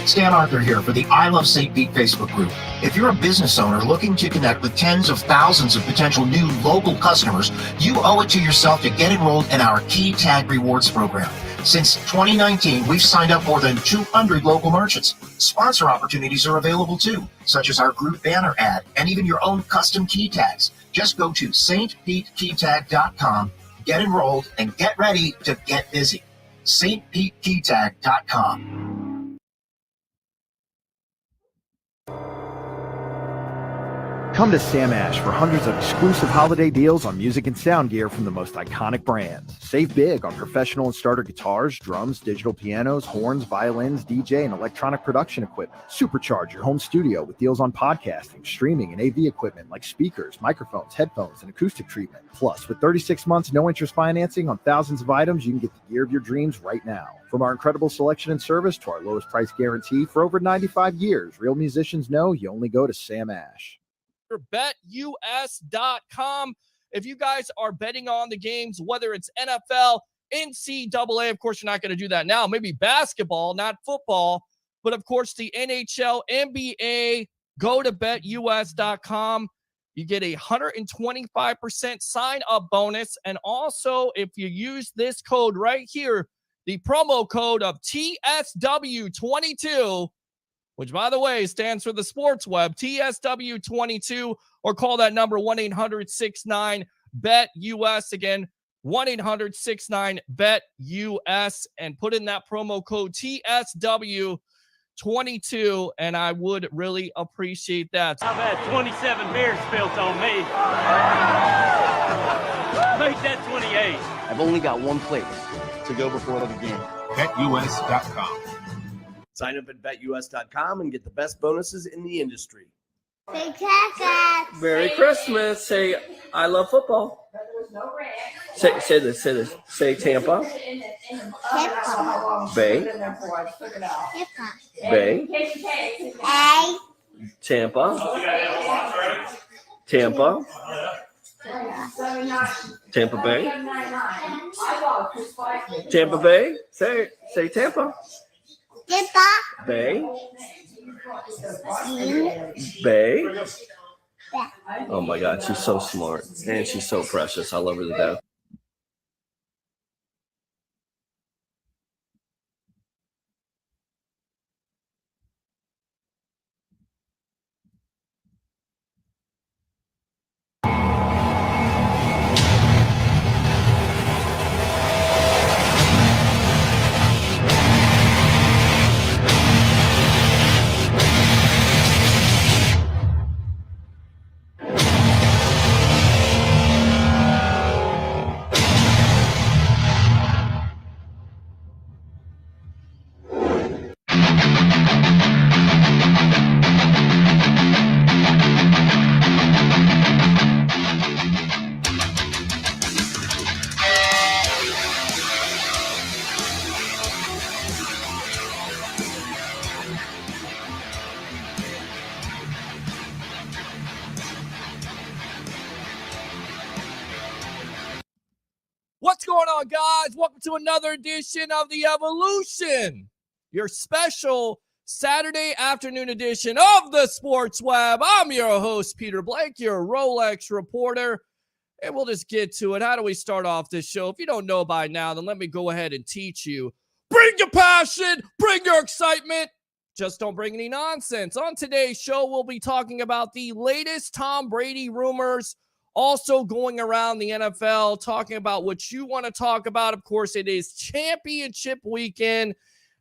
Stan Arthur here for the I Love St. Pete Facebook group. If you're a business owner looking to connect with tens of thousands of potential new local customers, you owe it to yourself to get enrolled in our Key Tag Rewards program. Since 2019, we've signed up more than 200 local merchants. Sponsor opportunities are available too, such as our group banner ad and even your own custom key tags. Just go to stpetekeytag.com, get enrolled, and get ready to get busy. stpetekeytag.com. Come to Sam Ash for hundreds of exclusive holiday deals on music and sound gear from the most iconic brands. Save big on professional and starter guitars, drums, digital pianos, horns, violins, DJ, and electronic production equipment. Supercharge your home studio with deals on podcasting, streaming, and AV equipment like speakers, microphones, headphones, and acoustic treatment. Plus, with 36 months no-interest financing on thousands of items, you can get the gear of your dreams right now. From our incredible selection and service to our lowest price guarantee for over 95 years, real musicians know you only go to Sam Ash. BetUS.com. If you guys are betting on the games, whether it's NFL, NCAA, of course, you're not going to do that now. Maybe basketball, not football, but of course, the NHL, NBA, go to BetUS.com. You get a 125% sign-up bonus. And also, if you use this code right here, the promo code of TSW22, which, by the way, stands for the sports web, TSW22, or call that number 1-800-69-BET-US. Again, 1-800-69-BET-US, and put in that promo code TSW22, and I would really appreciate that. I've had 27 beers spilled on me. Make that 28. I've only got one place to go before the game. BetUS.com. Sign up at BetUS.com and get the best bonuses in the industry. Merry Christmas. Say, I love football. Say this. Say Tampa. Bay. Bay. Tampa. Tampa. Tampa Bay. Tampa Bay. Say Tampa. Bay. Bay. Oh my God, she's so smart and she's so precious. I love her to death. What's going on, guys? Welcome to another edition of The Evolution, your special Saturday afternoon edition of the Sports Web. I'm your host, Peter Blake, your Rolex reporter, and we'll just get to it. How do we start off this show? If you don't know by now, then let me go ahead and teach you. Bring your passion, bring your excitement, just don't bring any nonsense. On today's show, we'll be talking about the latest Tom Brady rumors, also going around the NFL, talking about what you want to talk about. Of course, it is championship weekend,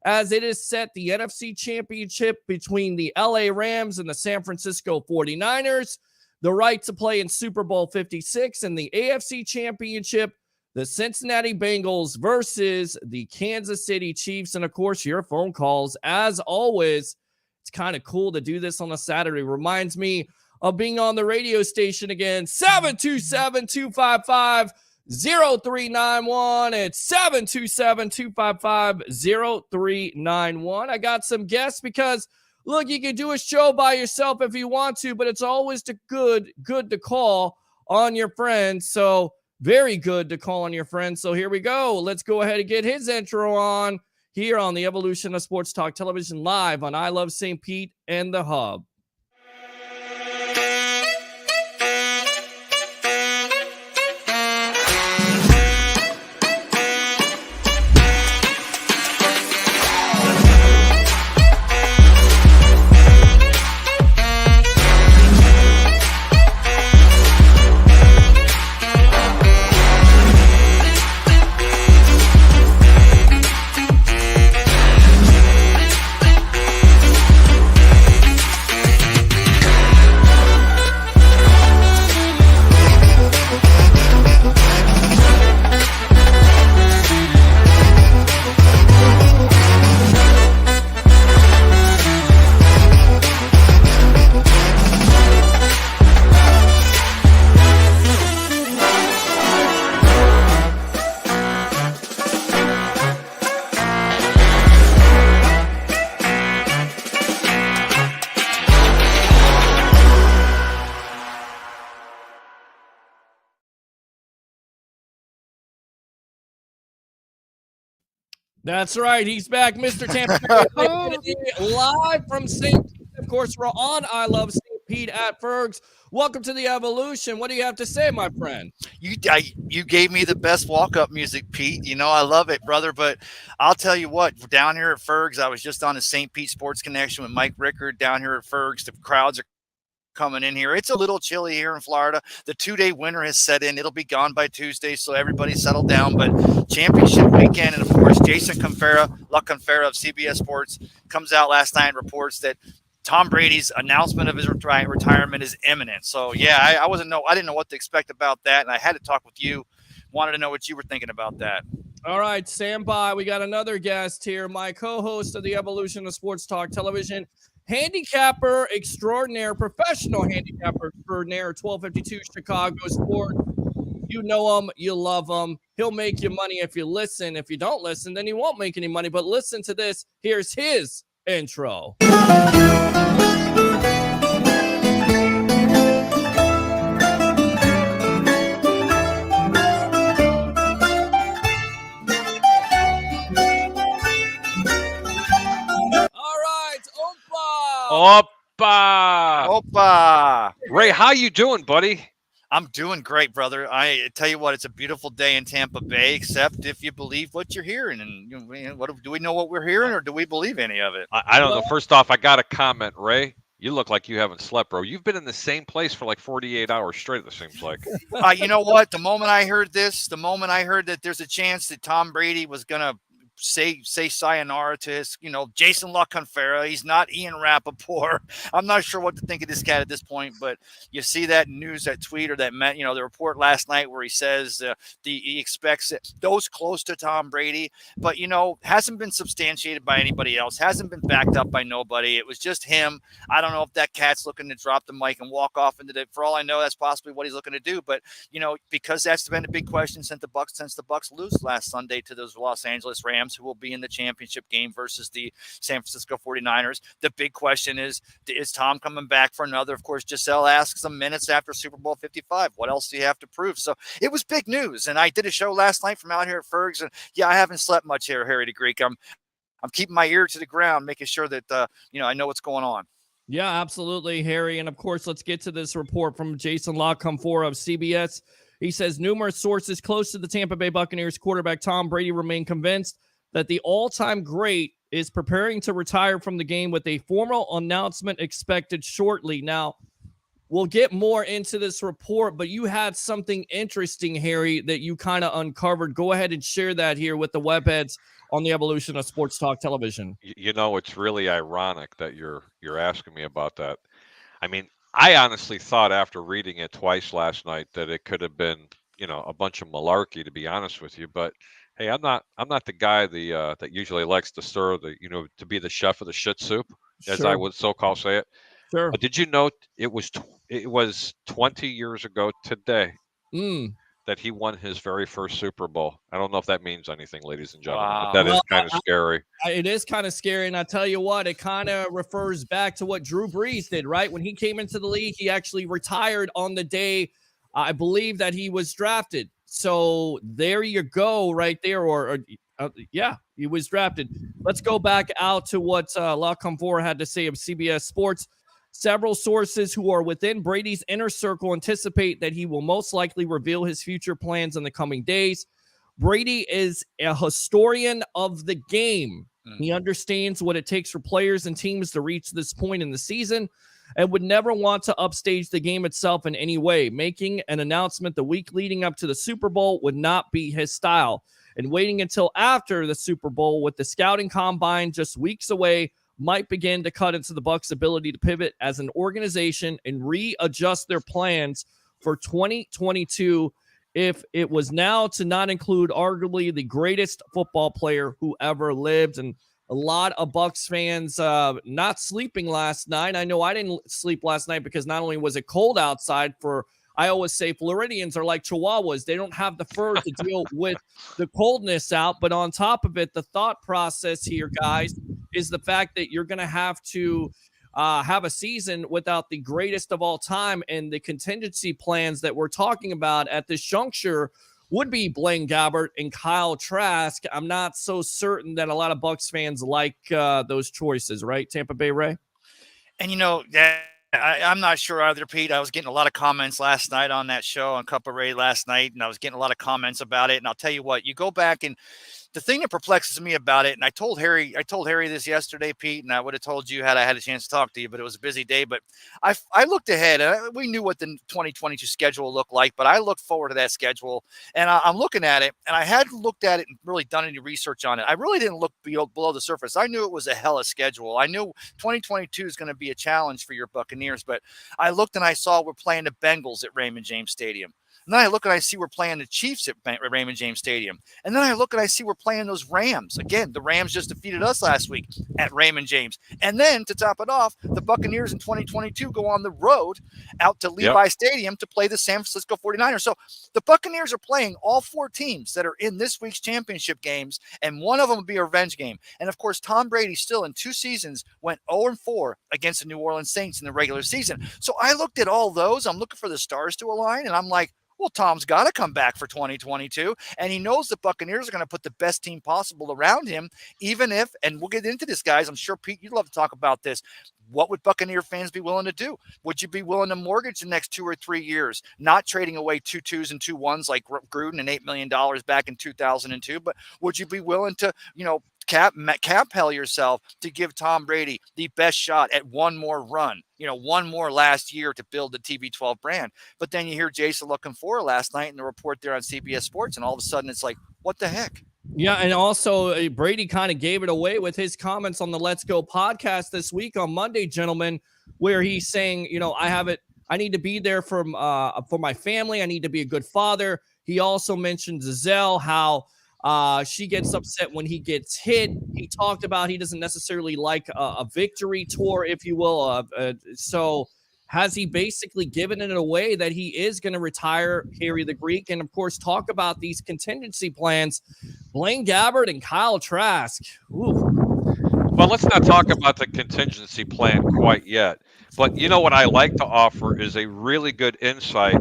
as it is set the NFC championship between the LA Rams and the San Francisco 49ers, the right to play in Super Bowl 56, and the AFC championship, the Cincinnati Bengals versus the Kansas City Chiefs. And of course, your phone calls. As always, it's kind of cool to do this on a Saturday. Reminds me of being on the radio station again. 727-255-0391. It's 727-255-0391. I got some guests because, look, you can do a show by yourself if you want to, but it's always good to call on your friends. So very good to call on your friends. So here we go. Let's go ahead and get his intro on. here on the Evolution of Sports Talk Television, live on I Love St. Pete and the Hub. That's right. He's back, Mr. Tampa Bay, live from St. Pete. Of course, we're on I Love St. Pete at Fergs. Welcome to the Evolution. What do you have to say, my friend? You gave me the best walk-up music, Pete. You know I love it, brother. But I'll tell you what, down here at Fergs, I was just on the St. Pete Sports Connection with Mike Rickard down here at Fergs. The crowds are coming in here. It's a little chilly here in Florida. The 2-day winter has set in. It'll be gone by Tuesday, so everybody settle down. But championship weekend, and of course, Jason La Confera of CBS Sports comes out last night and reports that Tom Brady's announcement of his retirement is imminent. So yeah, I didn't know what to expect about that, and I had to talk with you. Wanted to know what you were thinking about that. All right, stand by. We got another guest here, my co-host of the Evolution of Sports Talk Television, handicapper extraordinaire, professional handicapper extraordinaire, 1252 Chicago Sport. You know him, you love him. He'll make you money if you listen. If you don't listen, then he won't make any money. But listen to this. Here's his intro. Opa! Ray, how you doing, buddy? I'm doing great, brother. I tell you what, it's a beautiful day in Tampa Bay, except if you believe what you're hearing. And what do we know what we're hearing, or do we believe any of it? I don't know. First off, I got a comment, Ray. You look like you haven't slept, bro. You've been in the same place for like 48 hours straight, it seems like. You know what? The moment I heard that there's a chance that Tom Brady was going to say sayonara to his, Jason La Confera. He's not Ian Rappaport. I'm not sure what to think of this cat at this point, but you see that news, that tweet, or that the report last night where he says he expects those close to Tom Brady, but hasn't been substantiated by anybody else, hasn't been backed up by nobody. It was just him. I don't know if that cat's looking to drop the mic and walk off into for all I know, that's possibly what he's looking to do. But because that's been a big question since the Bucs lose last Sunday to those Los Angeles Rams, who will be in the championship game versus the San Francisco 49ers. The big question is Tom coming back for another? Of course, Giselle asks him minutes after Super Bowl 55, what else do you have to prove? So it was big news. And I did a show last night from out here at Fergs, and yeah, I haven't slept much here, Harry the Greek. I'm keeping my ear to the ground, making sure that, I know what's going on. Yeah, absolutely, Harry. And of course, let's get to this report from Jason La Confera of CBS. He says numerous sources close to the Tampa Bay Buccaneers quarterback Tom Brady remain convinced that the all-time great is preparing to retire from the game with a formal announcement expected shortly. Now, we'll get more into this report, but you had something interesting, Harry, that you kind of uncovered. Go ahead and share that here with the webheads on the Evolution of Sports Talk Television. It's really ironic that you're asking me about that. I mean, I honestly thought after reading it twice last night that it could have been, a bunch of malarkey, to be honest with you, but hey, I'm not the guy that usually likes to stir to be the chef of the shit soup, as I would so-called say it. Sure. But did you know it was 20 years ago today that he won his very first Super Bowl? I don't know if that means anything, ladies and gentlemen, but that is kind of scary. It is kind of scary, and I tell you what, it kind of refers back to what Drew Brees did, right? When he came into the league, he actually retired on the day, I believe, that he was drafted. So there you go right there, or Yeah, he was drafted. Let's go back out to what La Comfort had to say of CBS Sports. Several sources who are within Brady's inner circle anticipate that he will most likely reveal his future plans in the coming days. Brady is a historian of the game. He understands what it takes for players and teams to reach this point in the season and would never want to upstage the game itself in any way. Making an announcement the week leading up to the Super Bowl would not be his style. And waiting until after the Super Bowl with the scouting combine just weeks away might begin to cut into the Bucs' ability to pivot as an organization and readjust their plans for 2022 if it was now to not include arguably the greatest football player who ever lived. And a lot of Bucs fans not sleeping last night. I know I didn't sleep last night because not only was it cold outside I always say Floridians are like Chihuahuas. They don't have the fur to deal with the coldness out. But on top of it, the thought process here, guys, is the fact that you're going to have a season without the greatest of all time. And the contingency plans that we're talking about at this juncture would be Blaine Gabbert and Kyle Trask. I'm not so certain that a lot of Bucs fans like those choices, right, Tampa Bay Ray? And, I'm not sure either, Pete. I was getting a lot of comments last night on that show on Cup of Ray last night, and I was getting a lot of comments about it. And I'll tell you what, you go back and the thing that perplexes me about it, and I told Harry this yesterday, Pete, and I would have told you had I had a chance to talk to you, but it was a busy day. But I looked ahead, and we knew what the 2022 schedule looked like, but I looked forward to that schedule, and I'm looking at it, and I hadn't looked at it and really done any research on it. I really didn't look below the surface. I knew it was a hella schedule. I knew 2022 is going to be a challenge for your Buccaneers, but I looked and I saw we're playing the Bengals at Raymond James Stadium. And then I look and I see we're playing the Chiefs at Raymond James Stadium. And then I look and I see we're playing those Rams. Again, the Rams just defeated us last week at Raymond James. And then to top it off, the Buccaneers in 2022 go on the road out to Levi Stadium to play the San Francisco 49ers. So the Buccaneers are playing all four teams that are in this week's championship games, and one of them will be a revenge game. And, of course, Tom Brady still in 2 seasons went 0-4 against the New Orleans Saints in the regular season. So I looked at all those. I'm looking for the stars to align, and I'm like, well, Tom's got to come back for 2022, and he knows the Buccaneers are going to put the best team possible around him, even if, and we'll get into this, guys, I'm sure, Pete, you'd love to talk about this. What would Buccaneer fans be willing to do? Would you be willing to mortgage the next 2 or 3 years, not trading away 2 2s and 2 1s like Gruden and $8 million back in 2002, but would you be willing to, cap hell yourself to give Tom Brady the best shot at one more run, one more last year to build the TB12 brand? But then you hear Jason looking for last night in the report there on CBS Sports, and all of a sudden it's like, what the heck? Yeah, and also Brady kind of gave it away with his comments on the Let's Go podcast this week on Monday, gentlemen, where he's saying, I need to be there for my family. I need to be a good father. He also mentioned Giselle, how she gets upset when he gets hit. He talked about he doesn't necessarily like a victory tour, if you will. So has he basically given it away that he is going to retire Harry the Greek? And, of course, talk about these contingency plans. Blaine Gabbert and Kyle Trask. Ooh. Well, let's not talk about the contingency plan quite yet. But what I like to offer is a really good insight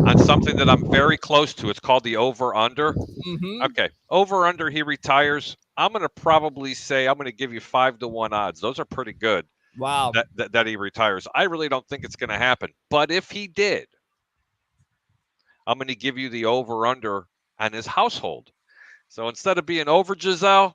on something that I'm very close to. It's called the over-under. Mm-hmm. Okay, over-under, he retires. I'm going to probably say I'm going to give you 5-1 odds. Those are pretty good. Wow. That he retires. I really don't think it's going to happen. But if he did, I'm going to give you the over-under on his household. So instead of being over Giselle,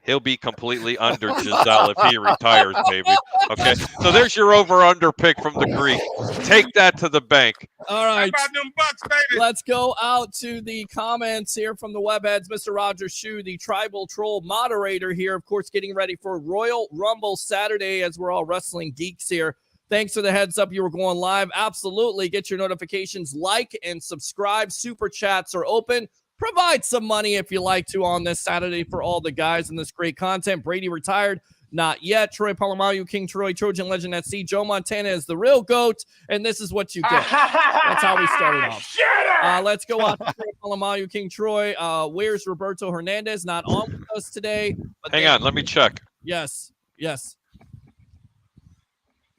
he'll be completely under Giselle if he retires, baby. Okay, so there's your over-under pick from the Greek. Take that to the bank. All right. How about them Bucks, baby? Let's go out to the comments here from the webheads. Mr. Roger Shue, the Tribal Troll moderator here, of course, getting ready for Royal Rumble Saturday as we're all wrestling geeks here. Thanks for the heads up. You were going live. Absolutely. Get your notifications, like and subscribe. Super chats are open. Provide some money if you like to on this Saturday for all the guys in this great content. Brady retired. Not yet. Troy Polamalu, King Troy, Trojan Legend at sea. Joe Montana is the real GOAT, and this is what you get. That's how we started off. Let's go out to Troy Polamalu, King Troy. Where's Roberto Hernandez? Not on with us today. Hang on. Let me check. Yes.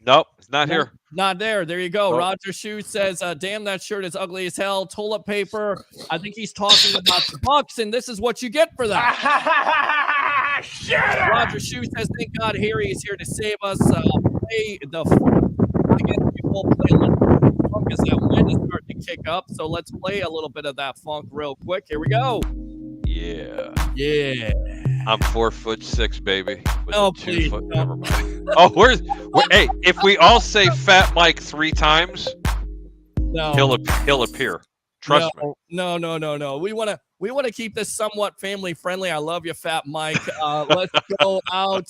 Nope, it's not here. Not there. There you go. Nope. Roger Shoe says, damn, that shirt is ugly as hell. Toilet paper. I think he's talking about the Bucs, and this is what you get for that. Roger Shoe says, thank God Harry is here to save us. Play the I guess we will play a little funk as that wind is starting to kick up. So let's play a little bit of that funk real quick. Here we go. Yeah. Yeah. I'm 4'6", baby. With Oh, a 2 please. foot. Never mind. Oh, hey, if we all say Fat Mike 3 times, No. he'll appear. Trust me. No. We want to keep this somewhat family friendly. I love you, Fat Mike. Let's go out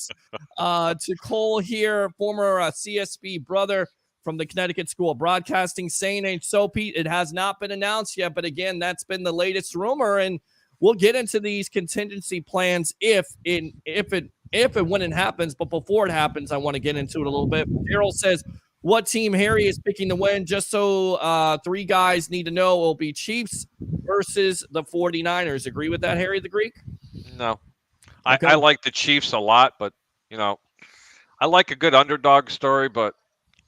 to Cole here, former CSB brother from the Connecticut School of Broadcasting, saying ain't so, Pete. It has not been announced yet, but again, that's been the latest rumor, and we'll get into these contingency plans if and when it happens. But before it happens, I want to get into it a little bit. Daryl says, what team Harry is picking to win? Just so 3 guys need to know, will be Chiefs versus the 49ers. Agree with that, Harry the Greek? No. Okay. I like the Chiefs a lot, but, I like a good underdog story, but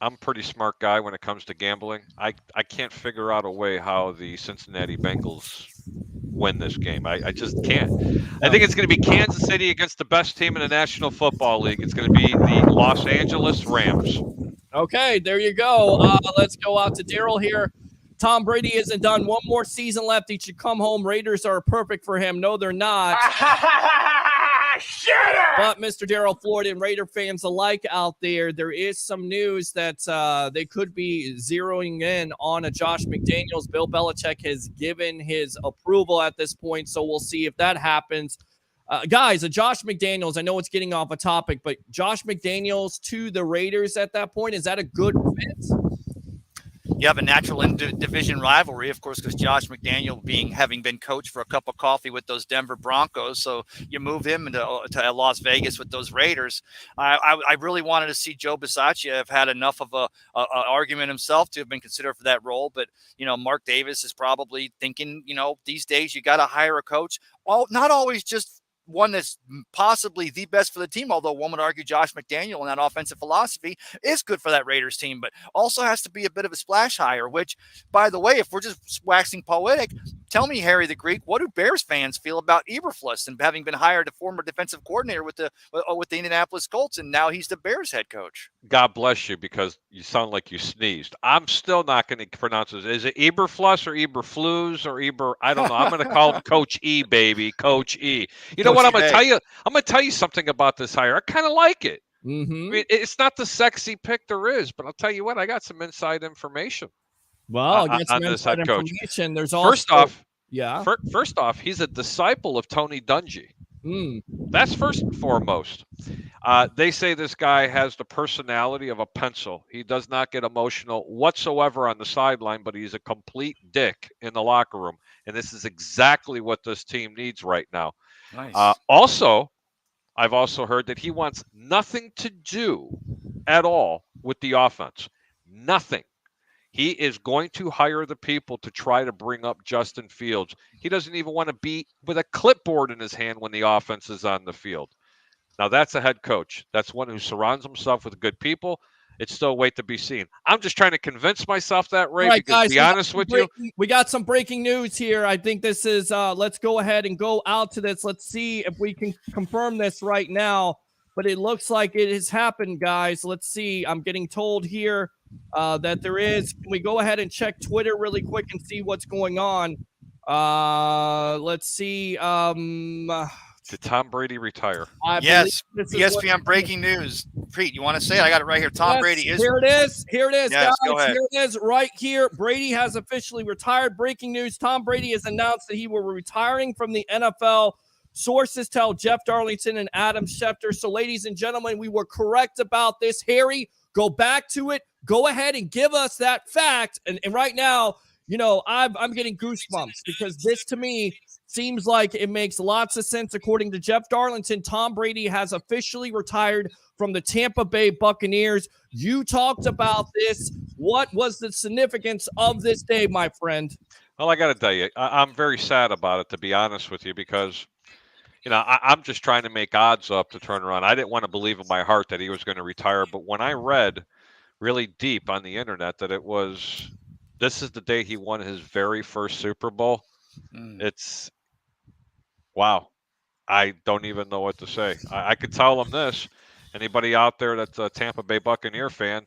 I'm a pretty smart guy when it comes to gambling. I can't figure out a way how the Cincinnati Bengals win this game. I just can't. I think it's going to be Kansas City against the best team in the National Football League. It's going to be the Los Angeles Rams. Okay, there you go. Let's go out to Daryl here. Tom Brady isn't done. One more season left. He should come home. Raiders are perfect for him. No, they're not. But Mr. Daryl Floyd and Raider fans alike out there is some news that they could be zeroing in on a Josh McDaniels. Bill Belichick has given his approval at this point, so we'll see if that happens. Guys, a Josh McDaniels, I know it's getting off a topic, but Josh McDaniels to the Raiders at that point, is that a good fit? You have a natural division rivalry, of course, because Josh McDaniel having been coach for a cup of coffee with those Denver Broncos, so you move him to Las Vegas with those Raiders. I really wanted to see Joe Bisaccia have had enough of a argument himself to have been considered for that role, but Mark Davis is probably thinking, these days you got to hire a coach, not always just one that's possibly the best for the team, although one would argue Josh McDaniel and that offensive philosophy is good for that Raiders team, but also has to be a bit of a splash hire, which, by the way, if we're just waxing poetic, tell me, Harry the Greek, what do Bears fans feel about Eberflus and having been hired a former defensive coordinator with the Indianapolis Colts, and now he's the Bears head coach? God bless you, because you sound like you sneezed. I'm still not going to pronounce it. Is it Eberflus or Eberflus or I don't know. I'm going to call him Coach E, baby. Coach E. You know what? I'm going to tell you. I'm going to tell you something about this hire. I kind of like it. Mm-hmm. I mean, it's not the sexy pick there is, but I'll tell you what. I got some inside information. Well, get some inside information. There's also First off, he's a disciple of Tony Dungy. That's first and foremost. They say this guy has the personality of a pencil. He does not get emotional whatsoever on the sideline, but he's a complete dick in the locker room. And this is exactly what this team needs right now. Nice. Also, I've also heard that he wants nothing to do at all with the offense. Nothing. He is going to hire the people to try to bring up Justin Fields. He doesn't even want to be with a clipboard in his hand when the offense is on the field. Now, that's a head coach. That's one who surrounds himself with good people. It's still a wait to be seen. I'm just trying to convince myself that, Ray, right, because guys, to be honest with you. We got some breaking news here. I think this is, let's go ahead and go out to this. Let's see if we can confirm this right now. But it looks like it has happened, guys. Let's see. I'm getting told here that there is. Can we go ahead and check Twitter really quick and see what's going on? Let's see. Did Tom Brady retire? Yes. ESPN breaking news. Pete, you want to say it? I got it right here. Tom Brady is. Here it is. Here it is, yes, guys. Go ahead. Here it is right here. Brady has officially retired. Breaking news. Tom Brady has announced that he will be retiring from the NFL. Sources tell Jeff Darlington and Adam Schefter. So, ladies and gentlemen, we were correct about this. Harry, go back to it. Go ahead and give us that fact. And right now, I'm getting goosebumps because this, to me, seems like it makes lots of sense. According to Jeff Darlington, Tom Brady has officially retired from the Tampa Bay Buccaneers. You talked about this. What was the significance of this day, my friend? Well, I got to tell you, I'm very sad about it, to be honest with you, because I'm just trying to make odds up to turn around. I didn't want to believe in my heart that he was going to retire, but when I read really deep on the internet that this is the day he won his very first Super Bowl. It's wow. I don't even know what to say. I could tell them this. Anybody out there that's a Tampa Bay Buccaneer fan,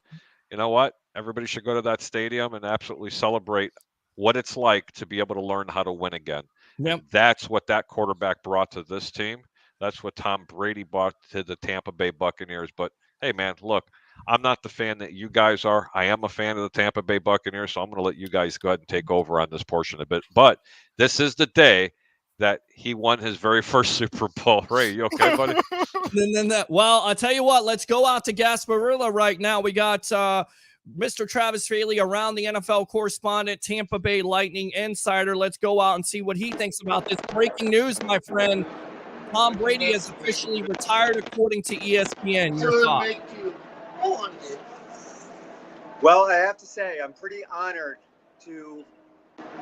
you know what? Everybody should go to that stadium and absolutely celebrate what it's like to be able to learn how to win again. Yep. And that's what that quarterback brought to this team. That's what Tom Brady brought to the Tampa Bay Buccaneers. But hey, man, look, I'm not the fan that you guys are. I am a fan of the Tampa Bay Buccaneers, so I'm going to let you guys go ahead and take over on this portion of it. But this is the day that he won his very first Super Bowl. Ray, you okay, buddy? Well, I'll tell you what. Let's go out to Gasparilla right now. We got Mr. Travis Fraley, around the NFL correspondent, Tampa Bay Lightning insider. Let's go out and see what he thinks about this breaking news, my friend. Tom Brady has officially retired, according to ESPN. Your thoughts? Well, I have to say, I'm pretty honored to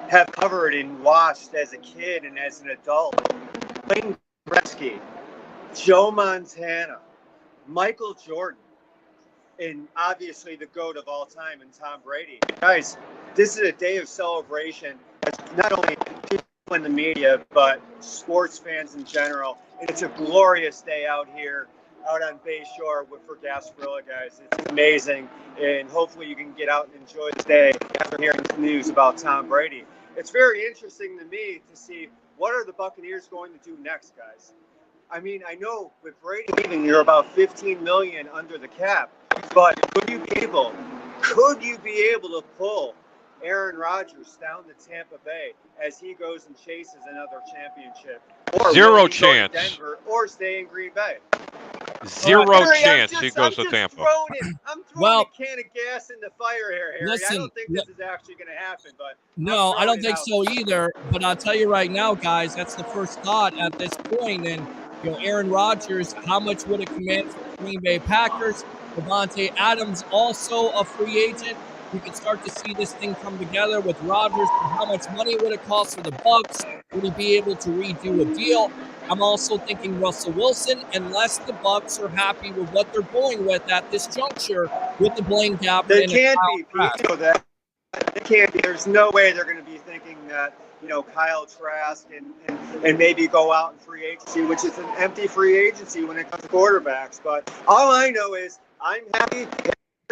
have covered and watched as a kid and as an adult Wayne Gretzky, Joe Montana, Michael Jordan, and obviously the GOAT of all time, and Tom Brady. Guys, this is a day of celebration. It's not only people in the media, but sports fans in general. And it's a glorious day out here, out on Bayshore for Gasparilla, guys. It's amazing. And hopefully you can get out and enjoy this day after hearing the news about Tom Brady. It's very interesting to me to see what are the Buccaneers going to do next, guys. I mean, I know with Brady leaving, you're about $15 million under the cap, but could you be able to pull Aaron Rodgers down to Tampa Bay as he goes and chases another championship? Or Zero chance. Denver, or stay in Green Bay. Zero chance he goes to Tampa. I'm throwing a can of gas in the fire here, Harry. Listen, I don't think this is actually going to happen, but no, I don't think so either. But I'll tell you right now, guys, that's the first thought at this point. And Aaron Rodgers, how much would it command for the Green Bay Packers? Devontae Adams, also a free agent. We could start to see this thing come together with Rodgers. How much money would it cost for the Bucs? Would he be able to redo a deal? I'm also thinking Russell Wilson, unless the Bucs are happy with what they're going with at this juncture with the Blaine Gabbert. They can't be. You know that. They can't be. There's no way they're going to be thinking that, Kyle Trask and maybe go out in free agency, which is an empty free agency when it comes to quarterbacks. But all I know is I'm happy.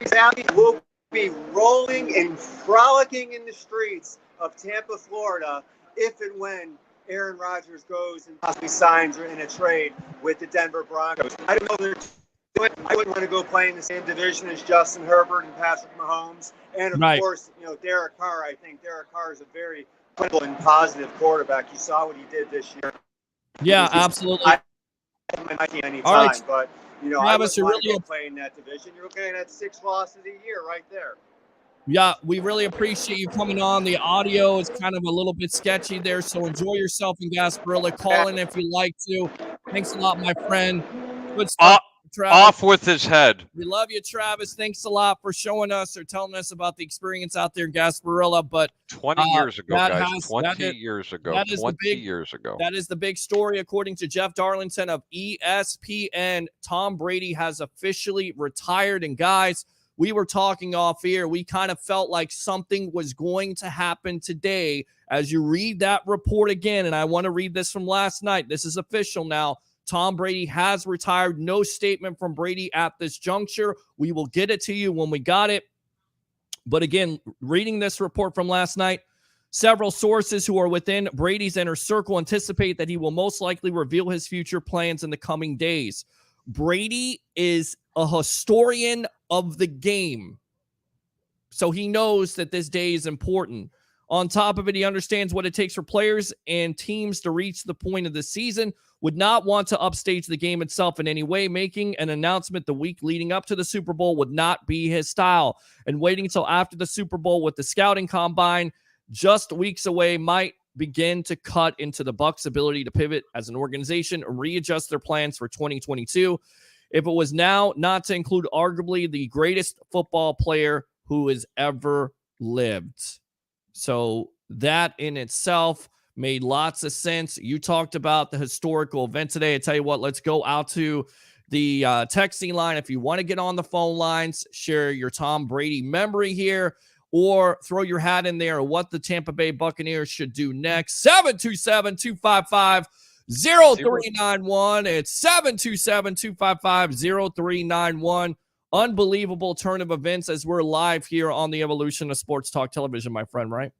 He's happy. We'll be rolling and frolicking in the streets of Tampa, Florida, if and when Aaron Rodgers goes and possibly signs or in a trade with the Denver Broncos. I don't know if they're doing it. I wouldn't want to go play in the same division as Justin Herbert and Patrick Mahomes. And, of course, Derek Carr. I think Derek Carr is a very credible and positive quarterback. You saw what he did this year. Yeah, absolutely. I might see any time, but, I wouldn't want to go play in that division. You're looking at 6 losses a year right there. Yeah, we really appreciate you coming on. The audio is kind of a little bit sketchy there, so enjoy yourself in Gasparilla. Call in if you like to. Thanks a lot, my friend. Good stuff, Travis. Off with his head. We love you, Travis. Thanks a lot for showing us or telling us about the experience out there in Gasparilla. But 20 years ago, guys. 20 years ago. That is the big story, according to Jeff Darlington of ESPN. Tom Brady has officially retired. And guys, we were talking off here. We kind of felt like something was going to happen today. As you read that report again, and I want to read this from last night. This is official now. Tom Brady has retired. No statement from Brady at this juncture. We will get it to you when we got it. But again, reading this report from last night, several sources who are within Brady's inner circle anticipate that he will most likely reveal his future plans in the coming days. Brady is a historian of the game, so he knows that this day is important. On top of it, he understands what it takes for players and teams to reach the point of the season, would not want to upstage the game itself in any way. Making an announcement the week leading up to the Super Bowl would not be his style, and waiting until after the Super Bowl with the scouting combine just weeks away might begin to cut into the Bucs' ability to pivot as an organization and readjust their plans for 2022. If it was now, not to include arguably the greatest football player who has ever lived. So that in itself made lots of sense. You talked about the historical event today. I tell you what, let's go out to the texting line. If you want to get on the phone lines, share your Tom Brady memory here, or throw your hat in there what the Tampa Bay Buccaneers should do next. 727-255-0391. It's 727-255-0391. Unbelievable turn of events as we're live here on the evolution of sports talk television, my friend, right?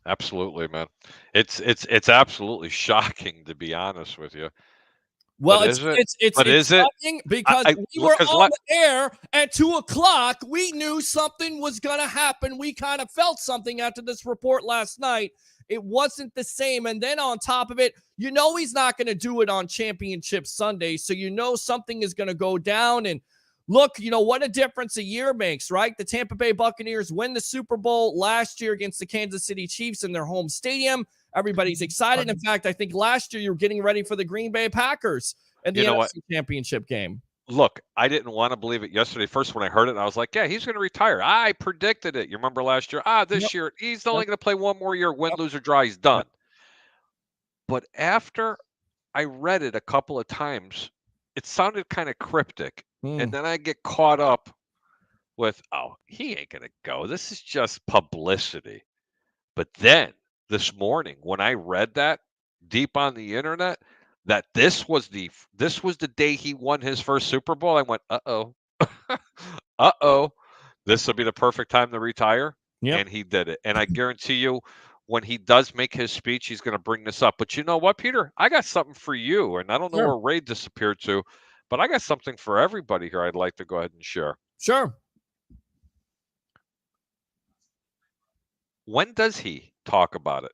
Absolutely, man. It's absolutely shocking, to be honest with you. Well, But it's is it? shocking because we were on the air at 2:00. We knew something was going to happen. We kind of felt something after this report last night. It wasn't the same. And then on top of it, you know he's not going to do it on Championship Sunday. So you know something is going to go down. And look, you know what a difference a year makes, right? The Tampa Bay Buccaneers win the Super Bowl last year against the Kansas City Chiefs in their home stadium. Everybody's excited. In fact, I think last year you were getting ready for the Green Bay Packers and the NFC Championship game. Look, I didn't want to believe it yesterday. First, when I heard it, I was like, yeah, he's going to retire. I predicted it. You remember last year? This year, he's only going to play one more year. Win, lose, or draw, he's done. But after I read it a couple of times, it sounded kind of cryptic. And then I get caught up with, he ain't going to go. This is just publicity. But then this morning, when I read that deep on the internet, that this was the day he won his first Super Bowl, I went, this will be the perfect time to retire. Yep. And he did it. And I guarantee you, when he does make his speech, he's going to bring this up. But you know what, Peter? I got something for you. And I don't know where Ray disappeared to, but I got something for everybody here I'd like to go ahead and share. Sure. When does he talk about it?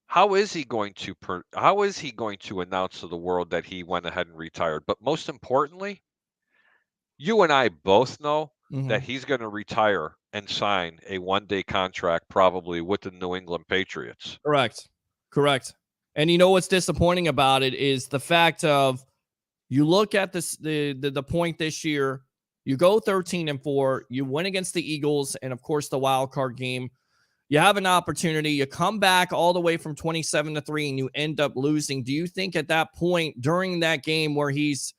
How is he going to announce to the world that he went ahead and retired? But most importantly, you and I both know that he's going to retire and sign a one-day contract probably with the New England Patriots. Correct. And you know what's disappointing about it is the fact of you look at this the point this year, you go 13-4, you win against the Eagles, and of course the wild card game. You have an opportunity, you come back all the way from 27-3 and you end up losing. Do you think at that point during that game where he's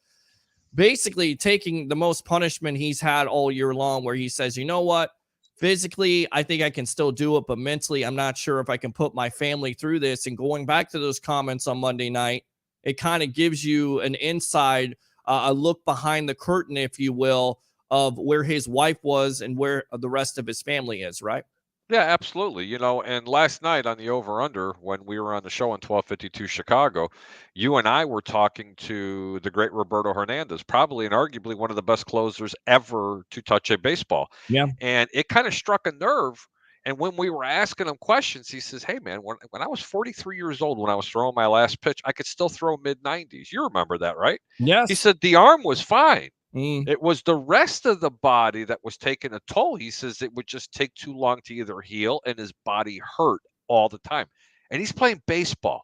basically taking the most punishment he's had all year long, where he says, you know what, physically, I think I can still do it, but mentally, I'm not sure if I can put my family through this. And going back to those comments on Monday night, it kind of gives you an inside, a look behind the curtain, if you will, of where his wife was and where the rest of his family is, right? Yeah, absolutely. You know, and last night on the over-under, when we were on the show on 1252 Chicago, you and I were talking to the great Roberto Hernandez, probably and arguably one of the best closers ever to touch a baseball. Yeah. And it kind of struck a nerve. And when we were asking him questions, he says, hey, man, when I was 43 years old, when I was throwing my last pitch, I could still throw mid-90s. You remember that, right? Yes. He said the arm was fine. It was the rest of the body that was taking a toll. He says it would just take too long to either heal, and his body hurt all the time. And he's playing baseball,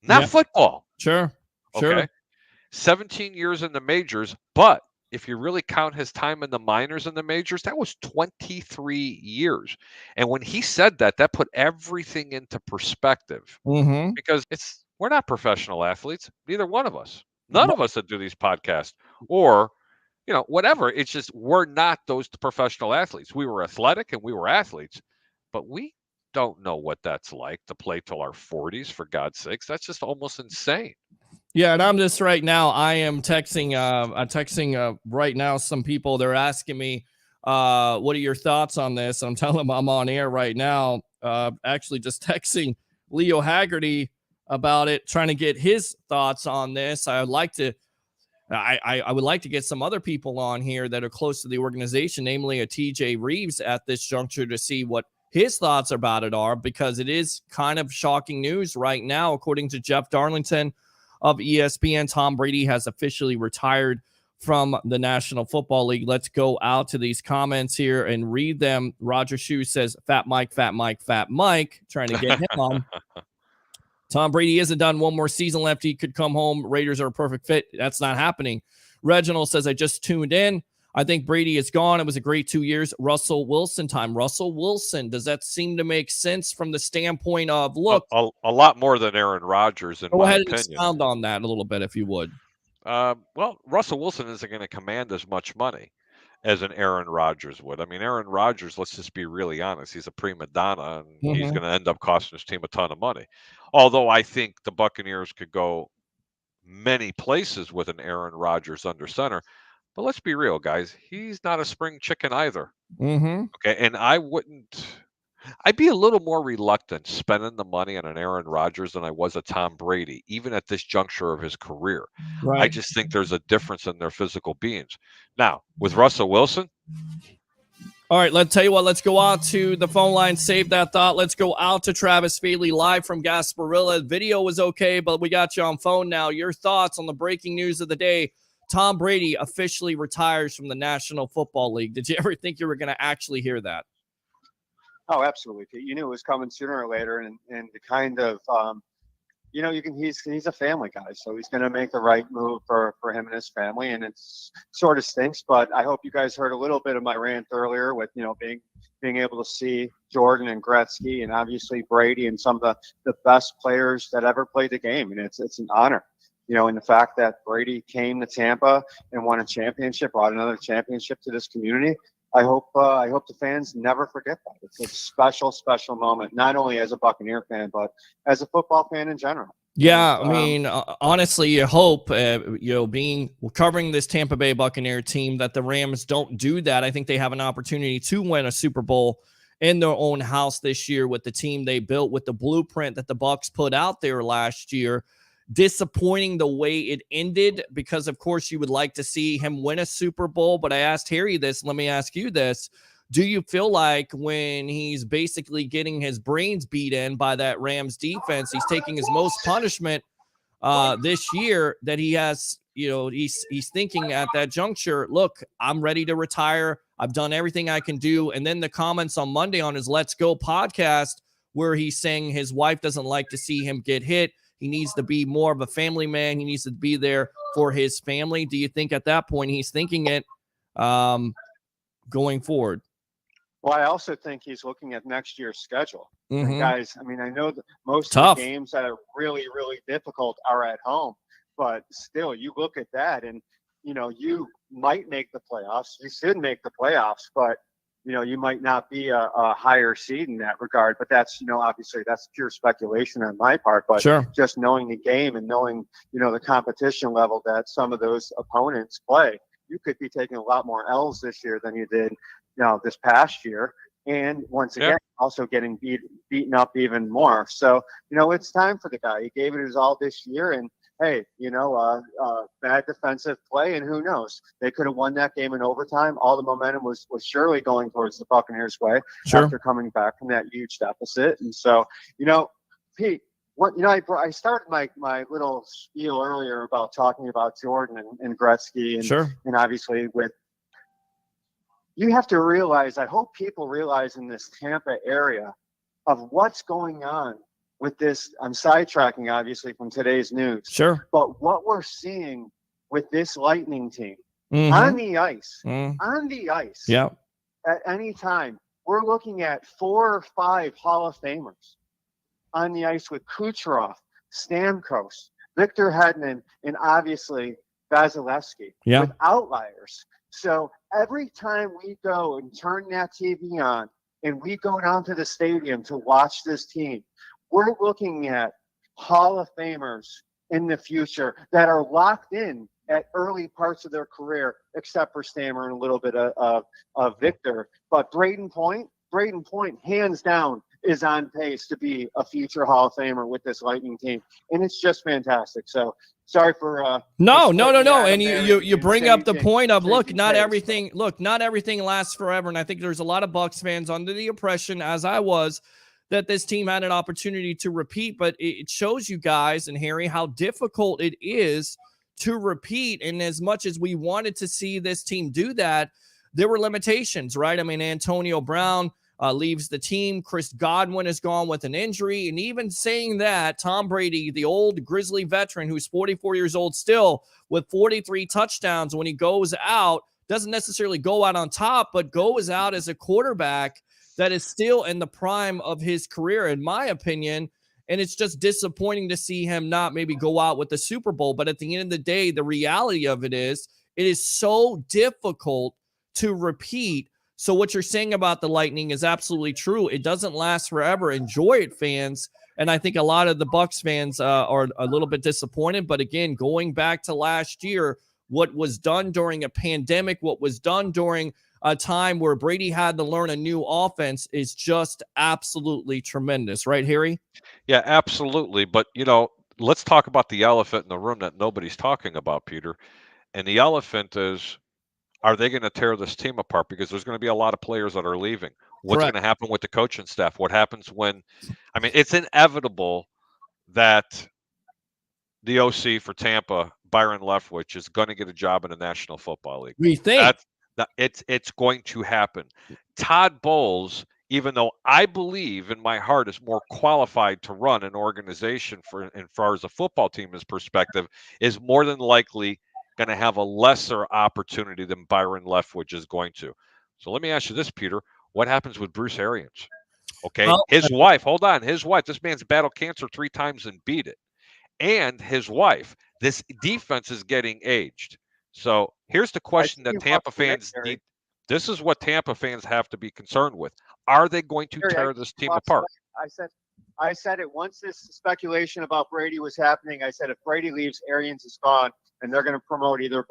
not football. Sure. Okay. 17 years in the majors, but if you really count his time in the minors and the majors, that was 23 years. And when he said that, that put everything into perspective because we're not professional athletes, neither one of us. None of us that do these podcasts or whatever. It's just we're not those professional athletes. We were athletic and we were athletes, but we don't know what that's like to play till our 40s, for God's sakes. That's just almost insane. Yeah, and I'm just right now, I am texting right now some people. They're asking me, what are your thoughts on this? I'm telling them I'm on air right now, actually just texting Leo Haggerty about it, trying to get his thoughts on this. I would like to get some other people on here that are close to the organization, namely a TJ Reeves at this juncture, to see what his thoughts about it are, because it is kind of shocking news right now. According to Jeff Darlington of ESPN, Tom Brady has officially retired from the National Football League. Let's go out to these comments here and read them. Roger Shoe says, Fat Mike, trying to get him on. Tom Brady isn't done. One more season left. He could come home. Raiders are a perfect fit. That's not happening. Reginald says, I just tuned in. I think Brady is gone. It was a great 2 years. Russell Wilson time. Russell Wilson. Does that seem to make sense from the standpoint of, look? A lot more than Aaron Rodgers, in my opinion. Go ahead and expound on that a little bit, if you would. Well, Russell Wilson isn't going to command as much money as an Aaron Rodgers would. I mean, Aaron Rodgers, let's just be really honest, he's a prima donna, and he's going to end up costing his team a ton of money. Although I think the Buccaneers could go many places with an Aaron Rodgers under center. But let's be real, guys. He's not a spring chicken either. Okay, and I'd be a little more reluctant spending the money on an Aaron Rodgers than I was a Tom Brady, even at this juncture of his career. Right. I just think there's a difference in their physical beings. Now, with Russell Wilson. All right, let's tell you what. Let's go out to the phone line. Save that thought. Let's go out to Travis Feely live from Gasparilla. Video was okay, but we got you on phone now. Your thoughts on the breaking news of the day. Tom Brady officially retires from the National Football League. Did you ever think you were going to actually hear that? Oh, absolutely, Pete. You knew it was coming sooner or later, and the kind of, he's a family guy, so he's going to make the right move for him and his family, and it's sort of stinks. But I hope you guys heard a little bit of my rant earlier with being able to see Jordan and Gretzky and obviously Brady and some of the best players that ever played the game, and it's an honor. And the fact that Brady came to Tampa and won a championship, brought another championship to this community. I hope the fans never forget that. It's a special, special moment, not only as a Buccaneer fan, but as a football fan in general. Yeah, I mean, honestly, you hope, covering this Tampa Bay Buccaneer team, that the Rams don't do that. I think they have an opportunity to win a Super Bowl in their own house this year with the team they built, with the blueprint that the Bucs put out there last year. Disappointing the way it ended, because of course you would like to see him win a Super Bowl. But I asked Harry this. Let me ask you this. Do you feel like when he's basically getting his brains beat in by that Rams defense, he's taking his most punishment this year, that he has, he's thinking at that juncture, look, I'm ready to retire. I've done everything I can do. And then the comments on Monday on his Let's Go podcast, where he's saying his wife doesn't like to see him get hit. He needs to be more of a family man. He needs to be there for his family. Do you think at that point he's thinking it going forward? Well, I also think he's looking at next year's schedule. And guys, I mean, I know that most Tough. of the games that are really, really difficult are at home, but still, you look at that and, you might make the playoffs. You should make the playoffs, but you might not be a higher seed in that regard, but that's, obviously that's pure speculation on my part, but sure. Just knowing the game and knowing, the competition level that some of those opponents play, you could be taking a lot more L's this year than you did, this past year. And once again, also getting beaten up even more. So, it's time for the guy. He gave it his all this year, and hey, bad defensive play, and who knows? They could have won that game in overtime. All the momentum was surely going towards the Buccaneers' way after coming back from that huge deficit. And so, Pete, I started my little spiel earlier about talking about Jordan and Gretzky, and obviously with. You have to realize, I hope people realize in this Tampa area of what's going on with this. I'm sidetracking, obviously, from today's news. Sure. But what we're seeing with this Lightning team on the ice, yeah, at any time, we're looking at 4 or 5 Hall of Famers on the ice with Kucherov, Stamkos, Victor Hedman, and obviously Vasilevsky with outliers. So every time we go and turn that TV on and we go down to the stadium to watch this team, we're looking at Hall of Famers in the future that are locked in at early parts of their career, except for Stammer and a little bit of Victor. But Braden Point, hands down, is on pace to be a future Hall of Famer with this Lightning team. And it's just fantastic. So sorry for no. And you bring up the point of not everything lasts forever. And I think there's a lot of Bucs fans under the impression, as I was, that this team had an opportunity to repeat, but it shows you guys and Harry how difficult it is to repeat. And as much as we wanted to see this team do that, there were limitations, right? I mean, Antonio Brown leaves the team. Chris Godwin is gone with an injury. And even saying that, Tom Brady, the old Grizzly veteran who's 44 years old still with 43 touchdowns, when he goes out, doesn't necessarily go out on top, but goes out as a quarterback that is still in the prime of his career, in my opinion. And it's just disappointing to see him not maybe go out with the Super Bowl. But at the end of the day, the reality of it is so difficult to repeat. So what you're saying about the Lightning is absolutely true. It doesn't last forever. Enjoy it, fans. And I think a lot of the Bucs fans are a little bit disappointed. But again, going back to last year, what was done during a pandemic, what was done during a time where Brady had to learn a new offense is just absolutely tremendous. Right, Harry? Yeah, absolutely. But, let's talk about the elephant in the room that nobody's talking about, Peter. And the elephant is, are they going to tear this team apart? Because there's going to be a lot of players that are leaving. What's going to happen with the coaching staff? What happens when, it's inevitable that the OC for Tampa, Byron Leftwich, is going to get a job in the National Football League. We think. It's going to happen. Todd Bowles, even though I believe in my heart is more qualified to run an organization as far as a football team is perspective, is more than likely going to have a lesser opportunity than Byron Leftwich is going to. So let me ask you this, Peter. What happens with Bruce Arians? Okay, his wife, this man's battled cancer 3 times and beat it. And his wife, this defense is getting aged. So here's the question that Tampa fans need. This is what Tampa fans have to be concerned with. Are they going to tear this team apart? I said it once this speculation about Brady was happening. I said if Brady leaves, Arians is gone, and they're going to promote either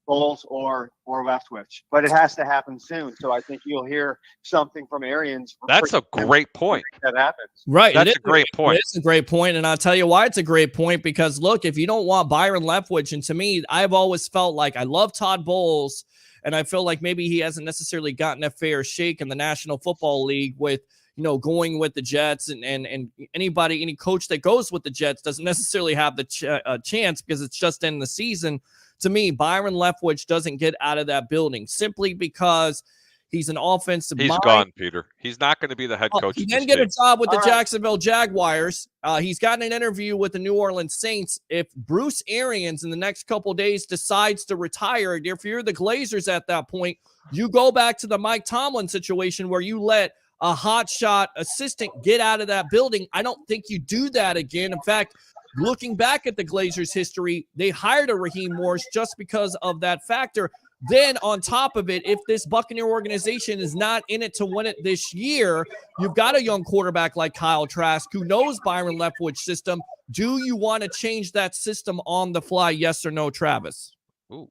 Bowles or Leftwich. But it has to happen soon. So I think you'll hear something from Arians. That's a great point. That happens. Right. That's a great point. It's a great point. And I'll tell you why it's a great point, because look, if you don't want Byron Leftwich, and to me, I've always felt like I love Todd Bowles, and I feel like maybe he hasn't necessarily gotten a fair shake in the National Football League with, going with the Jets, and any coach that goes with the Jets doesn't necessarily have the chance because it's just in the season. To me, Byron Leftwich doesn't get out of that building simply because he's an offensive He's mind. gone, Peter. He's not going to be the head coach. He didn't get a job with the Jacksonville Jaguars. He's gotten an interview with the New Orleans Saints. If Bruce Arians in the next couple of days decides to retire, if you're the Glazers at that point, you go back to the Mike Tomlin situation where you let a hotshot assistant get out of that building. I don't think you do that again. In fact, looking back at the Glazers' history, they hired a Raheem Morris just because of that factor. Then on top of it, if this Buccaneer organization is not in it to win it this year, you've got a young quarterback like Kyle Trask who knows Byron Leftwich's system. Do you want to change that system on the fly? Yes or no, Travis? Ooh.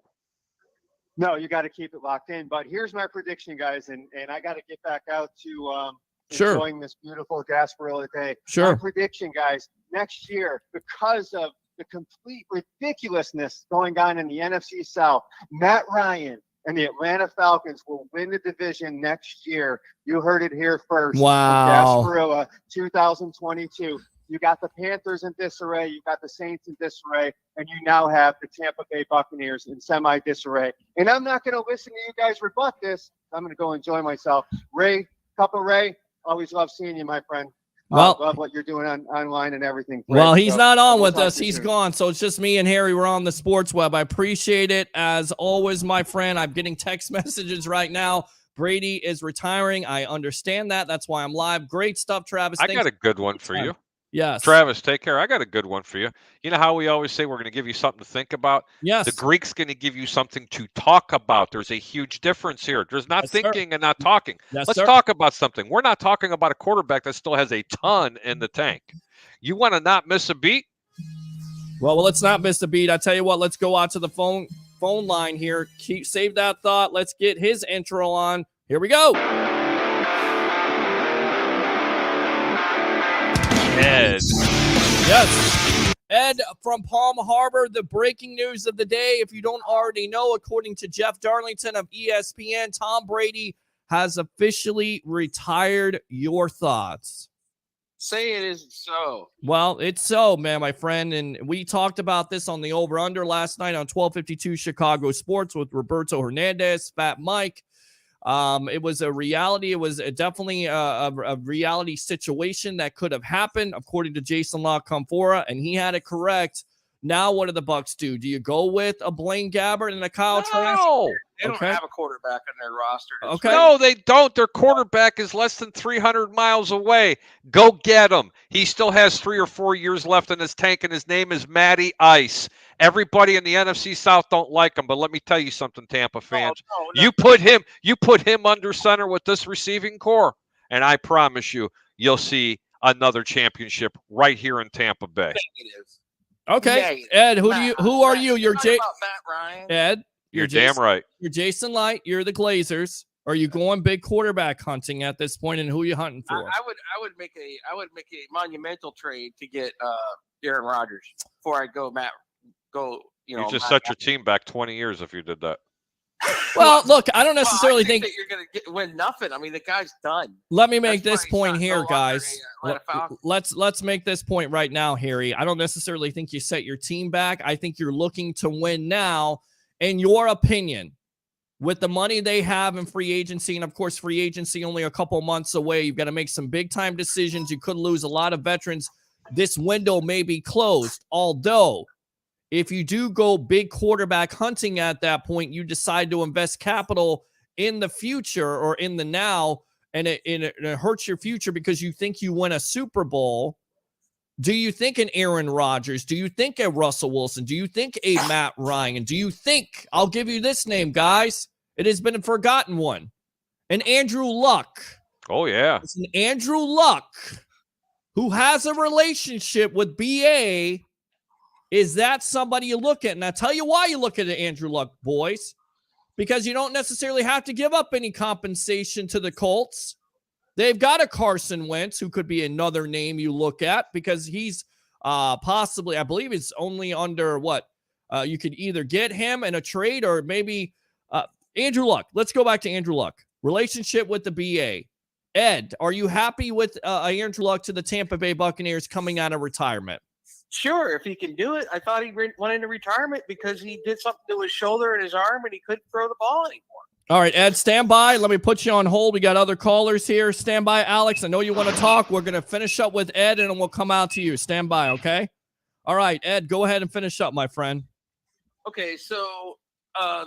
No, you got to keep it locked in. But here's my prediction, guys, and I got to get back out to enjoying this beautiful Gasparilla day. Sure. My prediction, guys, next year, because of the complete ridiculousness going on in the NFC South, Matt Ryan and the Atlanta Falcons will win the division next year. You heard it here first. Wow. Gasparilla 2022. You got the Panthers in disarray. You got the Saints in disarray. And you now have the Tampa Bay Buccaneers in semi-disarray. And I'm not going to listen to you guys rebut this. I'm going to go enjoy myself. Ray, always love seeing you, my friend. Well, love what you're doing online and everything. Well, he's not on with us. He's gone. So it's just me and Harry. We're on the Sports Web. I appreciate it. As always, my friend, I'm getting text messages right now. Brady is retiring. I understand that. That's why I'm live. Great stuff, Travis. I got a good one for you. Yes. Travis, take care. I got a good one for you. You know how we always say we're going to give you something to think about? Yes. The Greek's going to give you something to talk about. There's a huge difference here. There's not thinking and not talking. Let's talk about something. We're not talking about a quarterback that still has a ton in the tank. You want to not miss a beat? Well, let's not miss a beat. I tell you what, let's go out to the phone line here. Save that thought. Let's get his intro on. Here we go. Ed. Yes. Ed from Palm Harbor, the breaking news of the day. If you don't already know, according to Jeff Darlington of ESPN, Tom Brady has officially retired. Your thoughts? Say it isn't so. Well, it's so, man, my friend. And we talked about this on the over-under last night on 1252 Chicago Sports with Roberto Hernandez, Fat Mike. It was a reality. It was definitely a reality situation that could have happened, according to Jason La Canfora, and he had it correct. Now what do the Bucs do? Do you go with a Blaine Gabbert and a Kyle Trask? No. They don't have a quarterback on their roster. Okay. No, they don't. Their quarterback is less than 300 miles away. Go get him. He still has 3 or 4 years left in his tank, and his name is Matty Ice. Everybody in the NFC South don't like him, but let me tell you something, Tampa fans. No. You put him under center with this receiving core, and I promise you'll see another championship right here in Tampa Bay. Okay, Ed, who are you? You're Matt Ryan. Ed. You're damn right. You're Jason Light. You're the Glazers. Are you going big quarterback hunting at this point, and who are you hunting for? I would make a monumental trade to get Aaron Rodgers before I go You just set your team back 20 years if you did that. Well, look, I don't necessarily think that you're going to win nothing. I mean, the guy's done. Let me make this point here, guys. Let's make this point right now, Harry. I don't necessarily think you set your team back. I think you're looking to win now. In your opinion, with the money they have in free agency, and of course, free agency only a couple months away, you've got to make some big time decisions. You could lose a lot of veterans. This window may be closed, although if you do go big quarterback hunting at that point, you decide to invest capital in the future or in the now, and it hurts your future because you think you win a Super Bowl. Do you think an Aaron Rodgers? Do you think a Russell Wilson? Do you think a Matt Ryan? Do you think, I'll give you this name, guys. It has been a forgotten one. An Andrew Luck. Oh, yeah. It's an Andrew Luck who has a relationship with BA. Is that somebody you look at? And I'll tell you why you look at it, Andrew Luck, boys. Because you don't necessarily have to give up any compensation to the Colts. They've got a Carson Wentz, who could be another name you look at, because he's possibly, I believe it's only under what? You could either get him in a trade or maybe Andrew Luck. Let's go back to Andrew Luck. Relationship with the BA. Ed, are you happy with Andrew Luck to the Tampa Bay Buccaneers coming out of retirement? Sure, if he can do it. I thought he went into retirement because he did something to his shoulder and his arm and he couldn't throw the ball anymore. All right, Ed, stand by. Let me put you on hold. We got other callers here. Stand by, Alex. I know you want to talk. We're going to finish up with Ed, and we'll come out to you. Stand by, okay? All right, Ed, go ahead and finish up, my friend. Okay, so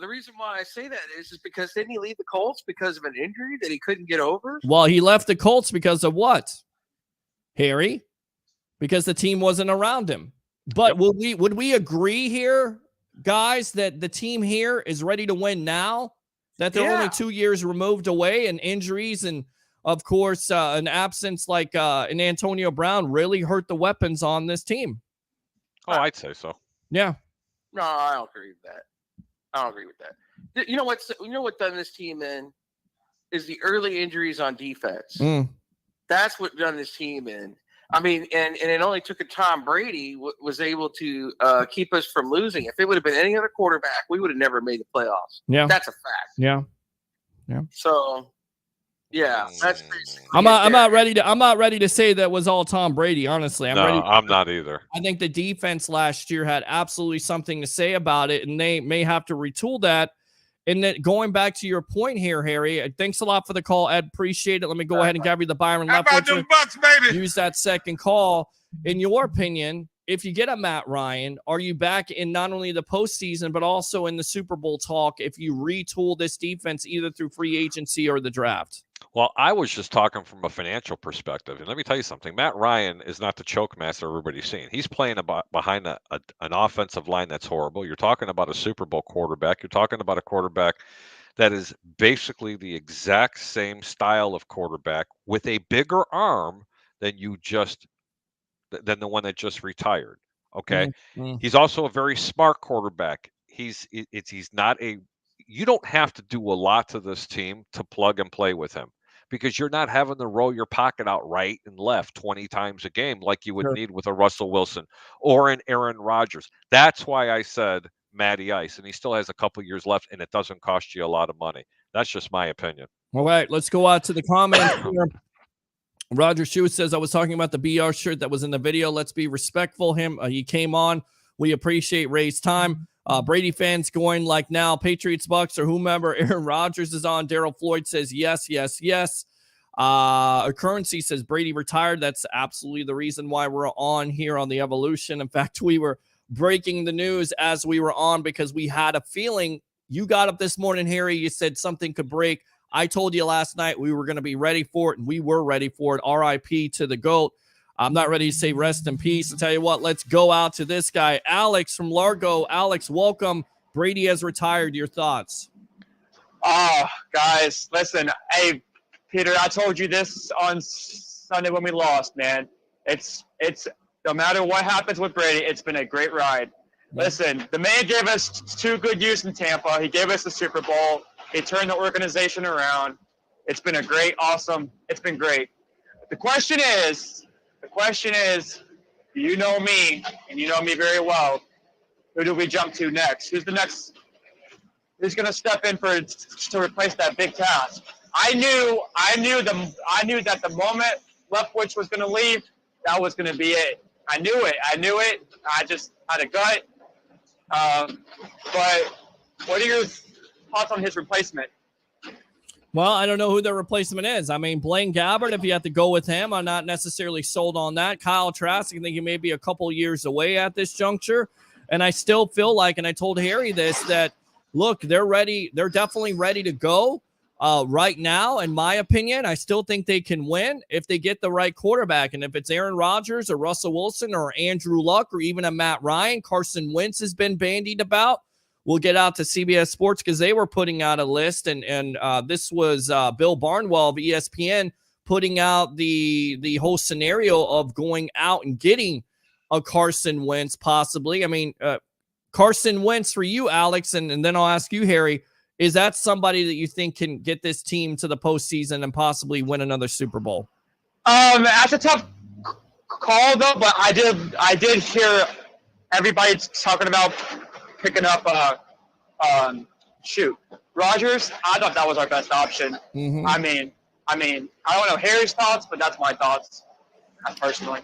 the reason why I say that is because didn't he leave the Colts because of an injury that he couldn't get over? Well, he left the Colts because of what, Harry? Because the team wasn't around him. But would we agree here, guys, that the team here is ready to win now? That they're only 2 years removed away, and injuries and, of course, an absence like an Antonio Brown really hurt the weapons on this team. Oh, I'd say so. Yeah. No, I don't agree with that. I don't agree with that. You know what done this team in is the early injuries on defense. That's what done this team in. I mean, and it only took a Tom Brady was able to keep us from losing. If it would have been any other quarterback, we would have never made the playoffs. Yeah, that's a fact. Yeah. So, yeah, that's. I'm not ready to say that was all Tom Brady. Honestly, I'm not either. I think the defense last year had absolutely something to say about it, and they may have to retool that. And then going back to your point here, Harry, thanks a lot for the call, Ed. Appreciate it. Let me go ahead and give you the Byron How about them Bucks, baby? Use that second call. In your opinion, if you get a Matt Ryan, are you back in not only the postseason, but also in the Super Bowl talk if you retool this defense either through free agency or the draft? Well, I was just talking from a financial perspective. And let me tell you something. Matt Ryan is not the choke master everybody's seen. He's playing behind an offensive line that's horrible. You're talking about a Super Bowl quarterback. You're talking about a quarterback that is basically the exact same style of quarterback with a bigger arm than the one that just retired. Okay. Mm-hmm. He's also a very smart quarterback. You don't have to do a lot to this team to plug and play with him, because you're not having to roll your pocket out right and left 20 times a game like you would need with a Russell Wilson or an Aaron Rodgers. That's why I said Matty Ice, and he still has a couple years left, and it doesn't cost you a lot of money. That's just my opinion. All right, let's go out to the comments here. Roger Shoe says, I was talking about the BR shirt that was in the video. Let's be respectful. He came on. We appreciate Ray's time. Brady fans going like now, Patriots, Bucks, or whomever. Aaron Rodgers is on. Daryl Floyd says yes. Currency says Brady retired. That's absolutely the reason why we're on here on the Evolution. In fact, we were breaking the news as we were on because we had a feeling. You got up this morning, Harry. You said something could break. I told you last night we were going to be ready for it, and we were ready for it. R.I.P. to the GOAT. I'm not ready to say rest in peace. I'll tell you what, let's go out to this guy, Alex from Largo. Alex, welcome. Brady has retired. Your thoughts? Oh, guys, listen. Hey, Peter, I told you this on Sunday when we lost, man. It's no matter what happens with Brady, it's been a great ride. Listen, the man gave us 2 good years in Tampa. He gave us the Super Bowl. He turned the organization around. It's been it's been great. The question is, you know me, and you know me very well. Who do we jump to next? Who's the next? Who's going to step in to replace that big task? I knew that the moment Leftwich was going to leave, that was going to be it. I knew it. I just had a gut. But what are your thoughts on his replacement? Well, I don't know who the replacement is. I mean, Blaine Gabbert, if you have to go with him, I'm not necessarily sold on that. Kyle Trask, I think he may be a couple years away at this juncture. And I still feel like, and I told Harry this, that, look, they're ready. They're definitely ready to go right now, in my opinion. I still think they can win if they get the right quarterback. And if it's Aaron Rodgers or Russell Wilson or Andrew Luck or even a Matt Ryan, Carson Wentz has been bandied about. We'll get out to CBS Sports because they were putting out a list, and this was Bill Barnwell of ESPN putting out the whole scenario of going out and getting a Carson Wentz possibly. I mean, Carson Wentz for you, Alex, and then I'll ask you, Harry, is that somebody that you think can get this team to the postseason and possibly win another Super Bowl? That's a tough call, though, but I did hear everybody talking about picking up Rodgers. I thought that was our best option. Mm-hmm. I mean, I don't know Harry's thoughts, but that's my thoughts personally.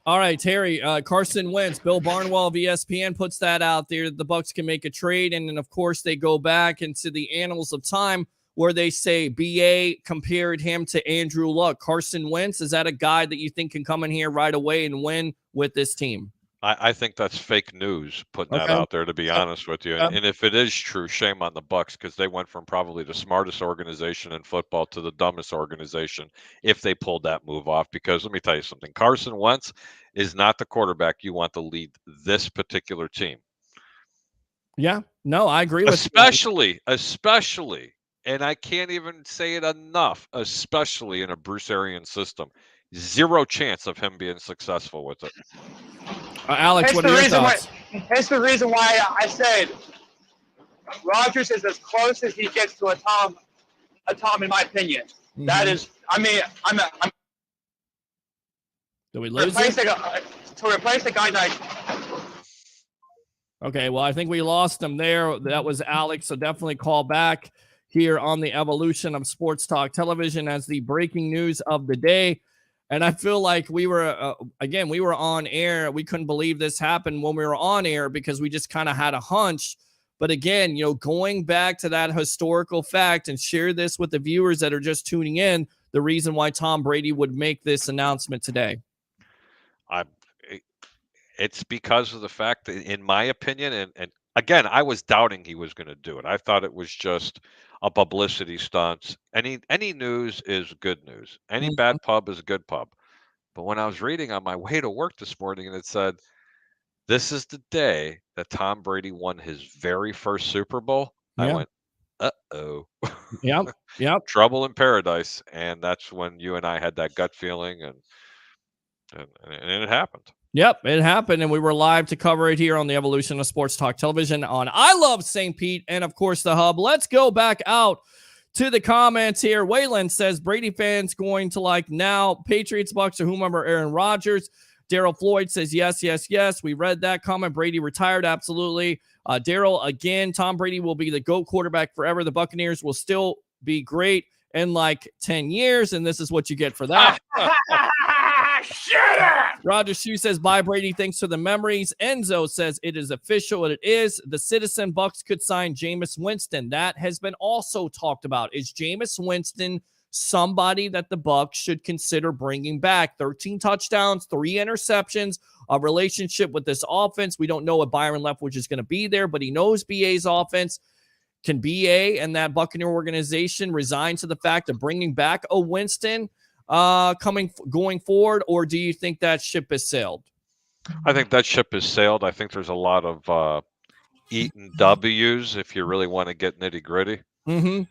All right, Terry, Carson Wentz, Bill Barnwell of ESPN puts that out there. The Bucs can make a trade, and then, of course, they go back into the annals of time where they say BA compared him to Andrew Luck. Carson Wentz, is that a guy that you think can come in here right away and win with this team? I think that's fake news, putting that out there, to be honest with you. And if it is true, shame on the Bucs, because they went from probably the smartest organization in football to the dumbest organization if they pulled that move off. Because let me tell you something, Carson Wentz is not the quarterback you want to lead this particular team. Yeah, no, I agree with especially, and I can't even say it enough, especially in a Bruce Arians system. Zero chance of him being successful with it. Alex, what are your thoughts? That's the reason why I said Rodgers is as close as he gets to a Tom in my opinion. Mm-hmm. That is, I'm Did we lose him? To replace the guy that. Okay, well, I think we lost him there. That was Alex, so definitely call back here on the evolution of Sports Talk Television as the breaking news of the day. And I feel like we were, again, we were on air. We couldn't believe this happened when we were on air because we just kind of had a hunch. But again, going back to that historical fact and share this with the viewers that are just tuning in, the reason why Tom Brady would make this announcement today. It's because of the fact that, in my opinion, and again, I was doubting he was going to do it. I thought it was just a publicity stunt. Any news is good news. Any bad pub is a good pub. But when I was reading on my way to work this morning and it said, this is the day that Tom Brady won his very first Super Bowl, I went, uh-oh. Yep. Trouble in paradise. And that's when you and I had that gut feeling, and it happened. Yep, it happened, and we were live to cover it here on the Evolution of Sports Talk Television on I Love St. Pete and, of course, the Hub. Let's go back out to the comments here. Waylon says, Brady fans going to like now Patriots, Bucks, or whomever, Aaron Rodgers. Daryl Floyd says, yes. We read that comment. Brady retired, absolutely. Daryl, again, Tom Brady will be the GOAT quarterback forever. The Buccaneers will still be great in like 10 years, and this is what you get for that. Shut up! Roger Hugh says, bye, Brady. Thanks for the memories. Enzo says, it is official. It is. The Citizen Bucks could sign Jameis Winston. That has been also talked about. Is Jameis Winston somebody that the Bucks should consider bringing back? 13 touchdowns, 3 interceptions, relationship with this offense. We don't know if Byron Leftwich is going to be there, but he knows BA's offense. Can BA and that Buccaneer organization resign to the fact of bringing back a Winston going forward, or do you think that ship has sailed? I think that ship has sailed. I think there's a lot of eaten W's if you really want to get nitty gritty.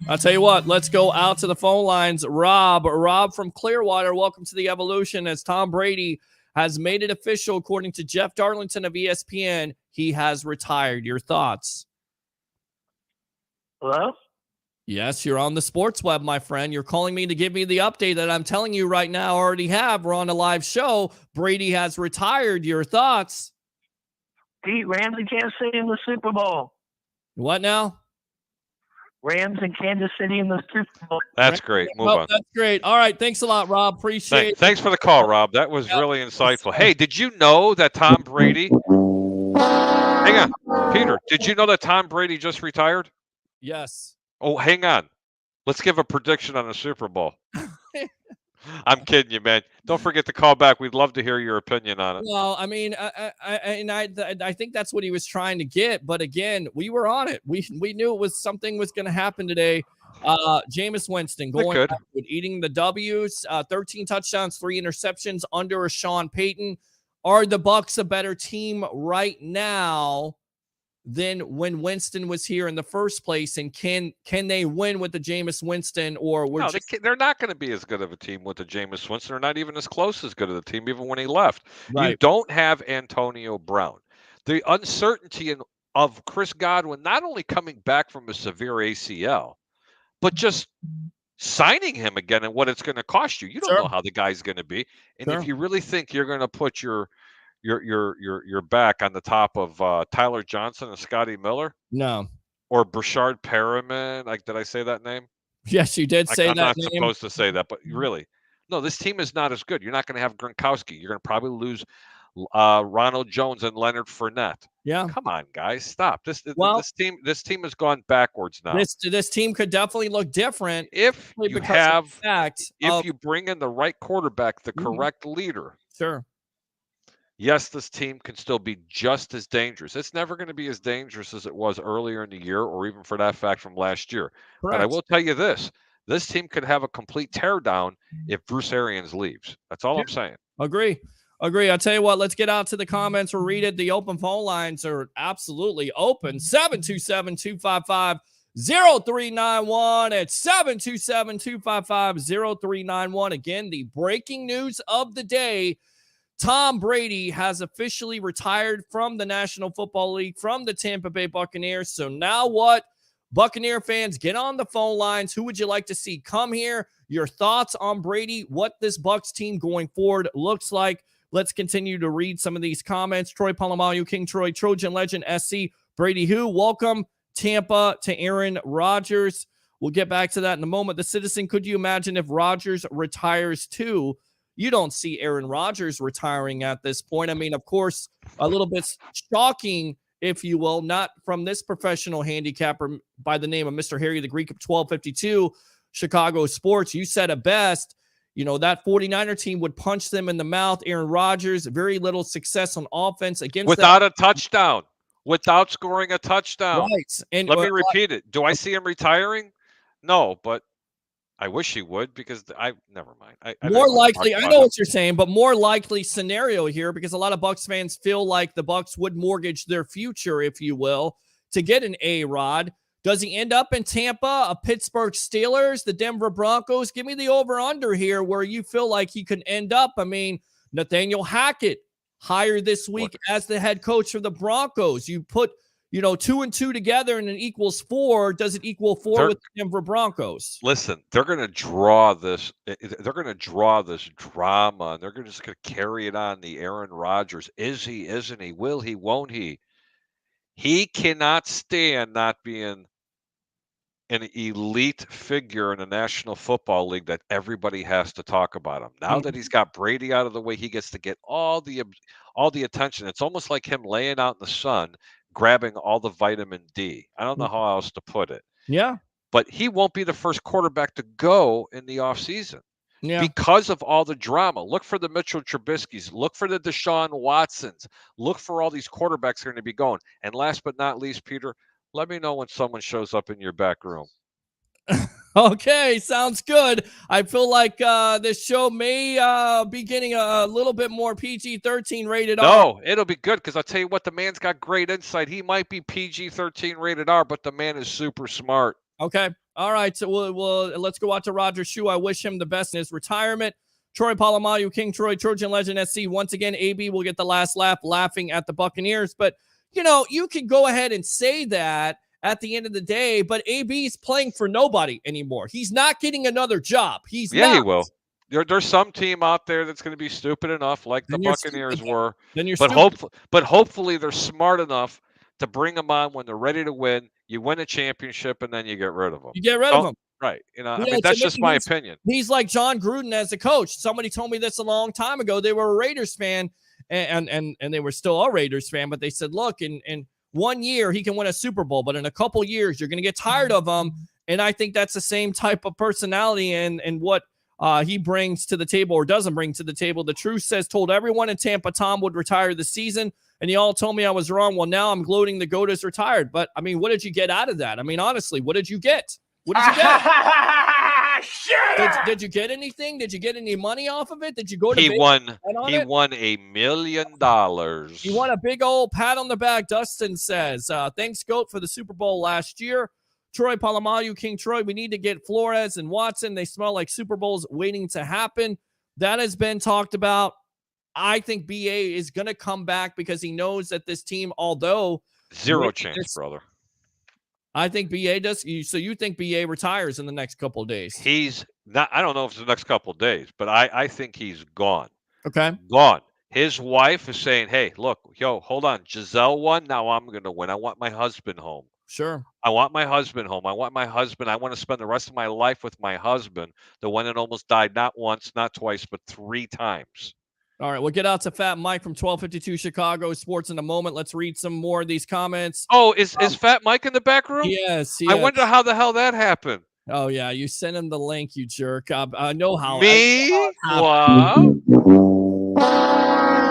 I'll tell you what, let's go out to the phone lines. Rob from Clearwater, welcome to the Evolution. As Tom Brady has made it official, according to Jeff Darlington of ESPN, he has retired. Your thoughts? Hello? Yes, you're on the sports web, my friend. You're calling me to give me the update that I'm telling you right now I already have. We're on a live show. Brady has retired. Your thoughts? Pete, Rams and Kansas City in the Super Bowl. What now? Rams and Kansas City in the Super Bowl. That's great. Move on. That's great. All right. Thanks a lot, Rob. Appreciate it. Thanks for the call, Rob. That was really insightful. Hey, did you know that Tom Brady... Hang on. Peter, did you know that Tom Brady just retired? Yes. Oh, hang on. Let's give a prediction on the Super Bowl. I'm kidding you, man. Don't forget to call back. We'd love to hear your opinion on it. Well, I mean, I think that's what he was trying to get. But again, we were on it. We knew something was going to happen today. Jameis Winston going backward, eating the W's, 13 touchdowns, 3 interceptions under a Sean Payton. Are the Bucs a better team right now than when Winston was here in the first place? And can they win with the Jameis Winston, or they're not going to be as good of a team with the Jameis Winston. They're not even as close as good of a team, even when he left. Right. You don't have Antonio Brown. The uncertainty of Chris Godwin not only coming back from a severe ACL, but just signing him again and what it's going to cost you. You don't know how the guy's going to be. And if you really think you're going to put your back on the top of Tyler Johnson and Scotty Miller? No. Or Brashard Perriman? Did I say that name? Yes, you did say I'm that not name. supposed to say that, but really. No, this team is not as good. You're not going to have Gronkowski. You're going to probably lose Ronald Jones and Leonard Fournette. Yeah. Come on, guys. Stop. This team has gone backwards now. This team could definitely look different if you bring in the right quarterback, the correct leader. Sure. Yes, this team can still be just as dangerous. It's never going to be as dangerous as it was earlier in the year, or even for that fact from last year. Correct. But I will tell you this team could have a complete teardown if Bruce Arians leaves. That's all I'm saying. Agree. I'll tell you what, let's get out to the comments. We'll read it. The open phone lines are absolutely open. 727-255-0391. It's 727-255-0391. Again, the breaking news of the day: Tom Brady has officially retired from the National Football League, from the Tampa Bay Buccaneers. So now what? Buccaneer fans, get on the phone lines. Who would you like to see come here? Your thoughts on Brady, what this Bucs team going forward looks like. Let's continue to read some of these comments. Troy Polamalu, King Troy, Trojan Legend, SC, Brady Who, welcome Tampa to Aaron Rodgers. We'll get back to that in a moment. The Citizen, could you imagine if Rodgers retires too? You don't see Aaron Rodgers retiring at this point. I mean, of course, a little bit shocking, if you will, not from this professional handicapper by the name of Mr. Harry the Greek of 1252 Chicago Sports. You said it best. You know, that 49er team would punch them in the mouth. Aaron Rodgers, very little success on offense against without a touchdown, without scoring a touchdown. Right. And let me repeat it. Do I see him retiring? No, but I wish he would, because never mind. More likely, I know what you're saying, but more likely scenario here, because a lot of Bucs fans feel like the Bucs would mortgage their future, if you will, to get an A-Rod. Does he end up in Tampa, a Pittsburgh Steelers, the Denver Broncos? Give me the over-under here where you feel like he could end up. I mean, Nathaniel Hackett hired this week as the head coach for the Broncos. You put, 2 and 2 together and it equals 4. Does it equal 4 with the Denver Broncos? Listen, they're going to draw this. They're going to draw this drama, and they're just going to carry it on. The Aaron Rodgers, is he? Isn't he? Will he? Won't he? He cannot stand not being an elite figure in the National Football League that everybody has to talk about him. Now that he's got Brady out of the way, he gets to get all the attention. It's almost like him laying out in the sun, grabbing all the vitamin D. I don't know how else to put it. Yeah. But he won't be the first quarterback to go in the offseason. because of all the drama. Look for the Mitchell Trubisky's. Look for the Deshaun Watsons. Look for all these quarterbacks that are going to be going. And last but not least, Peter, let me know when someone shows up in your back room. Okay, sounds good. I feel like this show may be getting a little bit more PG-13 rated R. No, it'll be good because I'll tell you what, the man's got great insight. He might be PG-13 rated R, but the man is super smart. Okay. All right. So we'll let's go out to Roger Shue. I wish him the best in his retirement. Troy Polamalu, King Troy, Trojan Legend SC. Once again, AB will get the last laugh laughing at the Buccaneers. But, you can go ahead and say that at the end of the day, but AB's playing for nobody anymore. He's not getting another job. He will. There's some team out there that's going to be stupid enough, like the Buccaneers were. But hopefully they're smart enough to bring them on when they're ready to win. You win a championship, and then you get rid of them. You get rid of them. Right. That's just my opinion. He's like John Gruden as a coach. Somebody told me this a long time ago. They were a Raiders fan, and they were still a Raiders fan, but they said, look, in 1 year, he can win a Super Bowl, but in a couple years, you're going to get tired of him. And I think that's the same type of personality and what he brings to the table or doesn't bring to the table. The truth says, told everyone in Tampa Tom would retire this season, and you all told me I was wrong. Well, now I'm gloating the GOAT is retired. But, what did you get out of that? Honestly, what did you get? What did you get? Did you get anything? Did you get any money off of it? Did you go to He won $1 million. He won a big old pat on the back, Dustin says. Thanks, GOAT, for the Super Bowl last year. Troy Polamalu, King Troy, we need to get Flores and Watson. They smell like Super Bowls waiting to happen. That has been talked about. I think BA is going to come back because he knows that this team, although zero chance, brother. I think BA does. So you think BA retires in the next couple of days? He's not. I don't know if it's the next couple of days, but I think he's gone. Okay. Gone. His wife is saying, hey, look, hold on. Giselle won. Now I'm going to win. I want my husband home. Sure. I want my husband home. I want to spend the rest of my life with my husband, the one that almost died not once, not twice, but 3 times. All right, we'll get out to Fat Mike from 1252 Chicago Sports in a moment. Let's read some more of these comments. Oh, is Fat Mike in the back room? Yes. I wonder how the hell that happened. Oh, yeah, you sent him the link, you jerk. I know how. Me? Wow.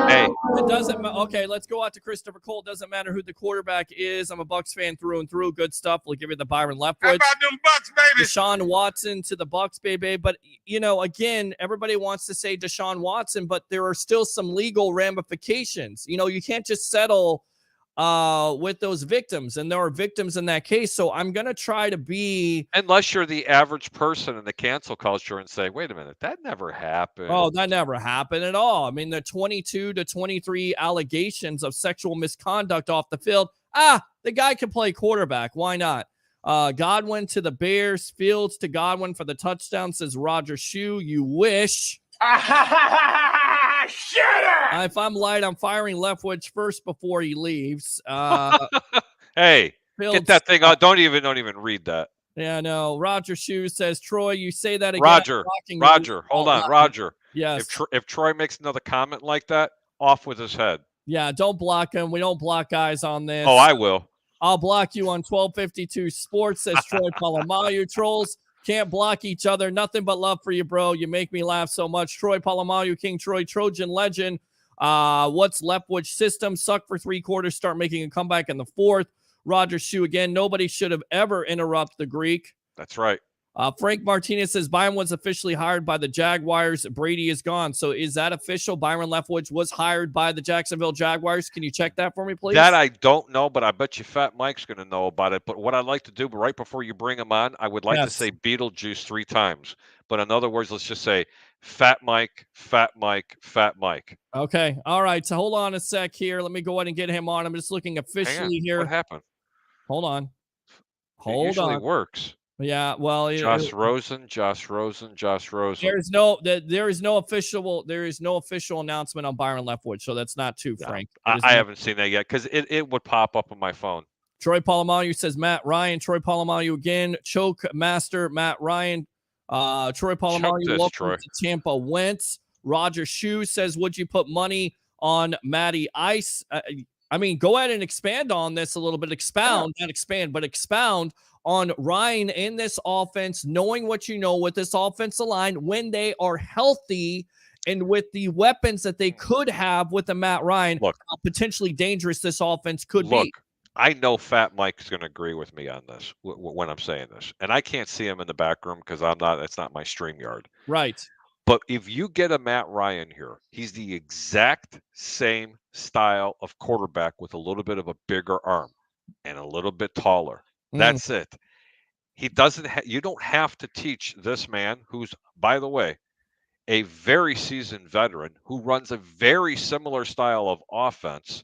Hey. It doesn't matter. Okay, let's go out to Christopher Cole. It doesn't matter who the quarterback is. I'm a Bucs fan through and through. Good stuff. We'll give you the Byron Leftwich. How about them Bucs, baby? Deshaun Watson to the Bucs, baby. But, again, everybody wants to say Deshaun Watson, but there are still some legal ramifications. You can't just settle with those victims, and there are victims in that case. So I'm going to try to be... Unless you're the average person in the cancel culture and say, wait a minute, that never happened. Oh, that never happened at all. The 22 to 23 allegations of sexual misconduct off the field. The guy can play quarterback. Why not? Godwin to the Bears. Fields to Godwin for the touchdown, says Roger Shue. You wish. If I'm light, I'm firing Leftwich first before he leaves. Hey, Fields, get that thing out. Don't even read that. Yeah, no. Roger Shue says, Troy, you say that again. Roger, hold on. Roger. Yes. If Troy makes another comment like that, off with his head. Yeah, don't block him. We don't block guys on this. Oh, I will. I'll block you on 1252 Sports, says Troy Polamalu. Trolls can't block each other. Nothing but love for you, bro. You make me laugh so much. Troy Polamalu, King Troy, Trojan Legend. What's Leftwich system? Suck for 3 quarters. Start making a comeback in the 4th. Roger Shue again. Nobody should have ever interrupted the Greek. That's right. Frank Martinez says Byron was officially hired by the Jaguars. Brady is gone. So is that official? Byron Leftwich was hired by the Jacksonville Jaguars. Can you check that for me, please? That I don't know, but I bet you Fat Mike's going to know about it. But what I'd like to do, right before you bring him on, I would like to say Beetlejuice 3 times. But in other words, let's just say Fat Mike, Fat Mike, Fat Mike. Okay. All right. So hold on a sec here. Let me go ahead and get him on. I'm just looking officially here. What happened? Hold on. It usually works. Yeah, well, Josh Rosen. There is no official announcement on Byron Leftwich, so that's not too frank. I haven't seen that yet because it would pop up on my phone. Troy Polamalu says Matt Ryan. Troy Polamalu again. Choke master Matt Ryan. Troy Polamalu, welcome to Tampa Wentz. Roger Shue says, would you put money on Matty Ice? I mean, go ahead and expand on this a little bit. Expound on Ryan in this offense, knowing what you know with this offensive line when they are healthy and with the weapons that they could have with the Matt Ryan, how potentially dangerous this offense could be. I know Fat Mike's going to agree with me on this when I'm saying this, and I can't see him in the back room because it's not my StreamYard. Right. But if you get a Matt Ryan here, he's the exact same style of quarterback with a little bit of a bigger arm and a little bit taller. That's it. He doesn't. You don't have to teach this man, who's, by the way, a very seasoned veteran who runs a very similar style of offense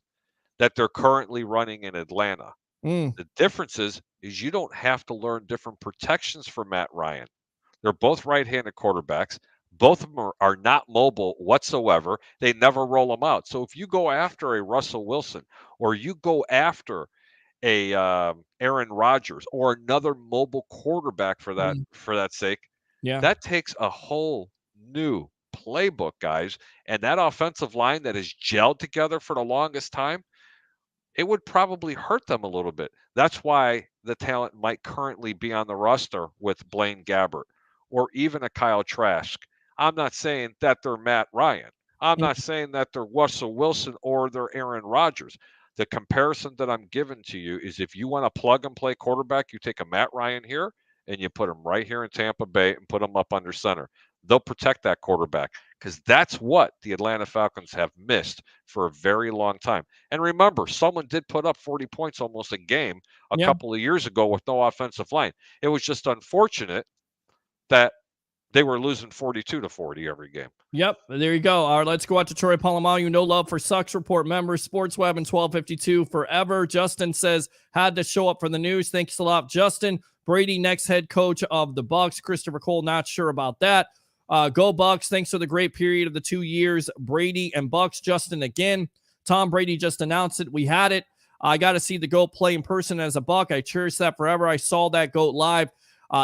that they're currently running in Atlanta. The difference is you don't have to learn different protections for Matt Ryan. They're both right-handed quarterbacks. Both of them are not mobile whatsoever. They never roll them out. So if you go after a Russell Wilson or you go after a Aaron Rodgers or another mobile quarterback for that sake, that takes a whole new playbook, guys. And that offensive line that has gelled together for the longest time, it would probably hurt them a little bit. That's why the talent might currently be on the roster with Blaine Gabbert or even a Kyle Trask. I'm not saying that they're Matt Ryan. I'm not saying that they're Russell Wilson or they're Aaron Rodgers. The comparison that I'm giving to you is if you want a plug-and-play quarterback, you take a Matt Ryan here and you put him right here in Tampa Bay and put him up under center. They'll protect that quarterback because that's what the Atlanta Falcons have missed for a very long time. And remember, someone did put up 40 points almost a game a couple of years ago with no offensive line. It was just unfortunate that they were losing 42-40 every game. Yep, there you go. All right, let's go out to Troy Polamalu. No love for Sucks Report members. SportsWeb and 1252 forever. Justin says, had to show up for the news. Thanks a lot, Justin. Brady, next head coach of the Bucs. Christopher Cole, not sure about that. Go Bucs. Thanks for the great period of the 2 years. Brady and Bucs. Justin again. Tom Brady just announced it. We had it. I got to see the GOAT play in person as a Buck. I cherish that forever. I saw that GOAT live.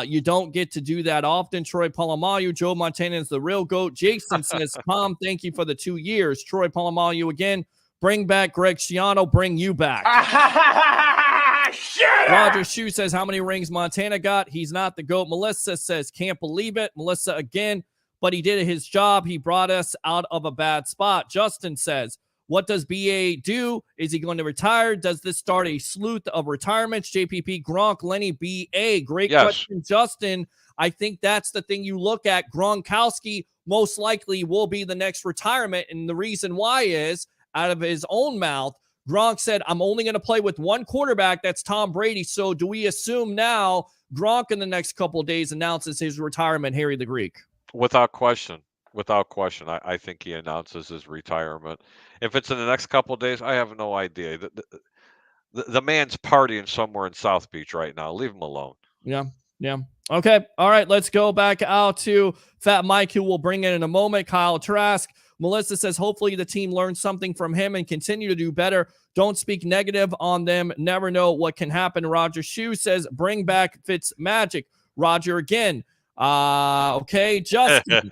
You don't get to do that often. Troy Polamalu, Joe Montana is the real GOAT. Jason says, Tom, thank you for the 2 years. Troy Polamalu again. Bring back Greg Schiano. Bring you back. Roger Shue says, how many rings Montana got? He's not the GOAT. Melissa says, can't believe it. Melissa again, but he did his job. He brought us out of a bad spot. Justin says, what does BA do? Is he going to retire? Does this start a sleuth of retirements? JPP, Gronk, Lenny, BA. Great question, Justin. I think that's the thing you look at. Gronkowski most likely will be the next retirement. And the reason why is, out of his own mouth, Gronk said, I'm only going to play with one quarterback. That's Tom Brady. So do we assume now Gronk in the next couple of days announces his retirement, Harry the Greek? Without question. I think he announces his retirement. If it's in the next couple of days, I have no idea. The man's partying somewhere in South Beach right now. Leave him alone. Yeah. Okay. All right. Let's go back out to Fat Mike, who will bring in a moment. Kyle Trask. Melissa says, hopefully the team learns something from him and continue to do better. Don't speak negative on them. Never know what can happen. Roger Shue says, bring back Fitz Magic. Roger again. Okay, Justin.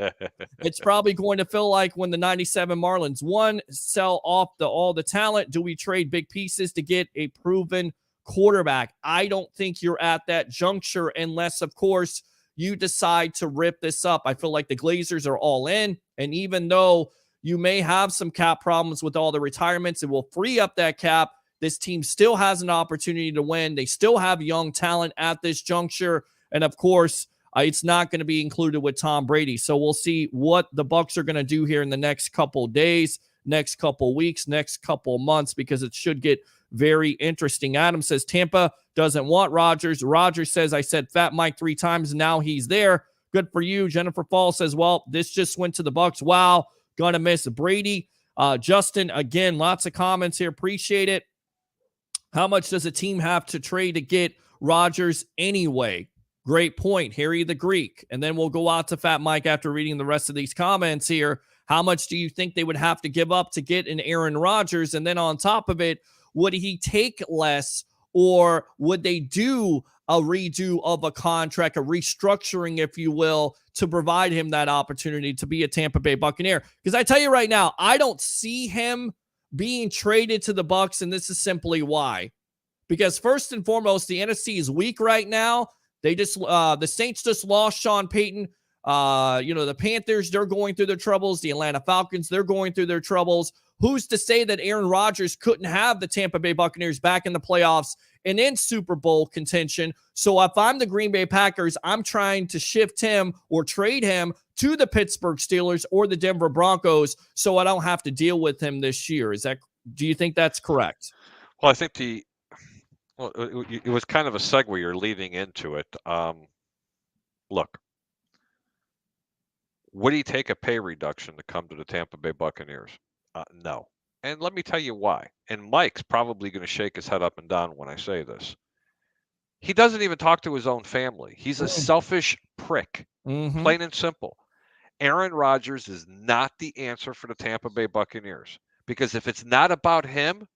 It's probably going to feel like when the 97 Marlins won, sell off all the talent. Do we trade big pieces to get a proven quarterback? I don't think you're at that juncture unless, of course, you decide to rip this up. I feel like the Glazers are all in, and even though you may have some cap problems with all the retirements, it will free up that cap. This team still has an opportunity to win. They still have young talent at this juncture, and of course, it's not going to be included with Tom Brady. So we'll see what the Bucs are going to do here in the next couple days, next couple weeks, next couple months, because it should get very interesting. Adam says Tampa doesn't want Rodgers. Rodgers says, I said Fat Mike 3 times. Now he's there. Good for you. Jennifer Fall says, well, this just went to the Bucs. Wow. Gonna miss Brady. Justin, again, lots of comments here. Appreciate it. How much does a team have to trade to get Rodgers anyway? Great point, Harry the Greek. And then we'll go out to Fat Mike after reading the rest of these comments here. How much do you think they would have to give up to get an Aaron Rodgers? And then on top of it, would he take less, or would they do a redo of a contract, a restructuring, if you will, to provide him that opportunity to be a Tampa Bay Buccaneer? Because I tell you right now, I don't see him being traded to the Bucs, and this is simply why. Because first and foremost, the NFC is weak right now. They just the Saints just lost Sean Payton. The Panthers, they're going through their troubles. The Atlanta Falcons, they're going through their troubles. Who's to say that Aaron Rodgers couldn't have the Tampa Bay Buccaneers back in the playoffs and in Super Bowl contention? So if I'm the Green Bay Packers, I'm trying to shift him or trade him to the Pittsburgh Steelers or the Denver Broncos so I don't have to deal with him this year. Do you think that's correct? Well, I think it was kind of a segue you're leading into it. Look, would he take a pay reduction to come to the Tampa Bay Buccaneers? No. And let me tell you why. And Mike's probably going to shake his head up and down when I say this. He doesn't even talk to his own family. He's a selfish prick, plain and simple. Aaron Rodgers is not the answer for the Tampa Bay Buccaneers. Because if it's not about him,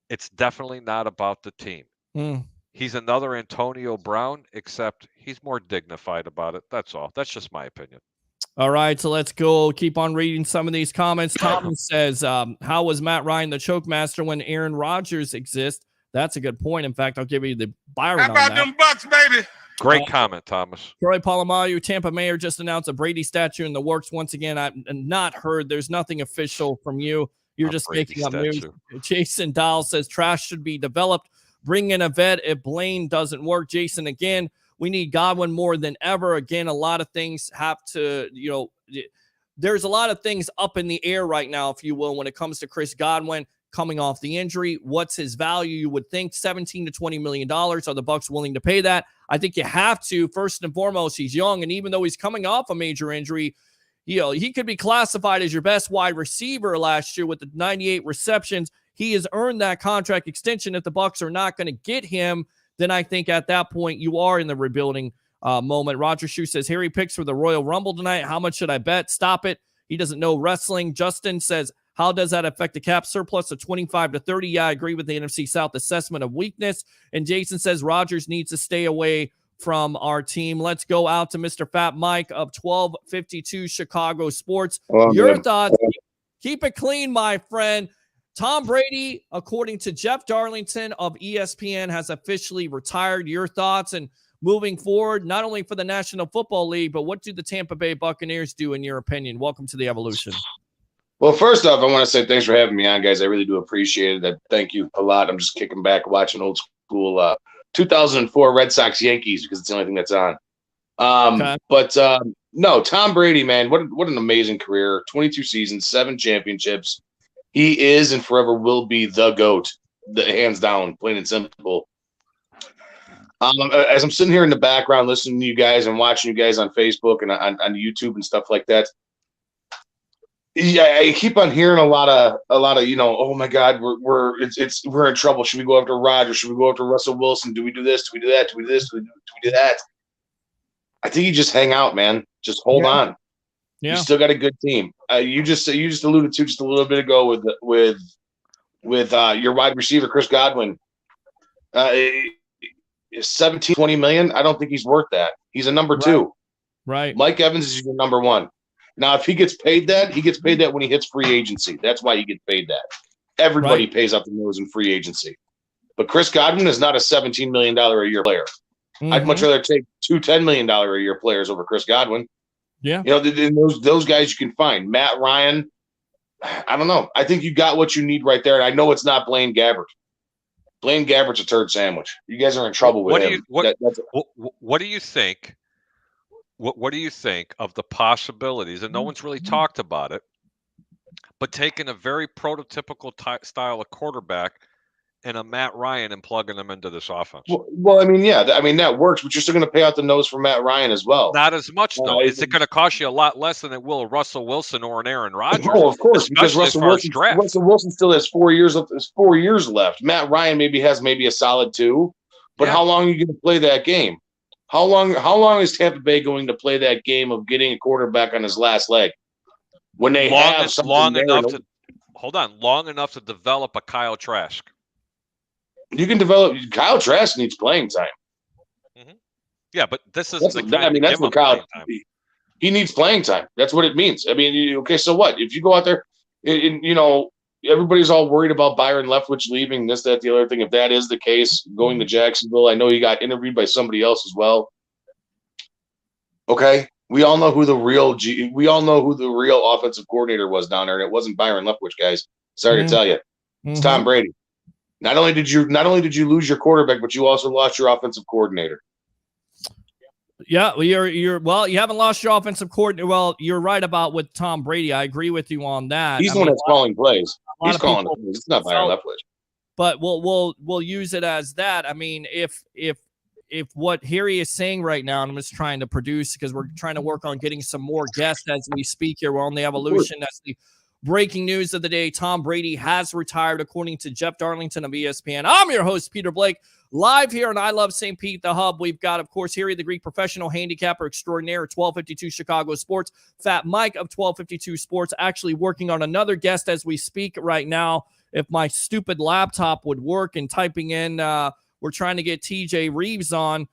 it's definitely not about the team. He's another Antonio Brown, except he's more dignified about it. That's all. That's just my opinion. All right, so let's go. Keep on reading some of these comments. Thomas says, how was Matt Ryan the choke master when Aaron Rodgers exists? That's a good point. In fact, I'll give you the Byron on that. How about them Bucks, baby? Great comment, Thomas. Troy Polamalu, Tampa mayor, just announced a Brady statue in the works. Once again, I've not heard. There's nothing official from you. You're just making up news. Jason Dahl says trash should be developed. Bring in a vet if Blaine doesn't work. Jason, again, we need Godwin more than ever. Again, a lot of things have to, there's a lot of things up in the air right now, if you will, when it comes to Chris Godwin coming off the injury. What's his value? You would think $17 to $20 million. Are the Bucs willing to pay that? I think you have to. First and foremost, he's young, and even though he's coming off a major injury, he could be classified as your best wide receiver last year with the 98 receptions. He has earned that contract extension. If the Bucs are not going to get him, then I think at that point you are in the rebuilding moment. Roger Shue says, Harry picks for the Royal Rumble tonight. How much should I bet? Stop it. He doesn't know wrestling. Justin says, how does that affect the cap surplus of 25 to 30? Yeah, I agree with the NFC South assessment of weakness. And Jason says Rodgers needs to stay away from our team. Let's go out to Mr. Fat Mike of 1252 Chicago Sports. Your thoughts? Keep it clean, my friend. Tom Brady, according to Jeff Darlington of ESPN, has officially retired. Your thoughts and moving forward, not only for the National Football League, but what do the Tampa Bay Buccaneers do in your opinion? Welcome to the Evolution. Well, first off, I want to say thanks for having me on, guys. I really do appreciate it. Thank you a lot. I'm just kicking back, watching old school 2004 Red Sox Yankees because it's the only thing that's on. But no, Tom Brady, man, what an amazing career. 22 seasons, 7 championships. He is and forever will be the GOAT, hands down, plain and simple. As I'm sitting here in the background listening to you guys and watching you guys on Facebook and on YouTube and stuff like that, I keep on hearing a lot of oh my God, we're in trouble. Should we go after Rodgers? Should we go after Russell Wilson? Do we do this? Do we do that? Do we do this? Do we do that? I think you just hang out, man. Just hold on. Yeah. You still got a good team. You just alluded to just a little bit ago with your wide receiver Chris Godwin. 17, 20 million. I don't think he's worth that. He's a number 2. Right. Mike Evans is your number 1. Now, if he gets paid that when he hits free agency. That's why he gets paid that. Everybody pays up the nose in free agency. But Chris Godwin is not a $17 million a year player. I'd much rather take 2 $10 million a year players over Chris Godwin. Yeah. Those guys you can find. Matt Ryan, I don't know. I think you got what you need right there. And I know it's not Blaine Gabbert. Blaine Gabbert's a turd sandwich. You guys are in trouble with him. What do you think? What do you think of the possibilities? And no one's really talked about it, but taking a very prototypical style of quarterback and a Matt Ryan and plugging them into this offense. Well, I mean, yeah, that works, but you're still going to pay out the nose for Matt Ryan as well. Not as much, though. Is it going to cost you a lot less than it will a Russell Wilson or an Aaron Rodgers? Oh, of course, because Russell Wilson still has 4 years left. Matt Ryan maybe has a solid 2, but how long are you going to play that game? How long is Tampa Bay going to play that game of getting a quarterback on his last leg? When they have long enough to develop a Kyle Trask. You can develop. Kyle Trask needs playing time. Mm-hmm. Yeah, but this is that's what Kyle. He needs playing time. That's what it means. I mean, okay, so what? If you go out there, and everybody's all worried about Byron Leftwich leaving, this, that, the other thing. If that is the case, going to Jacksonville, I know he got interviewed by somebody else as well. Okay, we all know who the real offensive coordinator was down there, and it wasn't Byron Leftwich, guys. Sorry to tell you, it's Tom Brady. Not only did you lose your quarterback, but you also lost your offensive coordinator. Yeah, well, you haven't lost your offensive coordinator. Well, you're right about with Tom Brady. I agree with you on that. He's the one that's calling plays. He's calling the plays. It's not Byron Leftwich. But we'll use it as that. I mean, if what Harry is saying right now, and I'm just trying to produce because we're trying to work on getting some more guests as we speak here. We're on the Evolution. That's the breaking news of the day. Tom Brady has retired, according to Jeff Darlington of ESPN. I'm your host, Peter Blake, live here on I Love St. Pete, the hub. We've got, of course, Harry the Greek, professional handicapper extraordinaire at 1252 Chicago Sports. Fat Mike of 1252 Sports, actually working on another guest as we speak right now. If my stupid laptop would work, and typing in, we're trying to get TJ Reeves on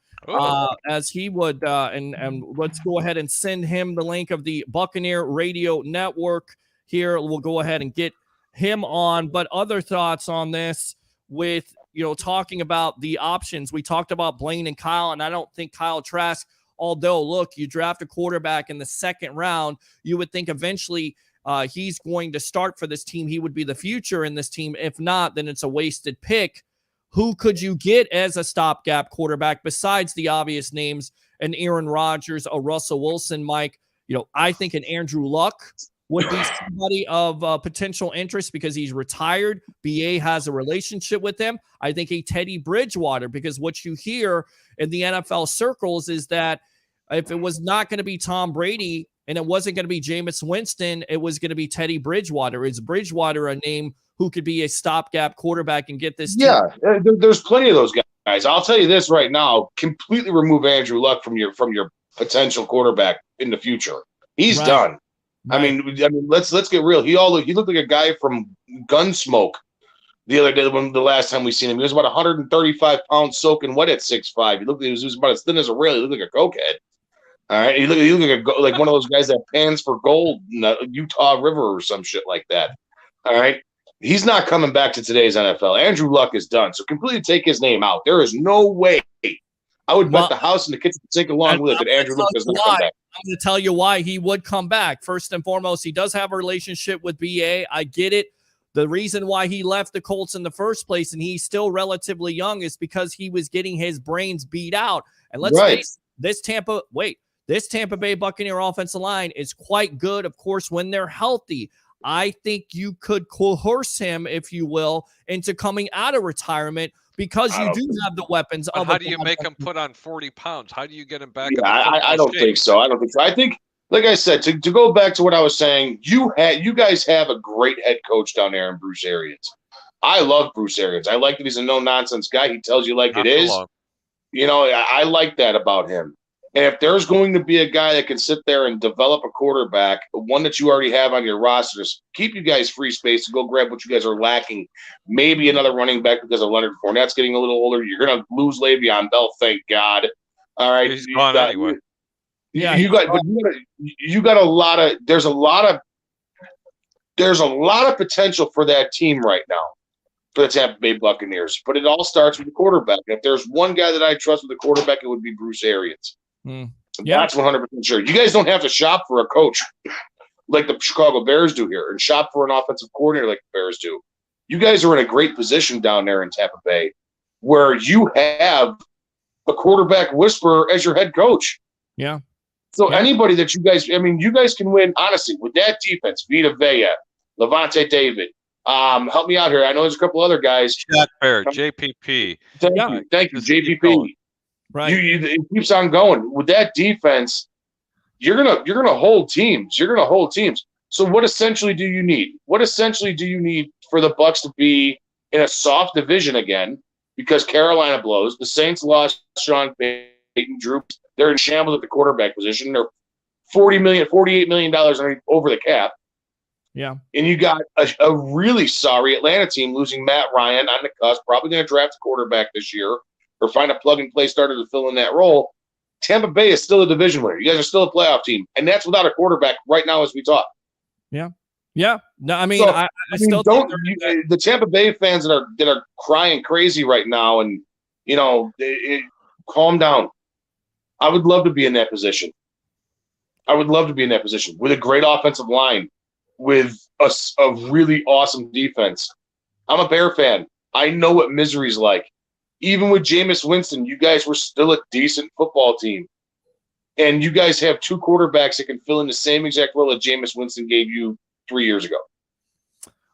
as he would. And let's go ahead and send him the link of the Buccaneer Radio Network. Here, we'll go ahead and get him on. But other thoughts on this with, talking about the options. We talked about Blaine and Kyle, and I don't think Kyle Trask, although, look, you draft a quarterback in the second round, you would think eventually he's going to start for this team. He would be the future in this team. If not, then it's a wasted pick. Who could you get as a stopgap quarterback besides the obvious names, an Aaron Rodgers, a Russell Wilson, Mike? I think an Andrew Luck would be somebody of potential interest because he's retired. BA has a relationship with him. I think a Teddy Bridgewater, because what you hear in the NFL circles is that if it was not going to be Tom Brady and it wasn't going to be Jameis Winston, it was going to be Teddy Bridgewater. Is Bridgewater a name who could be a stopgap quarterback and get this team? Yeah, there's plenty of those guys. I'll tell you this right now: completely remove Andrew Luck from your potential quarterback in the future. He's done. Right. I mean, let's get real. He looked like a guy from Gunsmoke the other day. When the last time we seen him, he was about 135 pounds, soaking wet at 6'5". He was about as thin as a rail. He looked like a cokehead. All right, he looked like one of those guys that pans for gold in the Utah River or some shit like that. All right, he's not coming back to today's NFL. Andrew Luck is done. So completely take his name out. There is no way. I would bet the house and the kitchen sink along with it that Andrew Luck doesn't come back. I'm going to tell you why he would come back. First and foremost, he does have a relationship with BA. I get it. The reason why he left the Colts in the first place, and he's still relatively young, is because he was getting his brains beat out. And let's face this Tampa Bay Buccaneer offensive line is quite good, of course, when they're healthy. I think you could coerce him, if you will, into coming out of retirement because you do have the weapons. How do you make him put on 40 pounds? How do you get him back? Yeah, I don't think so. I think, like I said, to go back to what I was saying, you guys have a great head coach down there in Bruce Arians. I love Bruce Arians. I like that he's a no-nonsense guy. He tells you like it is. I like that about him. And if there's going to be a guy that can sit there and develop a quarterback, one that you already have on your roster, just keep you guys free space to go grab what you guys are lacking. Maybe another running back because of Leonard Fournette's getting a little older. You're going to lose Le'Veon Bell, thank God. All right, he's gone anyway. Yeah, you got a lot of. There's a lot of potential for that team right now for the Tampa Bay Buccaneers. But it all starts with the quarterback. If there's one guy that I trust with the quarterback, it would be Bruce Arians. That's 100% sure. You guys don't have to shop for a coach like the Chicago Bears do here and shop for an offensive coordinator like the Bears do. You guys are in a great position down there in Tampa Bay where you have a quarterback whisperer as your head coach. Yeah. So anybody that you guys can win, honestly, with that defense, Vita Vea, Levante David. Help me out here. I know there's a couple other guys. Jack Bear, JPP. Thank you, JPP. Right. It keeps on going. With that defense, you're gonna hold teams. So what essentially do you need? What essentially do you need for the Bucs to be in a soft division again? Because Carolina blows. The Saints lost Sean Payton, Drew. They're in shambles at the quarterback position. They're $48 million over the cap. Yeah. And you got a really sorry Atlanta team losing Matt Ryan on the cusp, probably going to draft a quarterback this year or find a plug-and-play starter to fill in that role. Tampa Bay is still a division winner. You guys are still a playoff team, and that's without a quarterback right now as we talk. Yeah. Yeah. No, I mean, So, I still think the Tampa Bay fans that are crying crazy right now, and calm down. I would love to be in that position. With a great offensive line, with a really awesome defense. I'm a Bear fan. I know what misery's like. Even with Jameis Winston, you guys were still a decent football team. And you guys have two quarterbacks that can fill in the same exact role that Jameis Winston gave you 3 years ago.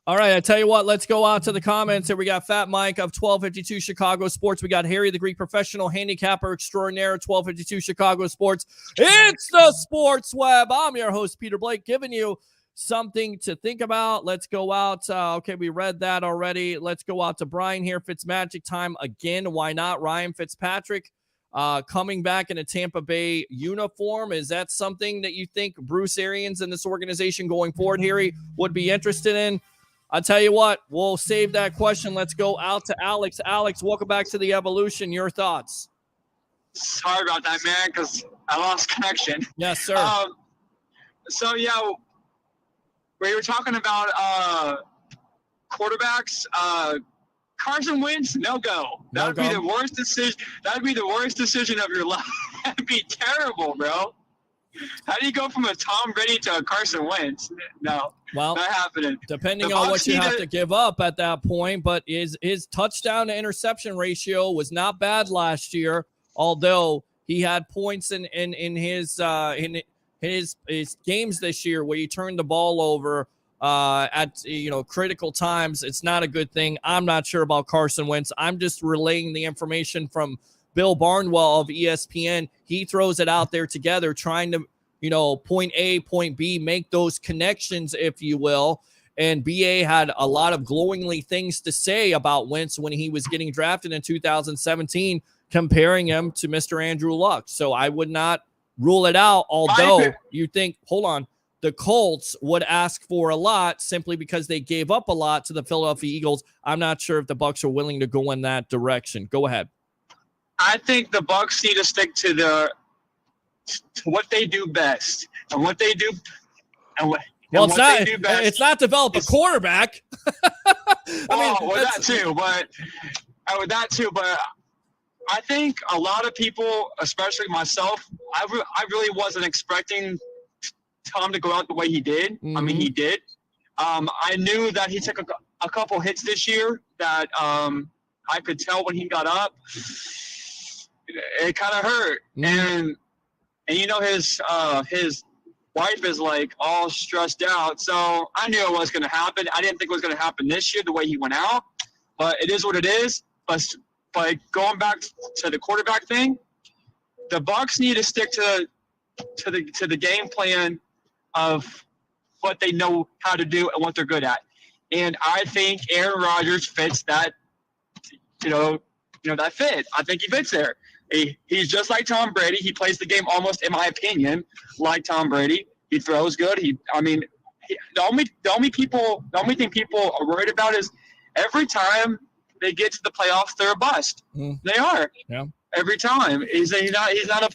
All right, I tell you what, let's go out to the comments here. We got Fat Mike of 1252 Chicago Sports. We got Harry the Greek professional handicapper extraordinaire, 1252 Chicago Sports. It's the Sports Web. I'm your host, Peter Blake, giving you something to think about. Let's go out. Okay, we read that already. Let's go out to Brian here. Fitzmagic time again. Why not? Ryan Fitzpatrick coming back in a Tampa Bay uniform. Is that something that you think Bruce Arians and this organization going forward, Harry, would be interested in? I'll tell you what, we'll save that question. Let's go out to Alex. Alex, welcome back to the Evolution. Your thoughts? Sorry about that, man, because I lost connection. Yes, sir. So, yeah, we were talking about quarterbacks. Carson Wentz, no go. That would be the worst decision. That would be the worst decision of your life. That'd be terrible, bro. How do you go from a Tom Brady to a Carson Wentz? No, well, not happening. Depending on what you have to give up at that point, but his touchdown to interception ratio was not bad last year, although he had points in his games this year where he turned the ball over at critical times. It's not a good thing. I'm not sure about Carson Wentz. I'm just relaying the information from Bill Barnwell of ESPN. He throws it out there together, trying to, point A, point B, make those connections, if you will. And BA had a lot of glowingly things to say about Wentz when he was getting drafted in 2017, comparing him to Mr. Andrew Luck. So I would not rule it out, although you think, hold on, the Colts would ask for a lot simply because they gave up a lot to the Philadelphia Eagles. I'm not sure if the Bucs are willing to go in that direction. Go ahead. I think the Bucs need to stick to what they do best, and what they do, it's not develop a quarterback. That too. But I think a lot of people, especially myself, I really wasn't expecting Tom to go out the way he did. Mm-hmm. I mean, he did. I knew that he took a couple hits this year that I could tell when he got up. It kind of hurt, and his wife is like all stressed out. So I knew it was going to happen. I didn't think it was going to happen this year the way he went out, but it is what it is. But going back to the quarterback thing, the Bucs need to stick to the game plan of what they know how to do and what they're good at. And I think Aaron Rodgers fits that. That fit. I think he fits there. He's just like Tom Brady. He plays the game almost, in my opinion, like Tom Brady. He throws good. The only thing people are worried about is every time they get to the playoffs, they're a bust. They are. Yeah. Every time. He's not a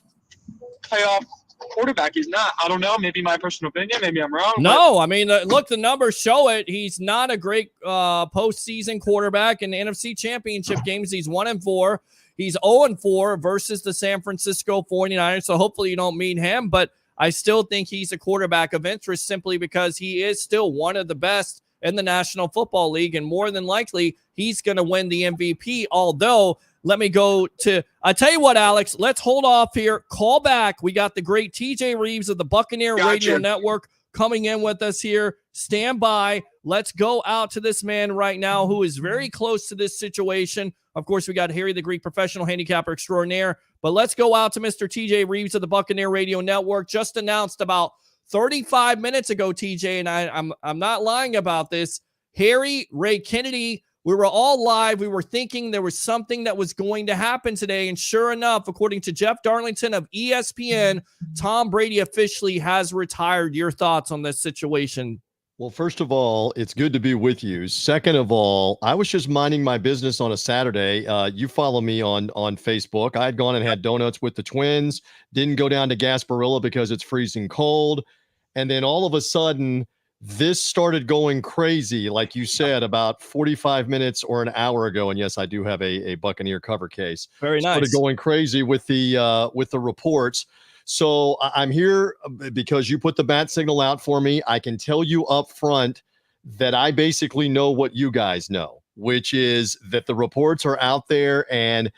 playoff quarterback. He's not. I don't know. Maybe my personal opinion. Maybe I'm wrong. No, look, the numbers show it. He's not a great postseason quarterback. In the NFC Championship games, he's 1-4. He's 0-4 versus the San Francisco 49ers. So hopefully you don't meet him, but I still think he's a quarterback of interest simply because he is still one of the best in the National Football League, and more than likely he's going to win the MVP. Although, let me go to – I tell you what, Alex, let's hold off here. Call back. We got the great TJ Reeves of the Buccaneer Radio Network coming in with us here. Stand by. Let's go out to this man right now who is very close to this situation. Of course, we got Harry the Greek, professional handicapper extraordinaire. But let's go out to Mr. TJ Reeves of the Buccaneer Radio Network. Just announced about 35 minutes ago, TJ, and I'm not lying about this. Harry, Ray Kennedy, we were all live. We were thinking there was something that was going to happen today. And sure enough, according to Jeff Darlington of ESPN, Tom Brady officially has retired. Your thoughts on this situation? Well, first of all, it's good to be with you. Second of all, I was just minding my business on a Saturday. You follow me on Facebook. I had gone and had donuts with the twins, didn't go down to Gasparilla because it's freezing cold. And then all of a sudden, This started going crazy, like you said, about 45 minutes or an hour ago. And yes, I do have a Buccaneer cover case. Very nice. Started going crazy with the reports. So I'm here because you put the bat signal out for me. I can tell you up front that I basically know what you guys know, which is that the reports are out there. And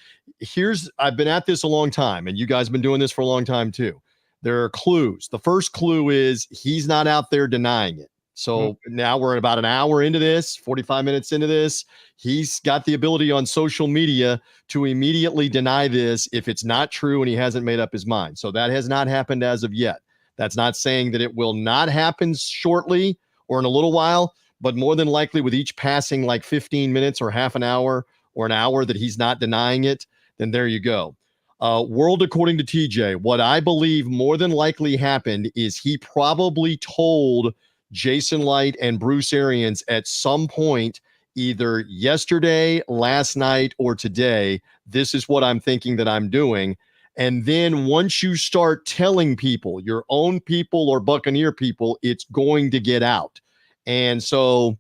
I've been at this a long time, and you guys have been doing this for a long time too. There are clues. The first clue is he's not out there denying it. So now we're about an hour into this, 45 minutes into this. He's got the ability on social media to immediately deny this if it's not true and he hasn't made up his mind. So that has not happened as of yet. That's not saying that it will not happen shortly or in a little while, but more than likely with each passing like 15 minutes or half an hour or an hour that he's not denying it, then there you go. World according to TJ, what I believe more than likely happened is he probably told Jason Light and Bruce Arians at some point, either yesterday, last night, or today, this is what I'm thinking that I'm doing. And then once you start telling people, your own people or Buccaneer people, it's going to get out. And so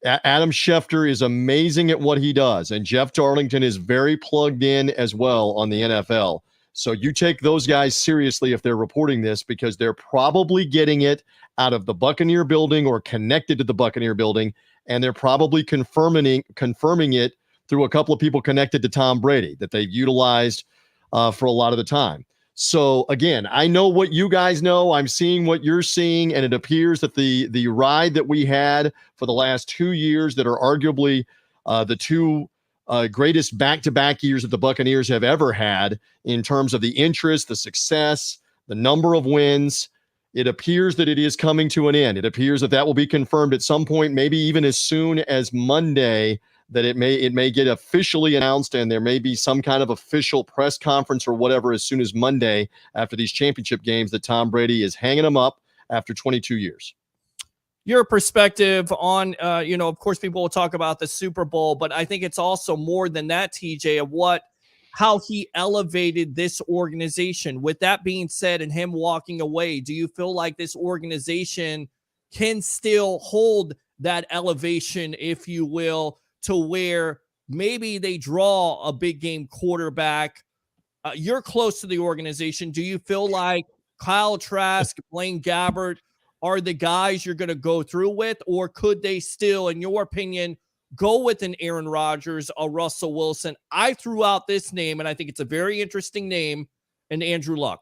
Adam Schefter is amazing at what he does. And Jeff Darlington is very plugged in as well on the NFL. So you take those guys seriously if they're reporting this, because they're probably getting it out of the Buccaneer building or connected to the Buccaneer building. And they're probably confirming it through a couple of people connected to Tom Brady that they've utilized for a lot of the time. So again, I know what you guys know. I'm seeing what you're seeing, and it appears that the ride that we had for the last 2 years that are arguably the two greatest back-to-back years that the Buccaneers have ever had in terms of the interest, the success, the number of wins, it appears that it is coming to an end. It appears that will be confirmed at some point, maybe even as soon as Monday, that it may get officially announced, and there may be some kind of official press conference or whatever as soon as Monday after these championship games that Tom Brady is hanging them up after 22 years. Your perspective on, of course, people will talk about the Super Bowl, but I think it's also more than that, TJ, of how he elevated this organization. With that being said, and him walking away, do you feel like this organization can still hold that elevation, if you will, to where maybe they draw a big game quarterback? You're close to the organization. Do you feel like Kyle Trask, Blaine Gabbert are the guys you're going to go through with, or could they still, in your opinion, go with an Aaron Rodgers, a Russell Wilson? I threw out this name, and I think it's a very interesting name, and Andrew Luck.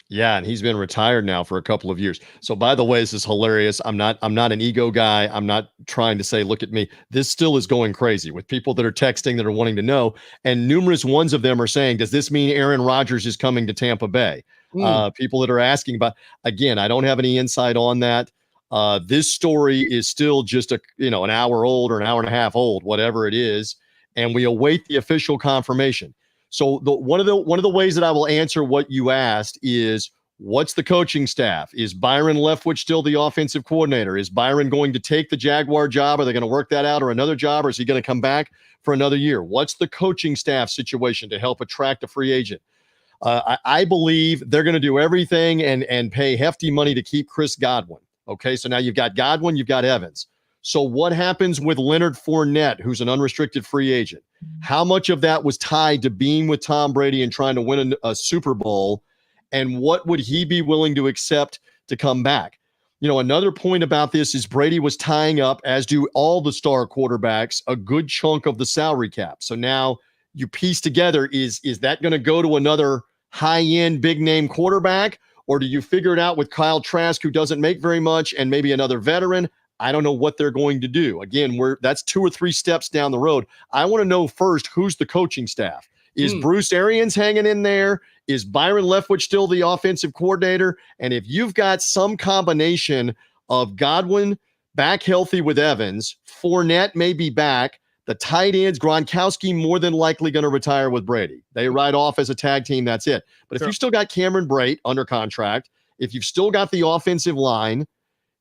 Yeah, and he's been retired now for a couple of years. So by the way, this is hilarious. I'm not an ego guy. I'm not trying to say, look at me. This still is going crazy with people that are texting that are wanting to know. And numerous ones of them are saying, does this mean Aaron Rodgers is coming to Tampa Bay? People that are asking about, again, I don't have any insight on that. This story is still just an hour old or an hour and a half old, whatever it is. And we await the official confirmation. So one of the ways that I will answer what you asked is, what's the coaching staff? Is Byron Leftwich still the offensive coordinator? Is Byron going to take the Jaguar job? Are they going to work that out, or another job, or is he going to come back for another year? What's the coaching staff situation to help attract a free agent? I believe they're going to do everything and pay hefty money to keep Chris Godwin. Okay, so now you've got Godwin, you've got Evans. So what happens with Leonard Fournette, who's an unrestricted free agent? How much of that was tied to being with Tom Brady and trying to win a Super Bowl? And what would he be willing to accept to come back? Another point about this is Brady was tying up, as do all the star quarterbacks, a good chunk of the salary cap. So now you piece together, is that going to go to another high-end, big-name quarterback? Or do you figure it out with Kyle Trask, who doesn't make very much, and maybe another veteran? I don't know what they're going to do. Again, that's 2 or 3 steps down the road. I want to know first, who's the coaching staff? Is Bruce Arians hanging in there? Is Byron Leftwich still the offensive coordinator? And if you've got some combination of Godwin back healthy with Evans, Fournette may be back, the tight ends, Gronkowski more than likely going to retire with Brady. They ride off as a tag team, that's it. But if you've still got Cameron Brate under contract, if you've still got the offensive line,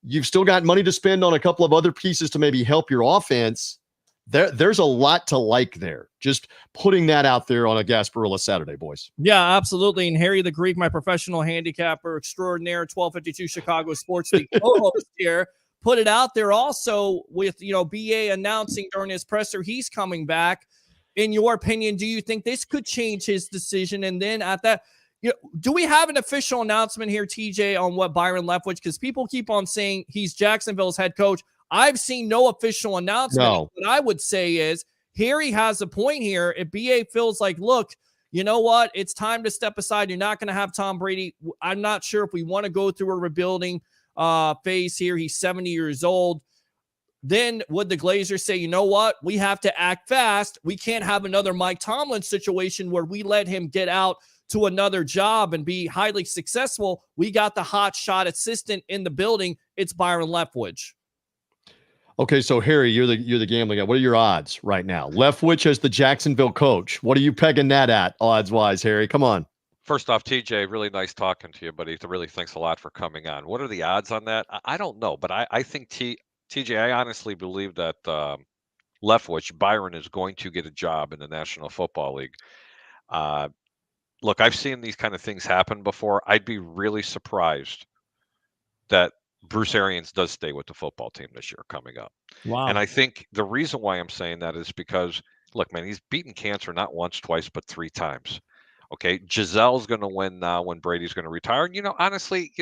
you've still got money to spend on a couple of other pieces to maybe help your offense, There's a lot to like there. Just putting that out there on a Gasparilla Saturday, boys. Yeah, absolutely. And Harry the Greek, my professional handicapper extraordinaire, 1252 Chicago Sports League co-host here, put it out there also with, BA announcing during his presser he's coming back. In your opinion, do you think this could change his decision? And then at that, do we have an official announcement here, TJ, on what Byron Leftwich? Because people keep on saying he's Jacksonville's head coach. I've seen no official announcement. No. What I would say is Harry has a point here. If BA feels like, look, you know what? It's time to step aside. You're not going to have Tom Brady. I'm not sure if we want to go through a rebuilding phase here. He's 70 years old. Then would the Glazers say, you know what? We have to act fast. We can't have another Mike Tomlin situation where we let him get out to another job and be highly successful. We got the hot shot assistant in the building. It's Byron Leftwich. Okay, so Harry, you're the gambling guy. What are your odds right now? Leftwich as the Jacksonville coach. What are you pegging that at odds-wise, Harry? Come on. First off, TJ, really nice talking to you, buddy. Really thanks a lot for coming on. What are the odds on that? I don't know, but I think TJ, I honestly believe that Leftwich, Byron, is going to get a job in the National Football League. Look, I've seen these kind of things happen before. I'd be really surprised that Bruce Arians does stay with the football team this year coming up. Wow. And I think the reason why I'm saying that is because, look, man, he's beaten cancer not once, twice, but 3 times. Okay, Giselle's going to win now when Brady's going to retire. And, honestly,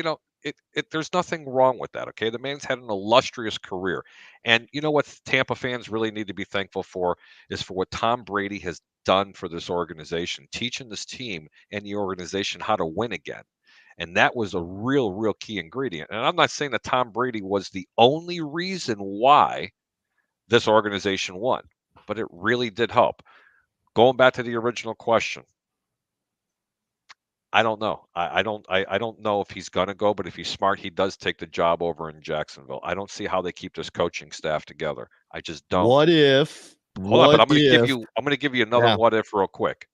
there's nothing wrong with that, okay? The man's had an illustrious career. And you know what Tampa fans really need to be thankful for is for what Tom Brady has done for this organization, teaching this team and the organization how to win again. And that was a real key ingredient. And I'm not saying that Tom Brady was the only reason why this organization won, but it really did help. Going back to the original question, I don't know. I don't know if he's gonna go, but if he's smart, he does take the job over in Jacksonville. I don't see how they keep this coaching staff together. I just don't. What if? Hold on, but I'm gonna give you another what if real quick.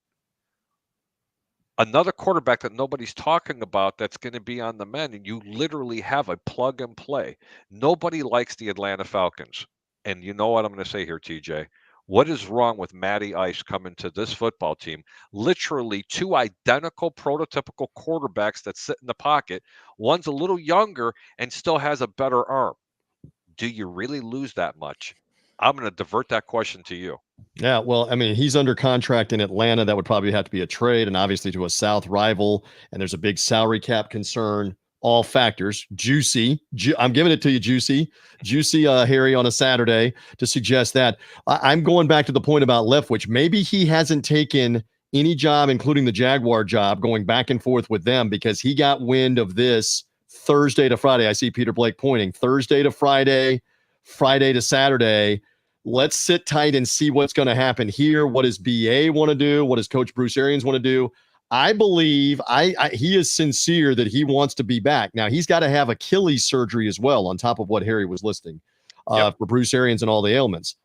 Another quarterback that nobody's talking about that's going to be on the mend, and you literally have a plug and play. Nobody likes the Atlanta Falcons. And you know what I'm going to say here, TJ? What is wrong with Matty Ice coming to this football team? Literally 2 identical prototypical quarterbacks that sit in the pocket. One's a little younger and still has a better arm. Do you really lose that much? I'm going to divert that question to you. Yeah, well, I mean, he's under contract in Atlanta. That would probably have to be a trade, and obviously to a South rival. And there's a big salary cap concern. All factors. Juicy. I'm giving it to you, Juicy, Harry, on a Saturday to suggest that. I'm going back to the point about Leftwich. Maybe he hasn't taken any job, including the Jaguar job, going back and forth with them because he got wind of this Thursday to Friday. I see Peter Blake pointing. Thursday to Friday, Friday to Saturday. Let's sit tight and see what's going to happen here. What does BA want to do? What does Coach Bruce Arians want to do? I believe he is sincere that he wants to be back. Now, he's got to have Achilles surgery as well, on top of what Harry was listing for Bruce Arians and all the ailments.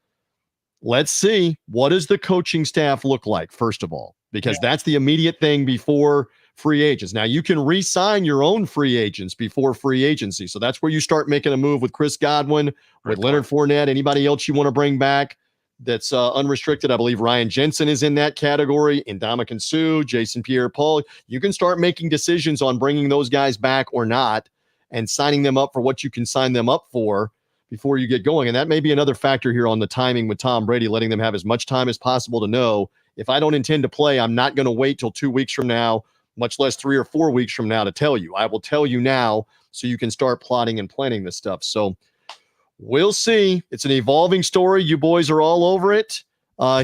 Let's see. What does the coaching staff look like, first of all? Because that's the immediate thing before free agents. Now, you can re-sign your own free agents before free agency. So that's where you start making a move with Chris Godwin, with Leonard Fournette, anybody else you want to bring back that's unrestricted. I believe Ryan Jensen is in that category, Ndamukong Suh, Jason Pierre-Paul. You can start making decisions on bringing those guys back or not and signing them up for what you can sign them up for before you get going. And that may be another factor here on the timing with Tom Brady, letting them have as much time as possible to know, if I don't intend to play, I'm not going to wait till 2 weeks from now, much less 3 or 4 weeks from now to tell you. I will tell you now so you can start plotting and planning this stuff. So we'll see. It's an evolving story. You boys are all over it,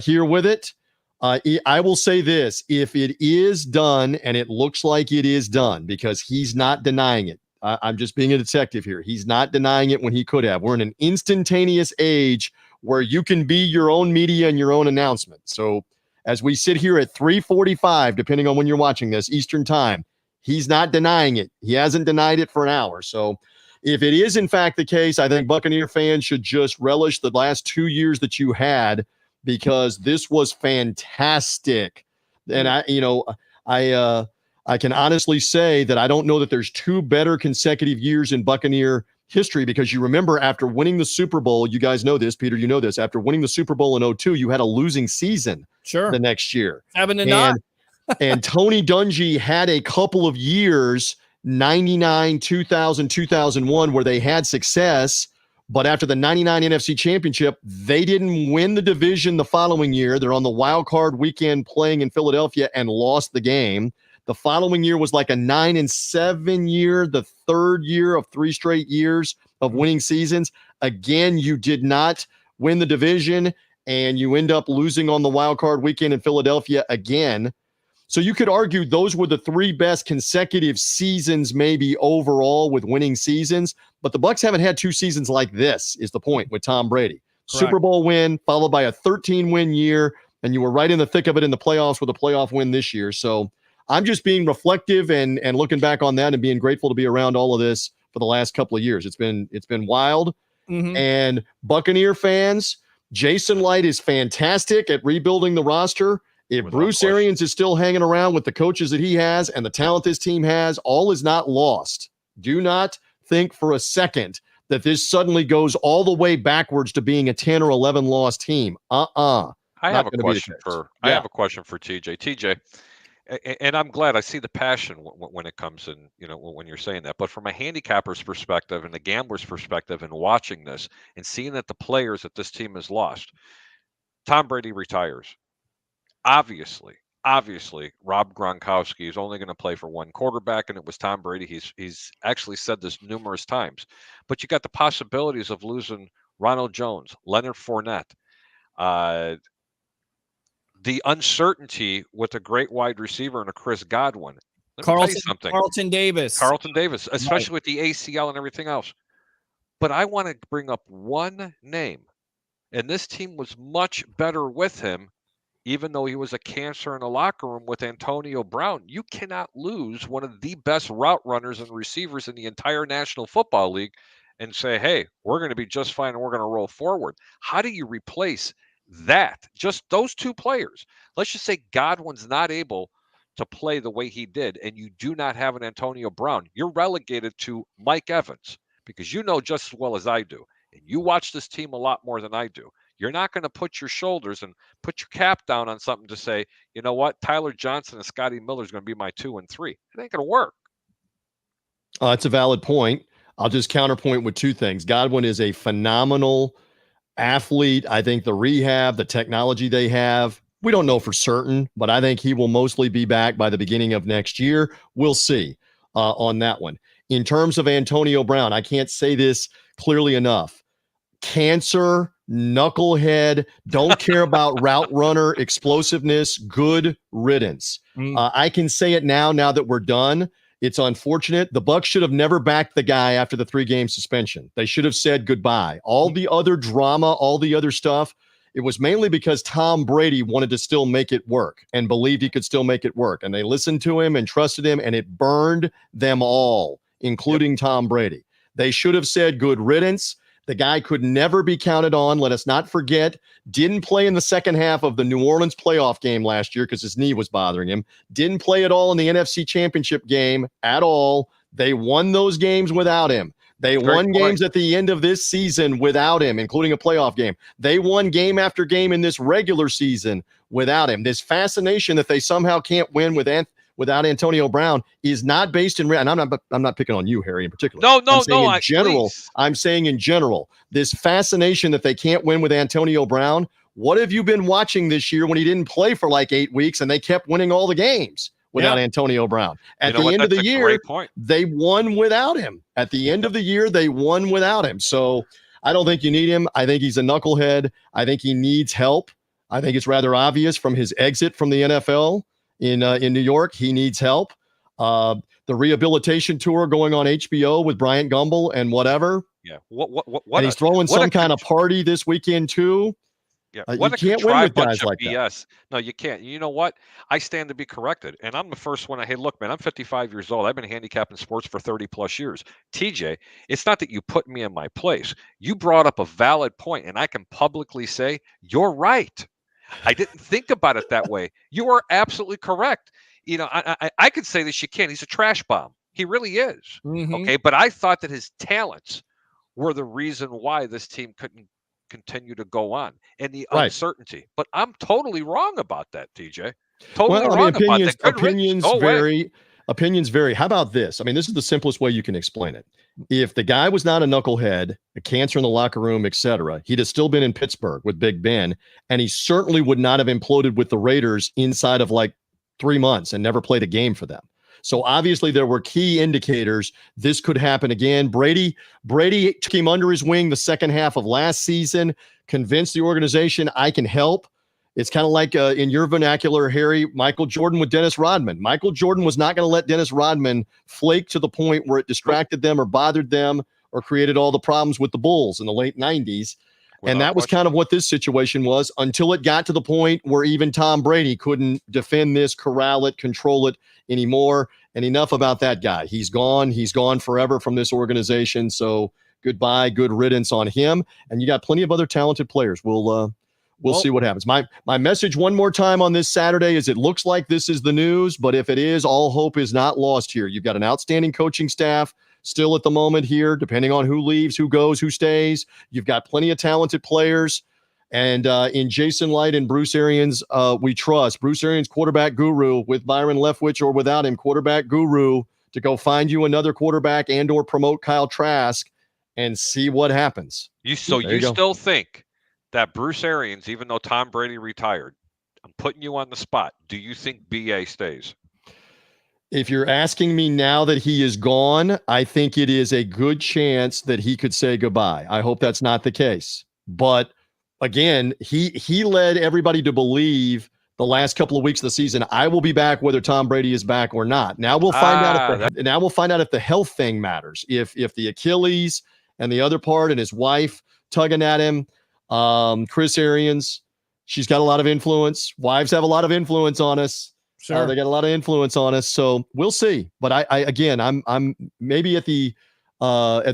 here with it. I will say this. If it is done, and it looks like it is done, because he's not denying it. I'm just being a detective here. He's not denying it when he could have. We're in an instantaneous age where you can be your own media and your own announcement. So as we sit here at 3:45, depending on when you're watching this, Eastern time, he's not denying it. He hasn't denied it for an hour. So if it is, in fact, the case, I think Buccaneer fans should just relish the last 2 years that you had, because this was fantastic. And I can honestly say that I don't know that there's 2 better consecutive years in Buccaneer history, because you remember after winning the Super Bowl, you guys know this, Peter, you know this, after winning the Super Bowl in 2002, you had a losing season the next year. 7-9. And Tony Dungy had a couple of years, 99, 2000, 2001, where they had success. But after the 99 NFC Championship, they didn't win the division the following year. They're on the wild card weekend playing in Philadelphia and lost the game. The following year was like a 9-7 year, the third year of 3 straight years of winning seasons. Again, you did not win the division, and you end up losing on the wild card weekend in Philadelphia again. So you could argue those were the 3 best consecutive seasons maybe overall with winning seasons, but the Bucs haven't had 2 seasons like this, is the point, with Tom Brady. Correct. Super Bowl win followed by a 13-win year, and you were right in the thick of it in the playoffs with a playoff win this year. So I'm just being reflective and looking back on that and being grateful to be around all of this for the last couple of years. It's been wild. And Buccaneer fans, Jason Light is fantastic at rebuilding the roster. If Bruce Arians is still hanging around with the coaches that he has and the talent this team has, all is not lost. Do not think for a second that this suddenly goes all the way backwards to being a 10 or 11 loss team. I have a question for TJ. TJ, and I'm glad I see the passion when it comes in, when you're saying that. But from a handicapper's perspective and the gambler's perspective and watching this and seeing that the players that this team has lost, Tom Brady retires. Obviously, Rob Gronkowski is only going to play for one quarterback, and it was Tom Brady. He's actually said this numerous times. But you got the possibilities of losing Ronald Jones, Leonard Fournette, the uncertainty with a great wide receiver and a Chris Godwin. Carlton Davis, especially with the ACL and everything else. But I want to bring up one name, and this team was much better with him. Even though he was a cancer in the locker room with Antonio Brown, you cannot lose one of the best route runners and receivers in the entire National Football League and say, hey, we're going to be just fine and we're going to roll forward. How do you replace that? Just those 2 players. Let's just say Godwin's not able to play the way he did, and you do not have an Antonio Brown. You're relegated to Mike Evans, because you know just as well as I do, and you watch this team a lot more than I do. You're not going to put your shoulders and put your cap down on something to say, you know what, Tyler Johnson and Scotty Miller is going to be my 2 and 3. It ain't going to work. That's a valid point. I'll just counterpoint with 2 things. Godwin is a phenomenal athlete. I think the rehab, the technology they have, we don't know for certain, but I think he will mostly be back by the beginning of next year. We'll see on that one. In terms of Antonio Brown, I can't say this clearly enough. Cancer, knucklehead, don't care about route runner, explosiveness, good riddance. I can say it now that we're done. It's unfortunate. The Bucs should have never backed the guy after the 3-game suspension. They should have said goodbye. All the other drama, all the other stuff, it was mainly because Tom Brady wanted to still make it work and believed he could still make it work. And they listened to him and trusted him, and it burned them all, including Tom Brady. They should have said good riddance. The guy could never be counted on. Let us not forget, didn't play in the second half of the New Orleans playoff game last year because his knee was bothering him. Didn't play at all in the NFC Championship game at all. They won those games without him. They won games at the end of this season without him, including a playoff game. They won game after game in this regular season without him. This fascination that they somehow can't win without Antonio Brown is not based in, and I'm not picking on you, Harry, in particular. I'm saying in general, this fascination that they can't win with Antonio Brown. What have you been watching this year when he didn't play for like 8 weeks and they kept winning all the games without Antonio Brown? At the end of the year, they won without him. At the end of the year, they won without him. So I don't think you need him. I think he's a knucklehead. I think he needs help. I think it's rather obvious from his exit from the NFL in New York. He needs help. The rehabilitation tour going on HBO with Bryant Gumbel and whatever. Yeah. What and he's throwing some kind of party this weekend too. Yeah. You can't win with guys like BS. No, you can't. You know what? I stand to be corrected. And I'm the first one. Hey, look, man, I'm 55 years old. I've been handicapping sports for 30 plus years. TJ, it's not that you put me in my place. You brought up a valid point, and I can publicly say you're right. I didn't think about it that way. You are absolutely correct. You know, I could say this. You can't. He's a trash bomb. He really is. Okay. But I thought that his talents were the reason why this team couldn't continue to go on, and the Right. uncertainty. But I'm totally wrong about that, TJ. Totally Well, I wrong mean, opinions, about that. Good riddance. opinions Go away. vary. Opinions vary. How about this? I mean, this is the simplest way you can explain it. If the guy was not a knucklehead, a cancer in the locker room, etc., he'd have still been in Pittsburgh with Big Ben, and he certainly would not have imploded with the Raiders inside of like 3 months and never played a game for them. So obviously there were key indicators this could happen again. Brady took him under his wing the second half of last season, convinced the organization, I can help. It's kind of like in your vernacular, Harry, Michael Jordan with Dennis Rodman. Michael Jordan was not going to let Dennis Rodman flake to the point where it distracted them or bothered them or created all the problems with the Bulls in the late 90s. And that was kind of what this situation was until it got to the point where even Tom Brady couldn't defend this, corral it, control it anymore. And enough about that guy. He's gone. He's gone forever from this organization. So goodbye, good riddance on him. And you got plenty of other talented players. We'll see what happens. My message one more time on this Saturday is it looks like this is the news, but if it is, all hope is not lost here. You've got an outstanding coaching staff still at the moment here, depending on who leaves, who goes, who stays. You've got plenty of talented players. And in Jason Light and Bruce Arians, we trust. Bruce Arians, quarterback guru, with Byron Leftwich or without him, quarterback guru, to go find you another quarterback and or promote Kyle Trask and see what happens. You still think that Bruce Arians, even though Tom Brady retired, I'm putting you on the spot, do you think BA stays? If you're asking me now that he is gone, I think it is a good chance that he could say goodbye. I hope that's not the case. But again, he led everybody to believe the last couple of weeks of the season, I will be back whether Tom Brady is back or not. Now we'll find out if the health thing matters. If the Achilles and the other part and his wife tugging at him, Chris Arians, she's got a lot of influence. Wives have a lot of influence on us. Sure. They got a lot of influence on us. So we'll see. But I'm maybe at the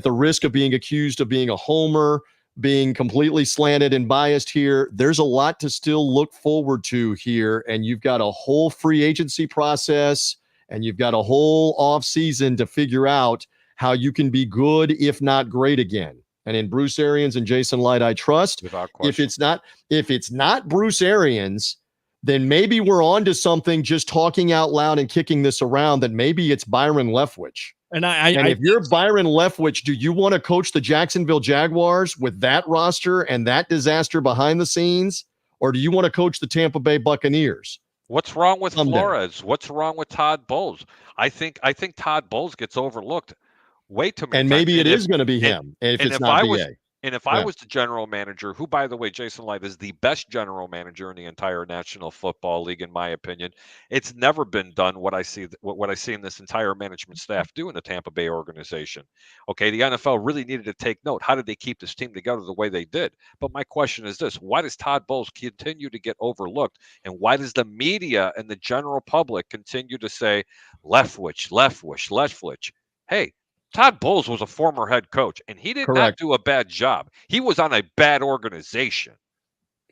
risk of being accused of being a homer, being completely slanted and biased here. There's a lot to still look forward to here. And you've got a whole free agency process and you've got a whole off season to figure out how you can be good, if not great again. And in Bruce Arians and Jason Light, I trust. If it's not Bruce Arians, then maybe we're on to something just talking out loud and kicking this around, that maybe it's Byron Leftwich. And if you're Byron Leftwich, do you want to coach the Jacksonville Jaguars with that roster and that disaster behind the scenes? Or do you want to coach the Tampa Bay Buccaneers? What's wrong with Flores? What's wrong with Todd Bowles? I think Todd Bowles gets overlooked way too many times. And maybe it is going to be him if it's not BA. And if I was the general manager, who, by the way, Jason Light is the best general manager in the entire National Football League, in my opinion. It's never been done what I see in this entire management staff do in the Tampa Bay organization. Okay, the NFL really needed to take note. How did they keep this team together the way they did? But my question is this: why does Todd Bowles continue to get overlooked, and why does the media and the general public continue to say Leftwich, Leftwich, Leftwich? Hey, Todd Bowles was a former head coach, and he did not do a bad job. He was on a bad organization.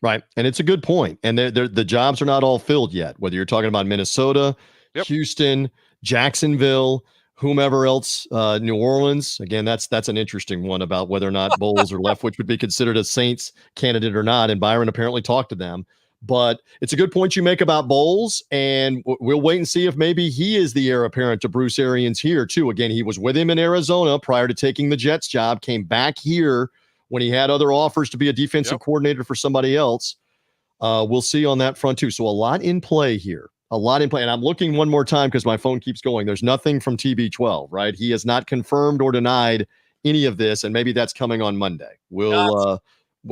Right, and it's a good point. And the jobs are not all filled yet, whether you're talking about Minnesota, Houston, Jacksonville, whomever else, New Orleans. Again, that's an interesting one about whether or not Bowles or Leftwich would be considered a Saints candidate or not, and Byron apparently talked to them. But it's a good point you make about Bowles, and we'll wait and see if maybe he is the heir apparent to Bruce Arians here, too. Again, he was with him in Arizona prior to taking the Jets job, came back here when he had other offers to be a defensive coordinator for somebody else. We'll see on that front, too. So a lot in play here, And I'm looking one more time because my phone keeps going. There's nothing from TB12, right? He has not confirmed or denied any of this, and maybe that's coming on Monday. We'll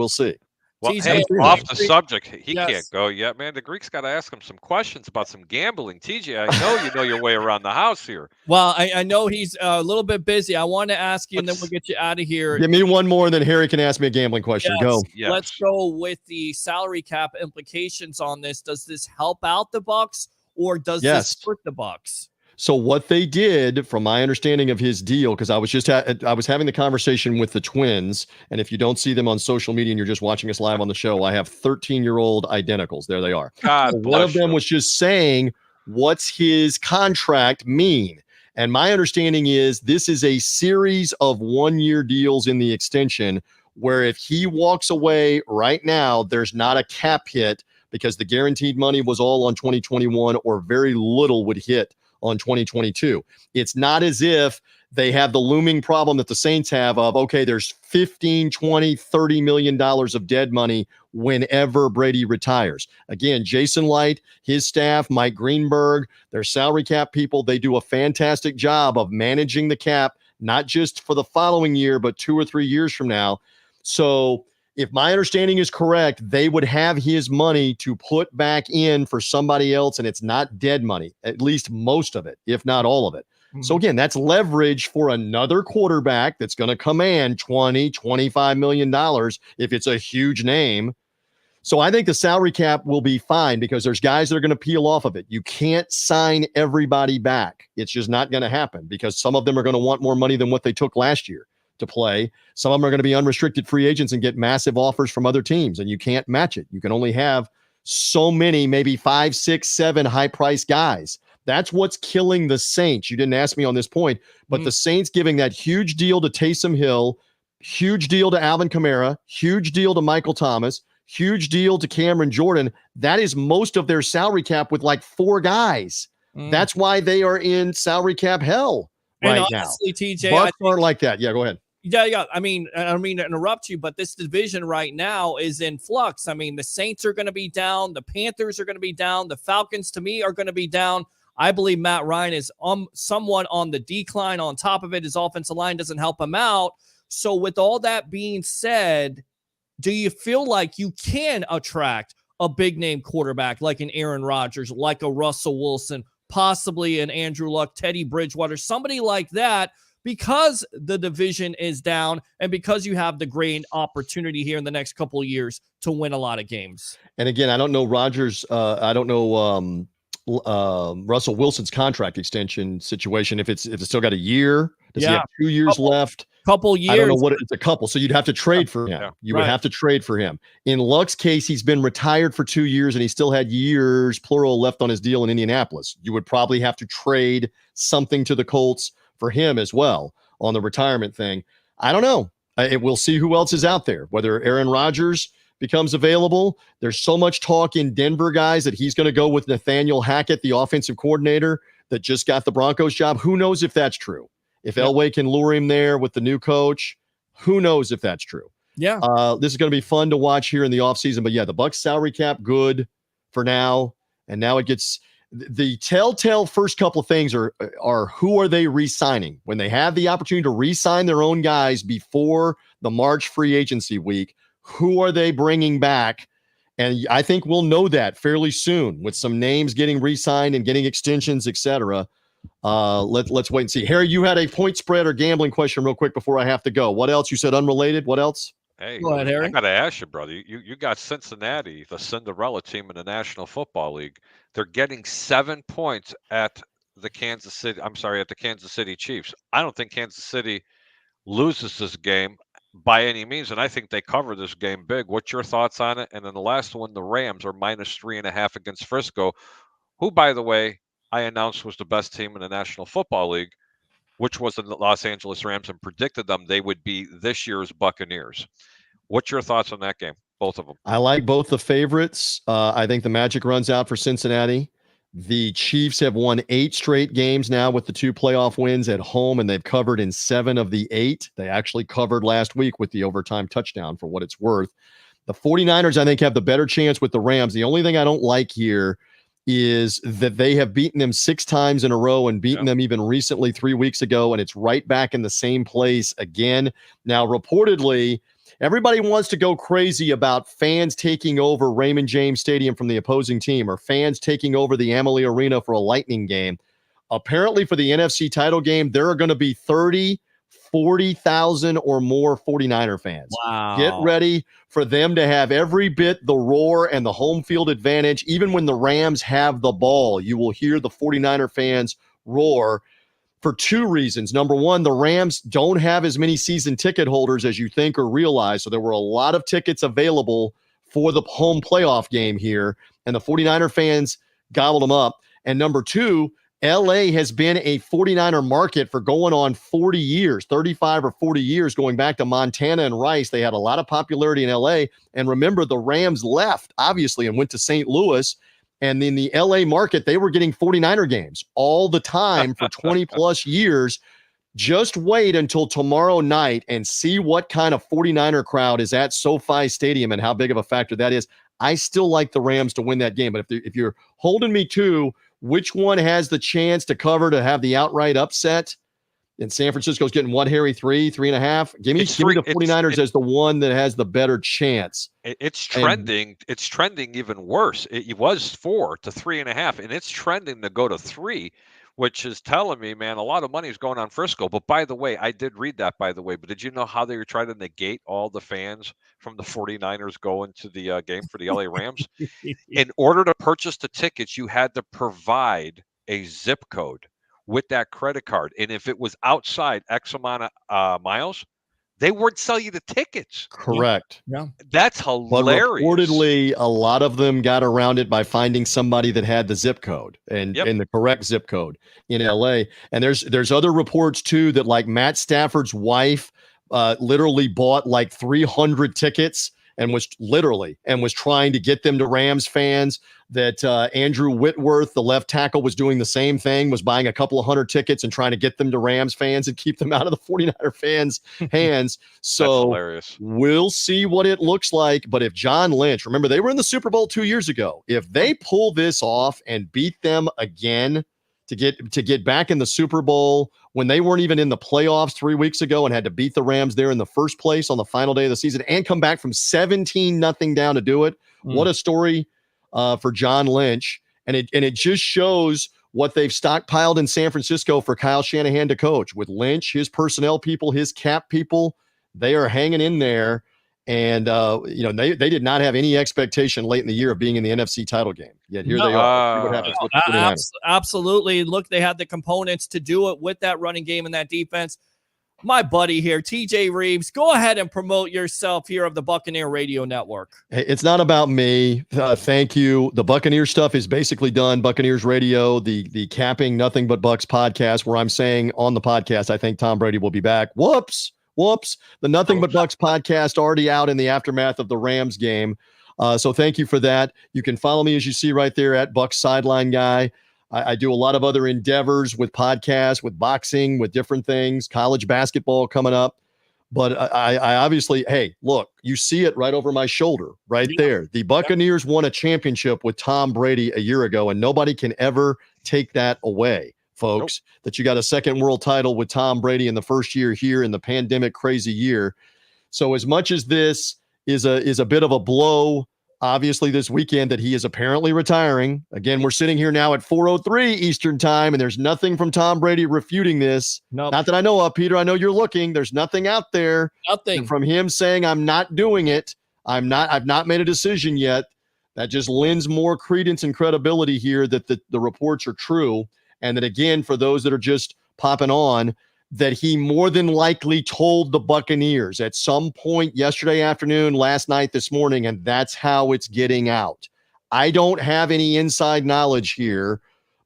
see. Well, hey, off the subject, he can't go yet, man. The Greek's got to ask him some questions about some gambling. TJ, I know you know your way around the house here. Well, I know he's a little bit busy. I want to ask you, and then we'll get you out of here. Give me one more, and then Harry can ask me a gambling question. Go. Yes. Let's go with the salary cap implications on this. Does this help out the Bucs, or does this hurt the Bucs? So what they did, from my understanding of his deal, because I was having the conversation with the twins, and if you don't see them on social media and you're just watching us live on the show, I have 13-year-old identicals. There they are. One of them was just saying, what's his contract mean? And my understanding is this is a series of one-year deals in the extension where if he walks away right now, there's not a cap hit because the guaranteed money was all on 2021 or very little would hit on 2022. It's not as if they have the looming problem that the Saints have of, okay, there's 15, 20, $30 million of dead money whenever Brady retires. Again, Jason Light, his staff, Mike Greenberg, their salary cap people, they do a fantastic job of managing the cap, not just for the following year, but 2 or 3 years from now. So if my understanding is correct, they would have his money to put back in for somebody else, and it's not dead money, at least most of it, if not all of it. So again, that's leverage for another quarterback that's going to command $20, $25 million if it's a huge name. So I think the salary cap will be fine because there's guys that are going to peel off of it. You can't sign everybody back. It's just not going to happen because some of them are going to want more money than what they took last year to play. Some of them are going to be unrestricted free agents and get massive offers from other teams, and you can't match it. You can only have so many, maybe 5, 6, 7 high-priced guys. That's what's killing the Saints. You didn't ask me on this point, but the Saints giving that huge deal to Taysom Hill, huge deal to Alvin Kamara, huge deal to Michael Thomas, huge deal to Cameron Jordan. That is most of their salary cap with like 4 guys. That's why they are in salary cap hell right honestly, now. TJ, Bucks aren't like that. Yeah, go ahead. Yeah. I mean to interrupt you, but this division right now is in flux. I mean, the Saints are going to be down. The Panthers are going to be down. The Falcons, to me, are going to be down. I believe Matt Ryan is somewhat on the decline. On top of it, his offensive line doesn't help him out. So with all that being said, do you feel like you can attract a big-name quarterback like an Aaron Rodgers, like a Russell Wilson, possibly an Andrew Luck, Teddy Bridgewater, somebody like that, because the division is down and because you have the great opportunity here in the next couple of years to win a lot of games? And again, I don't know Rodgers. I don't know Russell Wilson's contract extension situation. If it's still got a year, does he have 2 years left? Couple years. I don't know what it's a couple. So you'd have to trade for him. You would have to trade for him. In Luck's case, he's been retired for 2 years and he still had years, plural, left on his deal in Indianapolis. You would probably have to trade something to the Colts for him as well on the retirement thing. I don't know. We'll see who else is out there, whether Aaron Rodgers becomes available. There's so much talk in Denver, guys, that he's going to go with Nathaniel Hackett, the offensive coordinator that just got the Broncos job. Who knows if that's true? If Elway can lure him there with the new coach, who knows if that's true? Yeah. This is going to be fun to watch here in the offseason. But yeah, the Bucs salary cap, good for now. And now it gets the telltale first couple of things are who are they re-signing? When they have the opportunity to re-sign their own guys before the March free agency week, who are they bringing back? And I think we'll know that fairly soon with some names getting re-signed and getting extensions, etc. Let's wait and see. Harry, you had a point spread or gambling question real quick before I have to go. What else? You said unrelated. What else? Hey, Go ahead, Harry. I got to ask you, brother. You got Cincinnati, the Cinderella team in the National Football League. They're getting 7 points at the Kansas City Chiefs. I don't think Kansas City loses this game by any means, and I think they cover this game big. What's your thoughts on it? And then the last one, the Rams are -3.5 against Frisco, who, by the way, I announced was the best team in the National Football League, which was the Los Angeles Rams, and predicted them they would be this year's Buccaneers. What's your thoughts on that game? Both of them. I like both the favorites. I think the magic runs out for Cincinnati. The Chiefs have won 8 straight games now with the 2 playoff wins at home, and they've covered in 7 of the 8. They actually covered last week with the overtime touchdown for what it's worth. The 49ers, I think, have the better chance with the Rams. The only thing I don't like here is that they have beaten them 6 times in a row and beaten them even recently 3 weeks ago, and it's right back in the same place again. Now, reportedly, everybody wants to go crazy about fans taking over Raymond James Stadium from the opposing team or fans taking over the Amalie Arena for a Lightning game. Apparently, for the NFC title game, there are going to be 40,000 or more 49er fans. Wow. Get ready for them to have every bit the roar and the home field advantage. Even when the Rams have the ball, you will hear the 49er fans roar for 2 reasons. Number one, the Rams don't have as many season ticket holders as you think or realize. So there were a lot of tickets available for the home playoff game here, and the 49er fans gobbled them up. And number 2, LA has been a 49er market for going on 40 years, 35 or 40 years, going back to Montana and Rice. They had a lot of popularity in LA. And remember, the Rams left, obviously, and went to St. Louis. And in the LA market, they were getting 49er games all the time for 20 plus years. Just wait until tomorrow night and see what kind of 49er crowd is at SoFi Stadium and how big of a factor that is. I still like the Rams to win that game. But if you're holding me to which one has the chance to cover to have the outright upset, and San Francisco's getting what, Harry? 3.5? Give me the 49ers as the one that has the better chance. It's trending. It's trending even worse. It was 4 to 3.5, and it's trending to go to 3, which is telling me, man, a lot of money is going on Frisco. But by the way, I did read that, by the way. But did you know how they were trying to negate all the fans from the 49ers going to the game for the LA Rams? In order to purchase the tickets, you had to provide a zip code with that credit card. And if it was outside X amount of miles, they wouldn't sell you the tickets. Correct. Yeah. That's hilarious. But reportedly, a lot of them got around it by finding somebody that had the zip code and the correct zip code in LA. And there's other reports too that like Matt Stafford's wife literally bought like 300 tickets and was trying to get them to Rams fans. That Andrew Whitworth, the left tackle, was doing the same thing, was buying a couple of hundred tickets and trying to get them to Rams fans and keep them out of the 49er fans' hands. So we'll see what it looks like. But if John Lynch, remember, they were in the Super Bowl 2 years ago. If they pull this off and beat them again to get back in the Super Bowl when they weren't even in the playoffs 3 weeks ago and had to beat the Rams there in the first place on the final day of the season and come back from 17-0 down to do it, what a story for John Lynch. And it just shows what they've stockpiled in San Francisco for Kyle Shanahan to coach. With Lynch, his personnel people, his cap people, they are hanging in there. And, they did not have any expectation late in the year of being in the NFC title game. Yet here they are. See what happens with the 49ers. Absolutely. Look, they had the components to do it with that running game and that defense. My buddy here, TJ Reeves, go ahead and promote yourself here of the Buccaneer Radio Network. Hey, it's not about me. Thank you. The Buccaneer stuff is basically done. Buccaneers Radio, the Capping Nothing But Bucks podcast, where I'm saying on the podcast, I think Tom Brady will be back. Whoops. The Nothing But Bucks podcast already out in the aftermath of the Rams game. So thank you for that. You can follow me, as you see right there, at Bucks Sideline Guy. I do a lot of other endeavors with podcasts, with boxing, with different things, college basketball coming up. But I obviously, hey, look, you see it right over my shoulder right there. The Buccaneers won a championship with Tom Brady a year ago, and nobody can ever take that away, folks, that you got a second world title with Tom Brady in the first year here in the pandemic crazy year. So as much as this is a bit of a blow, obviously, this weekend that he is apparently retiring. Again, we're sitting here now at 4:03 Eastern time, and there's nothing from Tom Brady refuting this. Nope. Not that I know of, Peter. I know you're looking. There's nothing out there. Nothing. From him saying, I'm not doing it. I've not made a decision yet. That just lends more credence and credibility here that the reports are true. And that, again, for those that are just popping on, that he more than likely told the Buccaneers at some point yesterday afternoon, last night, this morning, and that's how it's getting out. I don't have any inside knowledge here,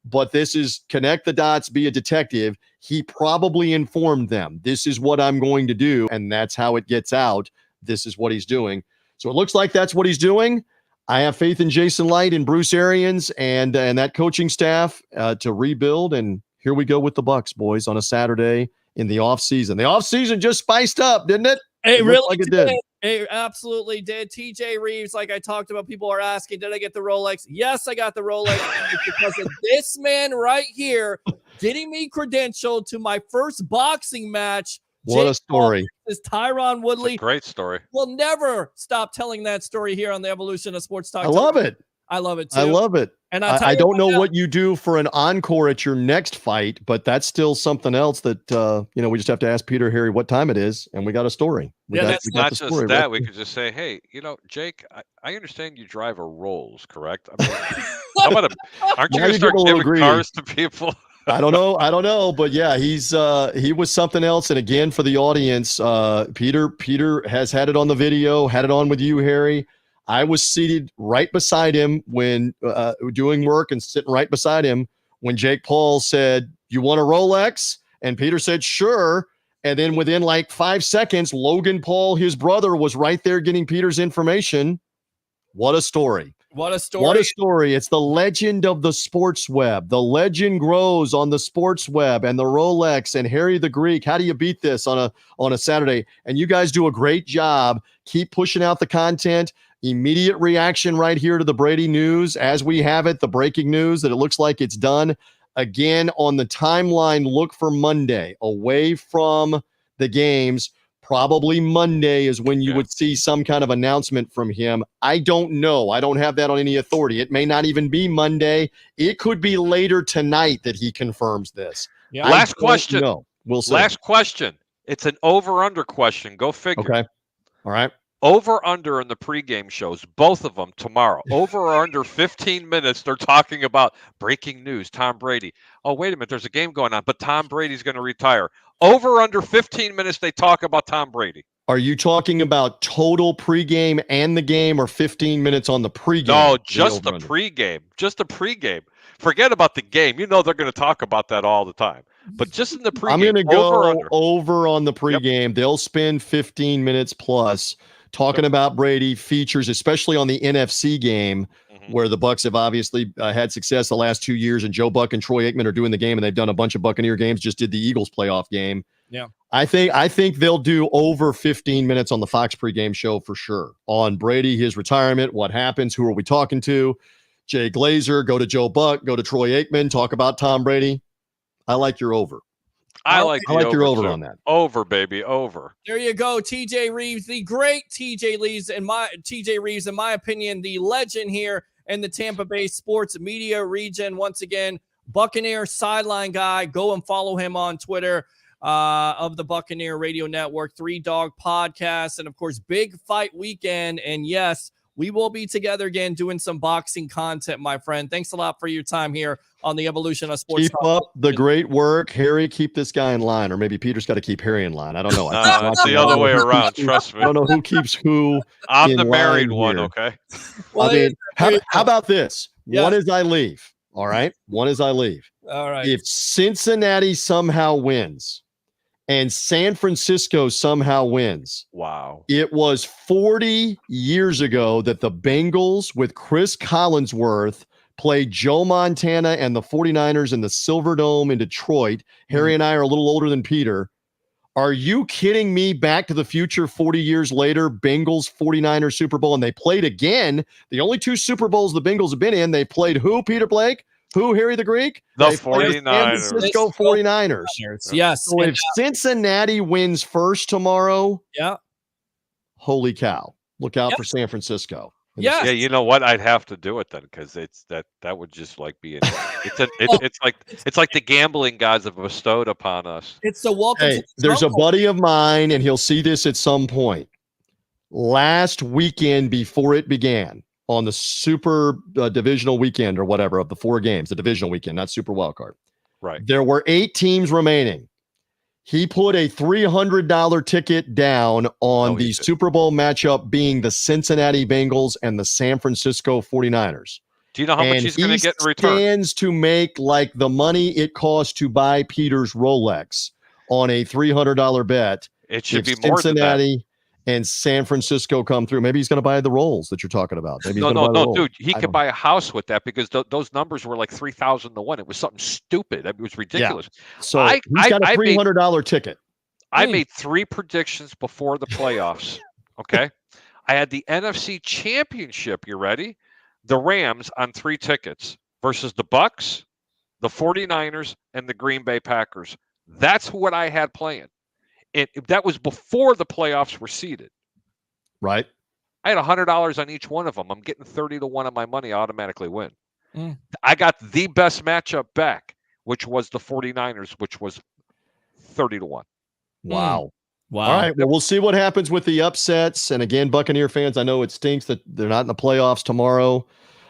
but this is connect the dots, be a detective. He probably informed them. This is what I'm going to do, and that's how it gets out. This is what he's doing. So it looks like that's what he's doing. I have faith in Jason Light and Bruce Arians and that coaching staff to rebuild, and here we go with the Bucks, boys, on a Saturday in the offseason. The offseason just spiced up, didn't it? It really like it did. It absolutely did. TJ Reeves, like I talked about, people are asking, did I get the Rolex? Yes, I got the Rolex because of this man right here getting me credentialed to my first boxing match. What a story. This Tyron Woodley. It's a great story. We'll never stop telling that story here on the Evolution of Sports Talk. I love it. I love it too. I love it. And I don't know what you do for an encore at your next fight, but that's still something else that we just have to ask Peter, Harry, what time it is, and we got a story. That's not just that. Right? We could just say, hey, Jake, I understand you drive a Rolls, correct? I mean, aren't you going to start giving cars to people? I don't know, but yeah, he was something else. And again, for the audience, Peter has had it on the video, had it on with you, Harry. I was seated right beside him when doing work and sitting right beside him when Jake Paul said, "You want a Rolex?" And Peter said, "Sure." And then within like 5 seconds, Logan Paul, his brother, was right there getting Peter's information. What a story. What a story. What a story. It's the legend of the sports web. The legend grows on the sports web and the Rolex and Harry the Greek. How do you beat this on a Saturday? And you guys do a great job. Keep pushing out the content. Immediate reaction right here to the Brady news as we have it, the breaking news that it looks like it's done. Again, on the timeline, look for Monday. Away from the games, probably Monday is when you would see some kind of announcement from him. I don't know. I don't have that on any authority. It may not even be Monday. It could be later tonight that he confirms this. Yeah. Last question. No, we'll see. Last question. It's an over-under question. Go figure. Okay. All right. Over-under in the pregame shows, both of them tomorrow. Over or under 15 minutes, they're talking about breaking news, Tom Brady. Oh, wait a minute, there's a game going on, but Tom Brady's going to retire. Over under 15 minutes, they talk about Tom Brady. Are you talking about total pregame and the game, or 15 minutes on the pregame? No, just the pregame. Just the pregame. Forget about the game. You know they're going to talk about that all the time. But just in the pregame, I'm going to go over on the pregame. Yep. They'll spend 15 minutes plus talking about Brady, features, especially on the NFC game, where the Bucs have obviously had success the last 2 years, and Joe Buck and Troy Aikman are doing the game, and they've done a bunch of Buccaneer games, just did the Eagles playoff game. Yeah. I think they'll do over 15 minutes on the Fox pregame show for sure. On Brady, his retirement, what happens, who are we talking to? Jay Glazer, go to Joe Buck, go to Troy Aikman, talk about Tom Brady. I like your over. I like your over on that. Over, baby, over. There you go, TJ Reeves, the great TJ Reeves, in my opinion, the legend here in the Tampa Bay sports media region. Once again, Buccaneer sideline guy. Go and follow him on Twitter of the Buccaneer Radio Network, 3 Dog Podcast, and of course, big fight weekend. And yes, we will be together again doing some boxing content, my friend. Thanks a lot for your time here on the Evolution of Sports. Keep up the great work, Harry. Keep this guy in line, or maybe Peter's got to keep Harry in line. I don't know. It's the other way around. Trust me. I don't know who keeps who. I'm the married one. Here. Okay. Well, I mean, how about this? Yeah. One is I leave. All right. One is I leave. All right. If Cincinnati somehow wins and San Francisco somehow wins. Wow. It was 40 years ago that the Bengals with Chris Collinsworth played Joe Montana and the 49ers in the Silverdome in Detroit. Harry and I are a little older than Peter. Are you kidding me? Back to the Future 40 years later, Bengals 49ers Super Bowl, and they played again. The only 2 Super Bowls the Bengals have been in, they played who, Peter Blake? Who, Harry the Greek? The 49ers. San Francisco 49ers. Yes. So if Cincinnati wins first tomorrow, holy cow. Look out for San Francisco. Yeah. Yeah, you know what? I'd have to do it then, because it's that would just like be it's like the gambling gods have bestowed upon us. It's the welcome. Hey, there's a buddy of mine, and he'll see this at some point. Last weekend before it began, on the super divisional weekend or whatever of the 4 games, the divisional weekend, not super wild card. Right. There were 8 teams remaining. He put a $300 ticket down on the Super Bowl matchup being the Cincinnati Bengals and the San Francisco 49ers. Do you know how much he's going to get in return? He stands to make like the money it costs to buy Peter's Rolex on a $300 bet. It should if be more than that. Cincinnati and San Francisco come through. Maybe he's going to buy the Rolls that you're talking about. Maybe he's no, dude. He could buy a house with that, because those numbers were like 3,000 to 1. It was something stupid. It was ridiculous. Yeah. So he's got a $300 ticket. I made 3 predictions before the playoffs. Okay. I had the NFC Championship. You ready? The Rams on 3 tickets versus the Bucs, the 49ers, and the Green Bay Packers. That's what I had playing. And that was before the playoffs were seeded. Right. I had $100 on each one of them. I'm getting 30 to 1 of my money. I automatically win. I got the best matchup back, which was the 49ers, which was 30 to 1. Wow. Wow. All right. Well, we'll see what happens with the upsets. And again, Buccaneer fans, I know it stinks that they're not in the playoffs tomorrow.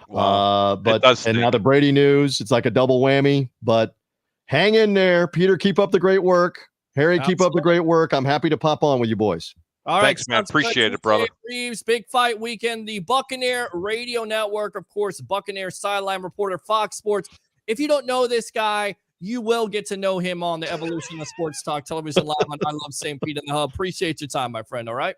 Wow. And now the Brady news, it's like a double whammy. But hang in there. Peter, keep up the great work. Harry, keep up the great work. I'm happy to pop on with you boys. All right. Thanks, man. Appreciate it, brother. Reeves, big fight weekend. The Buccaneer Radio Network, of course, Buccaneer sideline reporter, Fox Sports. If you don't know this guy, you will get to know him on the Evolution of Sports Talk Television Live on I Love St. Pete in the Hub. Appreciate your time, my friend. All right.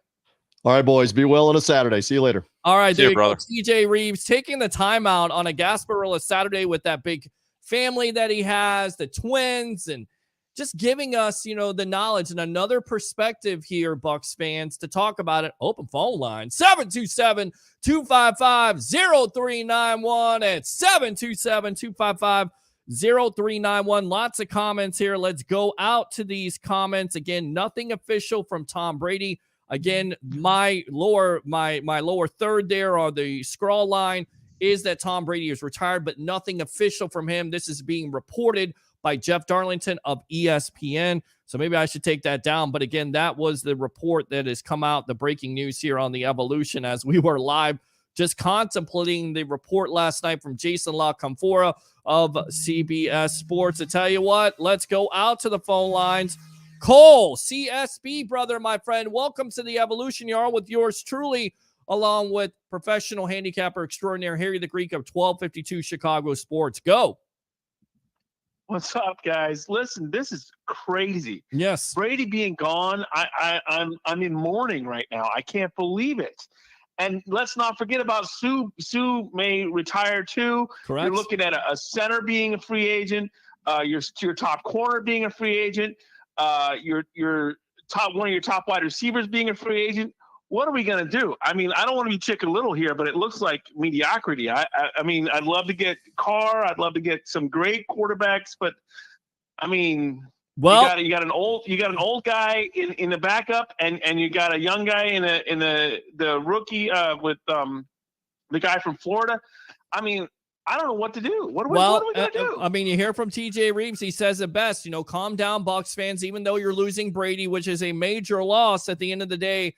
All right, boys. Be well on a Saturday. See you later. All right, See there you, you go. brother. TJ Reeves taking the time out on a Gasparilla Saturday with that big family that he has, the twins, and just giving us, the knowledge and another perspective here, Bucs fans, to talk about it. Open phone line, 727-255-0391 at 727-255-0391. Lots of comments here. Let's go out to these comments. Again, nothing official from Tom Brady. Again, my lower third there on the scroll line is that Tom Brady is retired, but nothing official from him. This is being reported by Jeff Darlington of ESPN. So maybe I should take that down. But again, that was the report that has come out, the breaking news here on the Evolution as we were live just contemplating the report last night from Jason La Canfora of CBS Sports. I tell you what, let's go out to the phone lines. Cole, CSB brother, my friend, welcome to the Evolution. You're on with yours truly, along with professional handicapper extraordinaire Harry the Greek of 1252 Chicago Sports. Go. What's up, guys? Listen, this is crazy. Yes. Brady being gone, I'm in mourning right now. I can't believe it. And let's not forget about Sue. Sue may retire too. Correct. You're looking at a center being a free agent, your top corner being a free agent, one of your top wide receivers being a free agent. What are we going to do? I mean, I don't want to be Chicken Little here, but it looks like mediocrity. I mean, I'd love to get Carr. I'd love to get some great quarterbacks, but I mean, well, you got an old guy in the backup, and you got a young guy in the rookie with the guy from Florida. I mean, I don't know what to do. What are we going to do? I mean, you hear from TJ Reeves. He says it best. Calm down, Bucs fans. Even though you're losing Brady, which is a major loss at the end of the day,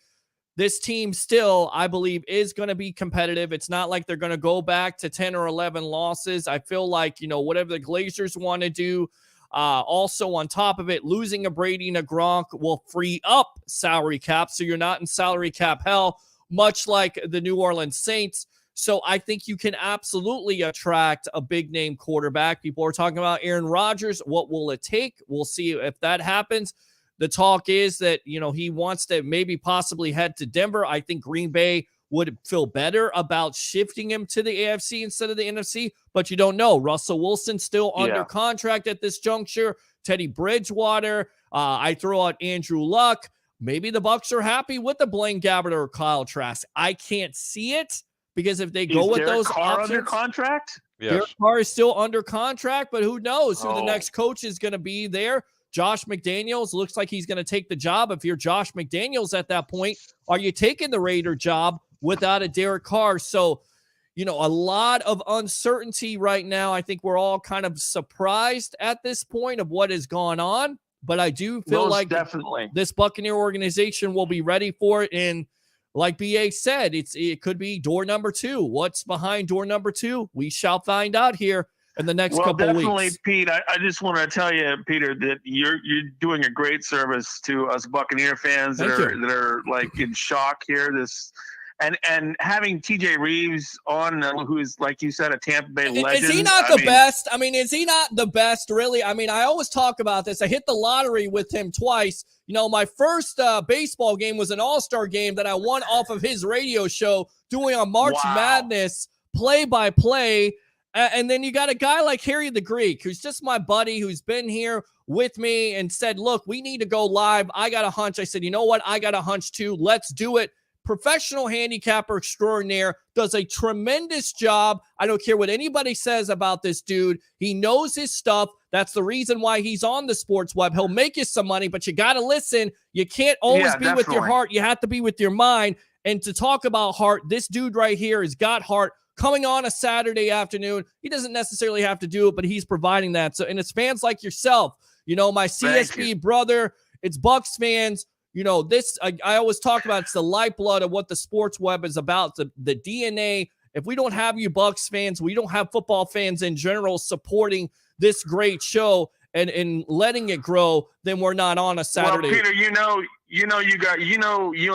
this team still, I believe, is going to be competitive. It's not like they're going to go back to 10 or 11 losses. I feel like, whatever the Glazers want to do, also on top of it, losing a Brady and a Gronk will free up salary cap. So you're not in salary cap hell, much like the New Orleans Saints. So I think you can absolutely attract a big name quarterback. People are talking about Aaron Rodgers. What will it take? We'll see if that happens. The talk is that, he wants to maybe possibly head to Denver. I think Green Bay would feel better about shifting him to the AFC instead of the NFC, but you don't know. Russell Wilson still under contract at this juncture. Teddy Bridgewater. I throw out Andrew Luck. Maybe the Bucs are happy with the Blaine Gabbert or Kyle Trask. I can't see it because if they go with Derek those Carr options, under contract? Yes. Derek Carr is still under contract, but who knows who the next coach is going to be there. Josh McDaniels looks like he's going to take the job. If you're Josh McDaniels at that point, are you taking the Raider job without a Derek Carr? So, a lot of uncertainty right now. I think we're all kind of surprised at this point of what has gone on, but I do feel like definitely this Buccaneer organization will be ready for it. And like BA said, it could be door number 2. What's behind door number 2? We shall find out here in the next couple of weeks. Definitely, Pete. I just want to tell you, Peter, that you're doing a great service to us Buccaneer fans that are like in shock here. And having TJ Reeves on, who is, like you said, a Tampa Bay legend. Is he not the best? I mean, is he not the best, really? I mean, I always talk about this. I hit the lottery with him twice. My first baseball game was an all-star game that I won off of his radio show doing a March Madness play-by-play. And then you got a guy like Harry the Greek, who's just my buddy, who's been here with me and said, look, we need to go live. I got a hunch. I said, you know what? I got a hunch too. Let's do it. Professional handicapper extraordinaire, does a tremendous job. I don't care what anybody says about this dude. He knows his stuff. That's the reason why he's on the sports web. He'll make you some money, but you got to listen. You can't always be with your heart. You have to be with your mind. And to talk about heart, this dude right here has got heart. Coming on a Saturday afternoon. He doesn't necessarily have to do it, but he's providing that. So, and it's fans like yourself, my CSB brother, it's Bucs fans. This, I always talk about, it's the lifeblood of what the sports web is about, the DNA. If we don't have you Bucs fans, we don't have football fans in general supporting this great show and letting it grow, then we're not on a Saturday. Well, Peter, you and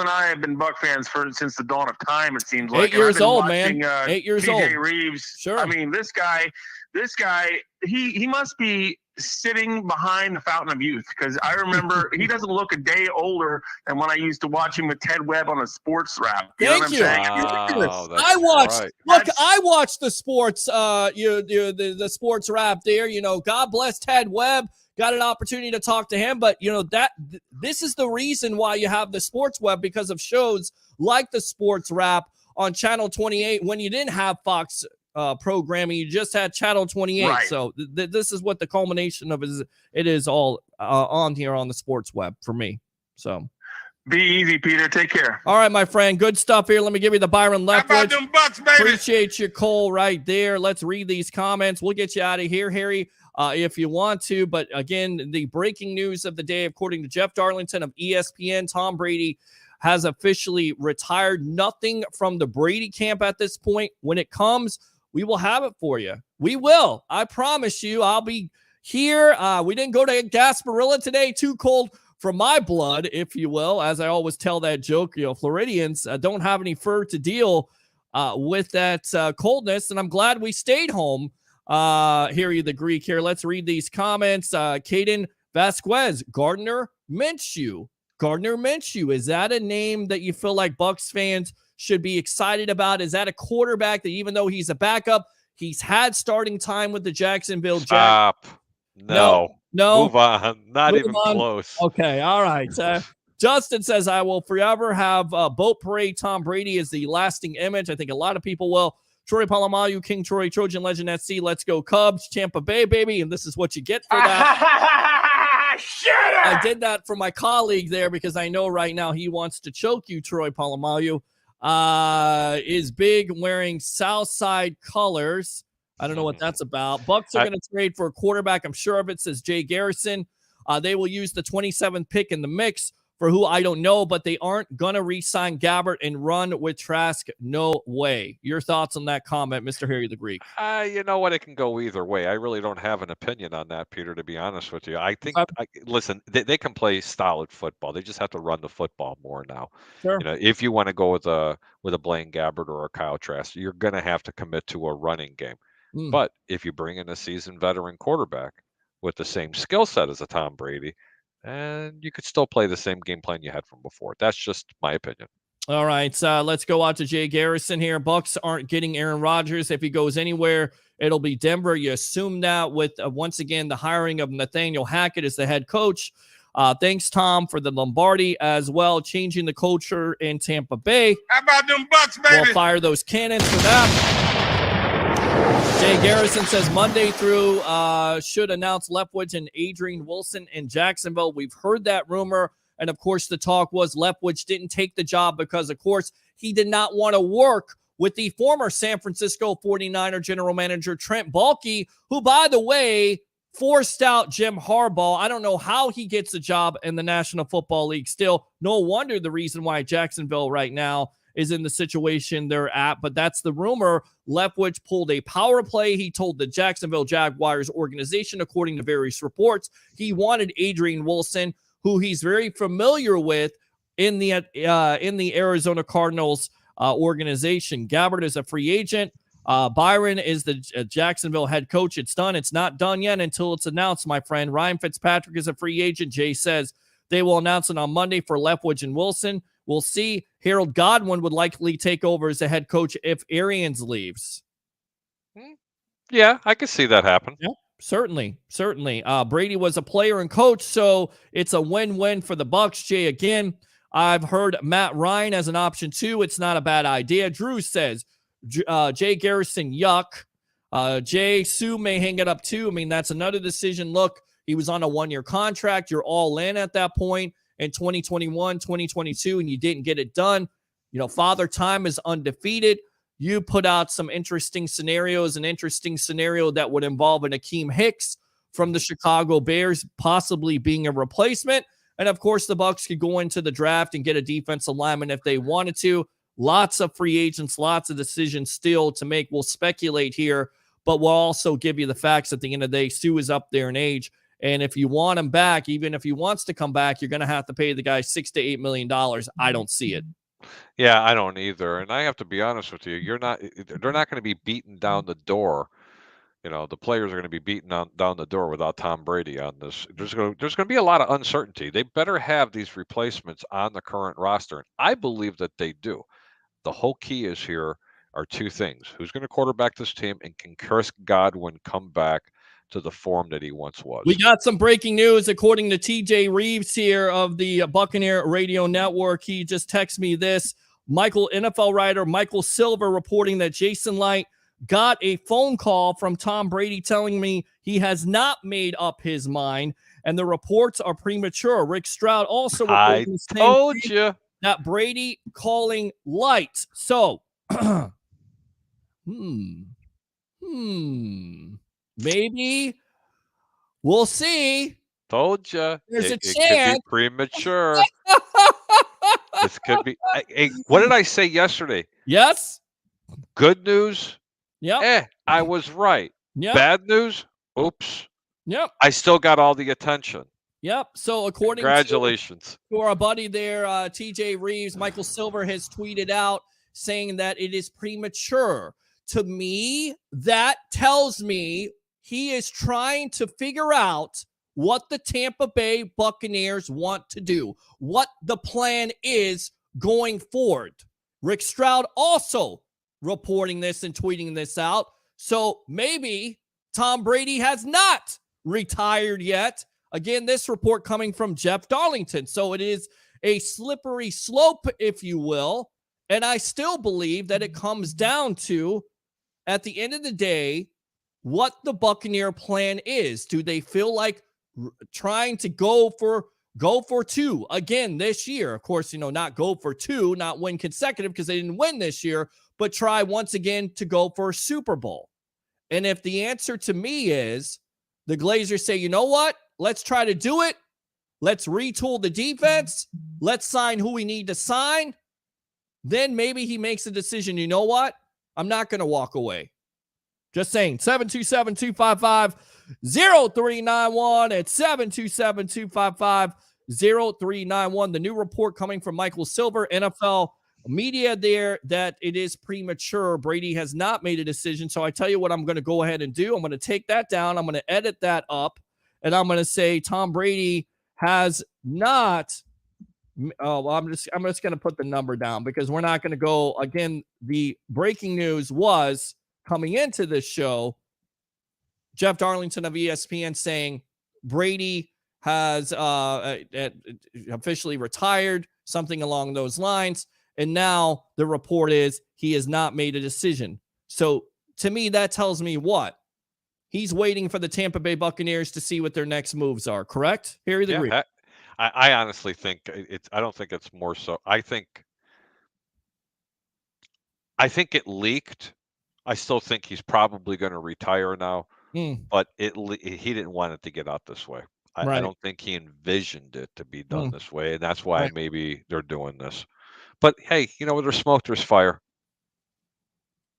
I have been Buck fans since the dawn of time. It seems like 8 years old, man. 8 years old. TJ Reeves. Sure. I mean, this guy, this guy, he must be sitting behind the fountain of youth, because I remember he doesn't look a day older than when I used to watch him with Ted Webb on a sports wrap. You know what I'm saying? I watched the sports the sports wrap there. God bless Ted Webb. Got an opportunity to talk to him, but this is the reason why you have the sports web, because of shows like the sports wrap on Channel 28 when you didn't have Fox programming, you just had Channel 28. Right. So this is what the culmination of it is all on here on the sports web for me. So be easy, Peter. Take care. All right, my friend. Good stuff here. Let me give you the Byron Leftwich. How about them Bucks, baby? Appreciate you, Cole, right there. Let's read these comments. We'll get you out of here, Harry, if you want to. But again, the breaking news of the day, according to Jeff Darlington of ESPN, Tom Brady has officially retired. Nothing from the Brady camp at this point. When it comes, we will have it for you. We will. I promise you. I'll be here. We didn't go to Gasparilla today. Too cold for my blood, if you will. As I always tell that joke, Floridians don't have any fur to deal with that coldness. And I'm glad we stayed home. Hear you, the Greek here. Let's read these comments. Caden Vasquez, Gardner Minshew. Gardner Minshew. Is that a name that you feel like Bucs fans should be excited about? Is that a quarterback that, even though he's a backup, he's had starting time with the Jacksonville Jaguars? Stop. No. Move on. Not Move even on. close. Okay. All right. Justin says, I will forever have boat parade. Tom Brady is the lasting image. I think a lot of people will. Troy Polamalu, King Troy, Trojan Legend SC. Let's go Cubs, Tampa Bay, baby. And this is what you get for that. I did that for my colleague there because I know right now he wants to choke you, Troy Polamalu. Is big, wearing Southside colors. I don't know what that's about. Bucks are going to trade for a quarterback. I'm sure of it, says Jay Garrison. They will use the 27th pick in the mix for who I don't know, but they aren't going to re-sign Gabbert and run with Trask. No way. Your thoughts on that comment, Mr. Harry the Greek? You know what? It can go either way. I really don't have an opinion on that, Peter, to be honest with you. I think, listen, they can play solid football. They just have to run the football more now. Sure. If you want to go with a Blaine Gabbert or a Kyle Trask, you're going to have to commit to a running game. But if you bring in a seasoned veteran quarterback with the same skill set as a Tom Brady, and you could still play the same game plan you had from before. That's just my opinion. All right, let's go out to Jay Garrison here. Bucks aren't getting Aaron Rodgers. If he goes anywhere, it'll be Denver. You assume that with, once again, the hiring of Nathaniel Hackett as the head coach. Thanks, Tom, for the Lombardi as well, changing the culture in Tampa Bay. How about them Bucks, baby? We'll fire those cannons for that. Jay Garrison says Monday through should announce Leftwich and Adrian Wilson in Jacksonville. We've heard that rumor. And, of course, the talk was Leftwich didn't take the job because, of course, he did not want to work with the former San Francisco 49er general manager Trent Baalke, who, by the way, forced out Jim Harbaugh. I don't know how he gets a job in the National Football League still. No wonder the reason why Jacksonville right now is in the situation they're at, but that's the rumor. Leftwich pulled a power play. He told the Jacksonville Jaguars organization, according to various reports, he wanted Adrian Wilson, who he's very familiar with in the Arizona Cardinals organization. Gabbert is a free agent. Byron is the Jacksonville head coach. It's done. It's not done yet until it's announced, my friend. Ryan Fitzpatrick is a free agent. Jay says they will announce it on Monday for Leftwich and Wilson. We'll see. Harold Godwin would likely take over as the head coach if Arians leaves. Yeah, I can see that happen. Yeah, certainly. Brady was a player and coach, so it's a win-win for the Bucs. Jay, again, I've heard Matt Ryan as an option too. It's not a bad idea. Drew says, Jay Garrison, yuck. Jay, Sue may hang it up too. I mean, that's another decision. Look, he was on a one-year contract. You're all in at that point. In 2021, 2022, and you didn't get it done. Father Time is undefeated. You put out some interesting scenarios, an interesting scenario that would involve an Akeem Hicks from the Chicago Bears possibly being a replacement. And, of course, the Bucs could go into the draft and get a defensive lineman if they wanted to. Lots of free agents, lots of decisions still to make. We'll speculate here, but we'll also give you the facts at the end of the day. Sue is up there in age. And if you want him back, even if he wants to come back, you're going to have to pay the guy $6 to $8 million. I don't see it. Yeah, I don't either. And I have to be honest with you. They're not going to be beating down the door the players are going to be beaten down the door without Tom Brady on this. There's going to be a lot of uncertainty. They better have these replacements on the current roster. And I believe that they do. The whole key is here are two things. Who's going to quarterback this team, and can Chris Godwin come back to the form that he once was? We got some breaking news according to TJ Reeves here of the Buccaneer Radio Network. He just texted me this. NFL writer Michael Silver reporting that Jason Light got a phone call from Tom Brady telling me he has not made up his mind, and the reports are premature. Rick Stroud also reporting the same told you that Brady calling Light. So, maybe we'll see. Told you. There's a It chance. could be premature. This could be. Hey, what did I say yesterday? Yes. Good news. Yep. I was right. Yep. Bad news. Oops. Yep. I still got all the attention. Yep. So according Congratulations to our buddy there, TJ Reeves, Michael Silver has tweeted out saying that it is premature. To me, that tells me he is trying to figure out what the Tampa Bay Buccaneers want to do, what the plan is going forward. Rick Stroud also reporting this and tweeting this out. So maybe Tom Brady has not retired yet. Again, this report coming from Jeff Darlington. So it is a slippery slope, if you will. And I still believe that it comes down to, at the end of the day, what the Buccaneer plan is. Do they feel like trying to go for two again this year? Of course, not go for two, not win consecutive because they didn't win this year, but try once again to go for a Super Bowl. And if the answer to me is the Glazers say, you know what? Let's try to do it. Let's retool the defense. Let's sign who we need to sign. Then maybe he makes a decision. You know what? I'm not going to walk away. Just saying. 727-255-0391 at 727-255-0391. The new report coming from Michael Silver, NFL media there, that it is premature. Brady has not made a decision. So I tell you what I'm going to go ahead and do. I'm going to take that down. I'm going to edit that up. And I'm going to say Tom Brady has not. I'm just going to put the number down because we're not going to go again. The breaking news was coming into this show, Jeff Darlington of ESPN saying Brady has officially retired, something along those lines. And now the report is he has not made a decision. So to me, that tells me what? He's waiting for the Tampa Bay Buccaneers to see what their next moves are, correct? Harry the Greek. I honestly think I don't think it's more so. I think it leaked. I still think he's probably going to retire now, but he didn't want it to get out this way. I don't think he envisioned it to be done this way, and that's why maybe they're doing this. But hey, where there's smoke, there's fire.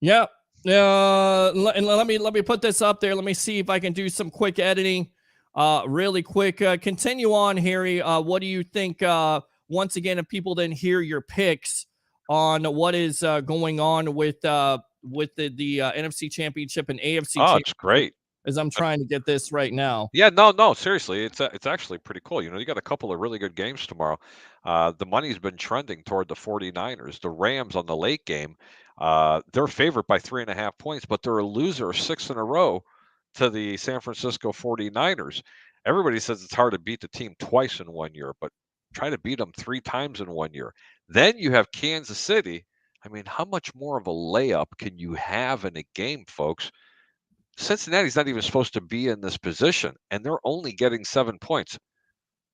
Yeah. And let me put this up there. Let me see if I can do some quick editing. Really quick. Continue on, Harry. What do you think? Once again, if people didn't hear your picks on what is going on with the NFC Championship and AFC. Oh, it's great. As I'm trying to get this right now. Yeah, no, seriously, it's actually pretty cool. You got a couple of really good games tomorrow. The money's been trending toward the 49ers. The Rams on the late game, they're favored by 3.5 points, but they're a loser 6 in a row to the San Francisco 49ers. Everybody says it's hard to beat the team twice in 1 year, but try to beat them 3 times in 1 year. Then you have Kansas City. I mean, how much more of a layup can you have in a game, folks? Cincinnati's not even supposed to be in this position, and they're only getting 7 points.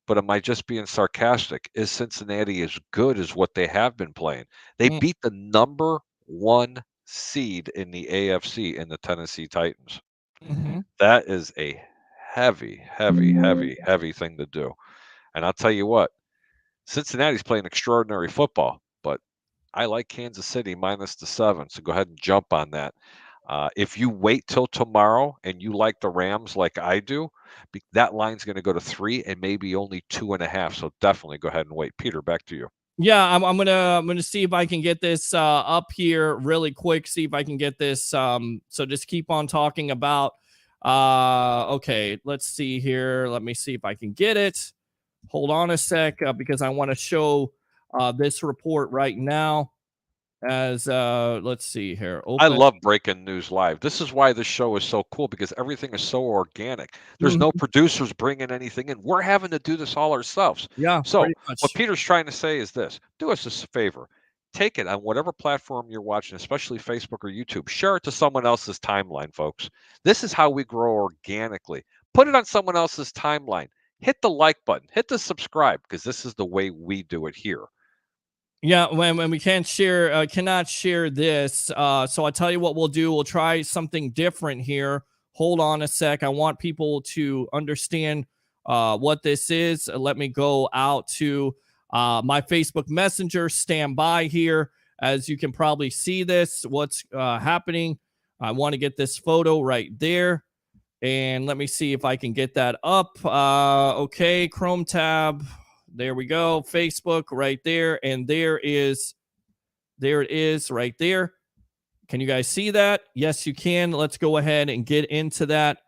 But am I just being sarcastic? Is Cincinnati as good as what they have been playing? They beat the number 1 seed in the AFC in the Tennessee Titans. That is a heavy thing to do. And I'll tell you what, Cincinnati's playing extraordinary football, but I like Kansas City minus the 7. So go ahead and jump on that. If you wait till tomorrow and you like the Rams like I do, that line's going to go to 3 and maybe only 2.5. So definitely go ahead and wait. Peter, back to you. Yeah, I'm gonna see if I can get this up here really quick. See if I can get this. So just keep on talking about Okay, let's see here. Let me see if I can get it. Hold on a sec, because I want to show this report right now. As let's see here. I Open. love breaking news live. This is why this show is so cool, because everything is so organic. There's no producers bringing anything in. We're having to do this all ourselves. Yeah. So pretty much. what Peter's trying to say is this: do us a favor. Take it on whatever platform you're watching, especially Facebook or YouTube. Share it to someone else's timeline, folks. This is how we grow organically. Put it on someone else's timeline. Hit the like button. Hit the subscribe, because this is the way we do it here. Yeah, when we can't share, cannot share this. So I'll tell you what we'll do. We'll try something different here. Hold on a sec. I want people to understand what this is. Let me go out to my Facebook Messenger. Stand by here. As you can probably see this, what's happening. I want to get this photo right there. And let me see if I can get that up. Okay, Chrome tab. There we go. Facebook right there. And there it is right there. Can you guys see that? Yes, you can. Let's go ahead and get into that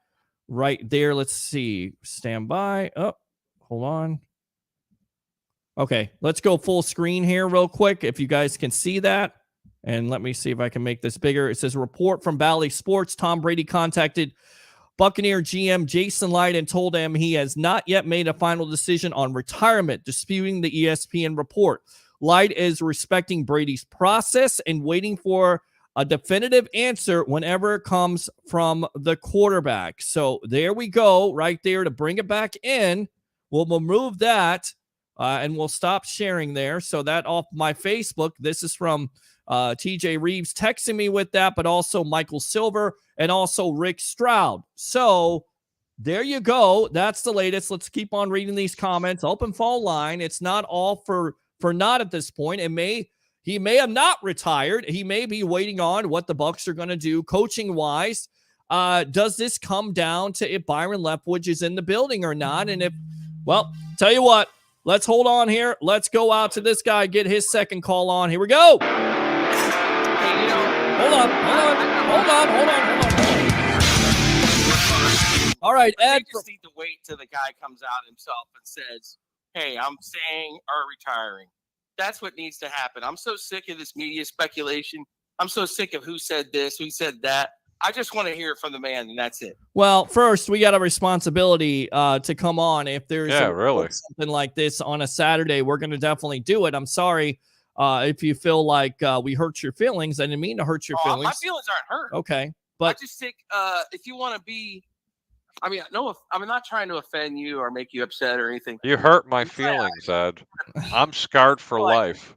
right there. Let's see. Stand by. Oh, hold on. Okay, let's go full screen here real quick, if you guys can see that. And let me see if I can make this bigger. It says, report from Bally Sports. Tom Brady contacted Buccaneer GM Jason Light and told him he has not yet made a final decision on retirement, disputing the ESPN report. Light is respecting Brady's process and waiting for a definitive answer whenever it comes from the quarterback. So there we go, right there to bring it back in. We'll remove that and we'll stop sharing there. So that off my Facebook. This is from TJ Reeves texting me with that, but also Michael Silver and also Rick Stroud. So there you go. That's the latest. Let's keep on reading these comments. Open phone line. It's not all for naught at this point. He may have not retired. He may be waiting on what the Bucs are going to do coaching wise. Does this come down to if Byron Leftwich is in the building or not? And if, well, tell you what, let's hold on here. Let's go out to this guy, get his second call on. Here we go. Hold on. All right, Ed. They just need to wait till the guy comes out himself and says, hey, I'm staying or retiring. That's what needs to happen. I'm so sick of this media speculation. I'm so sick of who said this, who said that. I just want to hear it from the man, and that's it. Well, first, we got a responsibility to come on. If there's something like this on a Saturday, we're going to definitely do it. I'm sorry if you feel like we hurt your feelings. I didn't mean to hurt your feelings. My feelings aren't hurt. Okay. But I just think if you want to be, I mean, no, I'm not trying to offend you or make you upset or anything. You hurt my feelings, Ed. I'm scarred for life.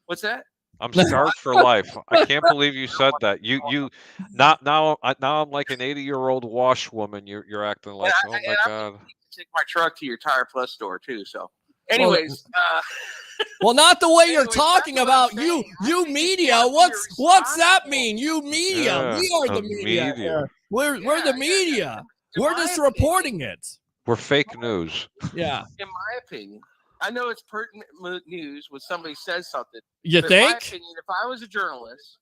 What's that? I'm scarred for life. I can't believe you said that. You now I'm like an 80-year-old washwoman. You're acting like, oh my God. I take my truck to your Tire Plus store too. So, anyways, well, not the way you're talking about you media. What's that mean? You media. Yeah, we are the media. We're the media. We're just reporting it. We're fake news. Yeah. In my opinion, I know it's pertinent news when somebody says something. You but think? In my opinion, if I was a journalist,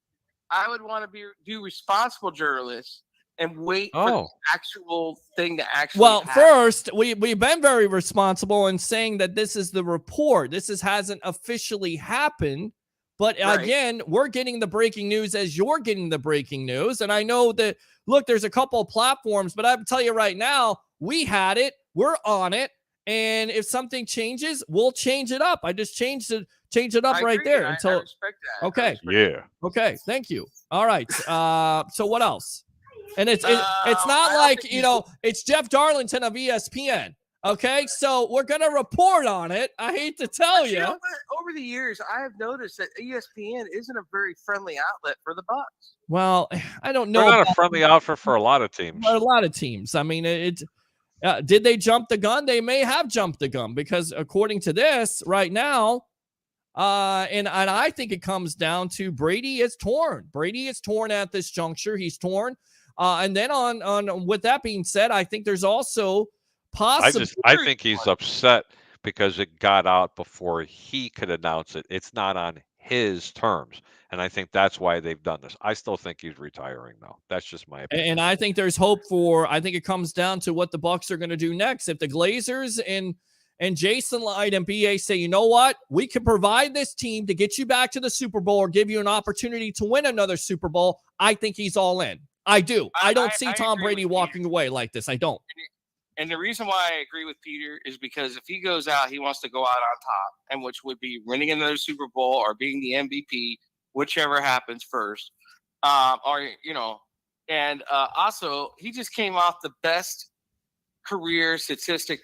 I would want to do responsible journalists and wait for the actual thing to actually happen. First, we've been very responsible in saying that this is the report. This hasn't officially happened. But again, we're getting the breaking news as you're getting the breaking news. And I know that, look, there's a couple of platforms, but I have to tell you right now, we had it. We're on it. And if something changes, we'll change it up. I just change it up right there. Until, I respect that. Okay. Yeah. Okay. Thank you. All right. So what else? And it's not like, it's Jeff Darlington of ESPN. Okay. So we're going to report on it. I hate to tell you. Over the years, I have noticed that ESPN isn't a very friendly outlet for the Bucs. Well, I don't know. We're not a friendly outfit for a lot of teams. A lot of teams. I mean, did they jump the gun? They may have jumped the gun because according to this right now, and I think it comes down to Brady is torn. Brady is torn at this juncture. He's torn. And then on with that being said, I think there's also possible. I think he's upset because it got out before he could announce it. It's not on his terms. And I think that's why they've done this. I still think he's retiring, though. That's just my opinion. And I think there's hope for, I think it comes down to what the Bucs are going to do next. If the Glazers and Jason Light and BA say, you know what, we can provide this team to get you back to the Super Bowl or give you an opportunity to win another Super Bowl, I think he's all in. I do. I don't see Tom Brady walking away like this. I don't. And the reason why I agree with Peter is because if he goes out, he wants to go out on top, and which would be winning another Super Bowl or being the MVP, whichever happens first. And also he just came off the best career statistically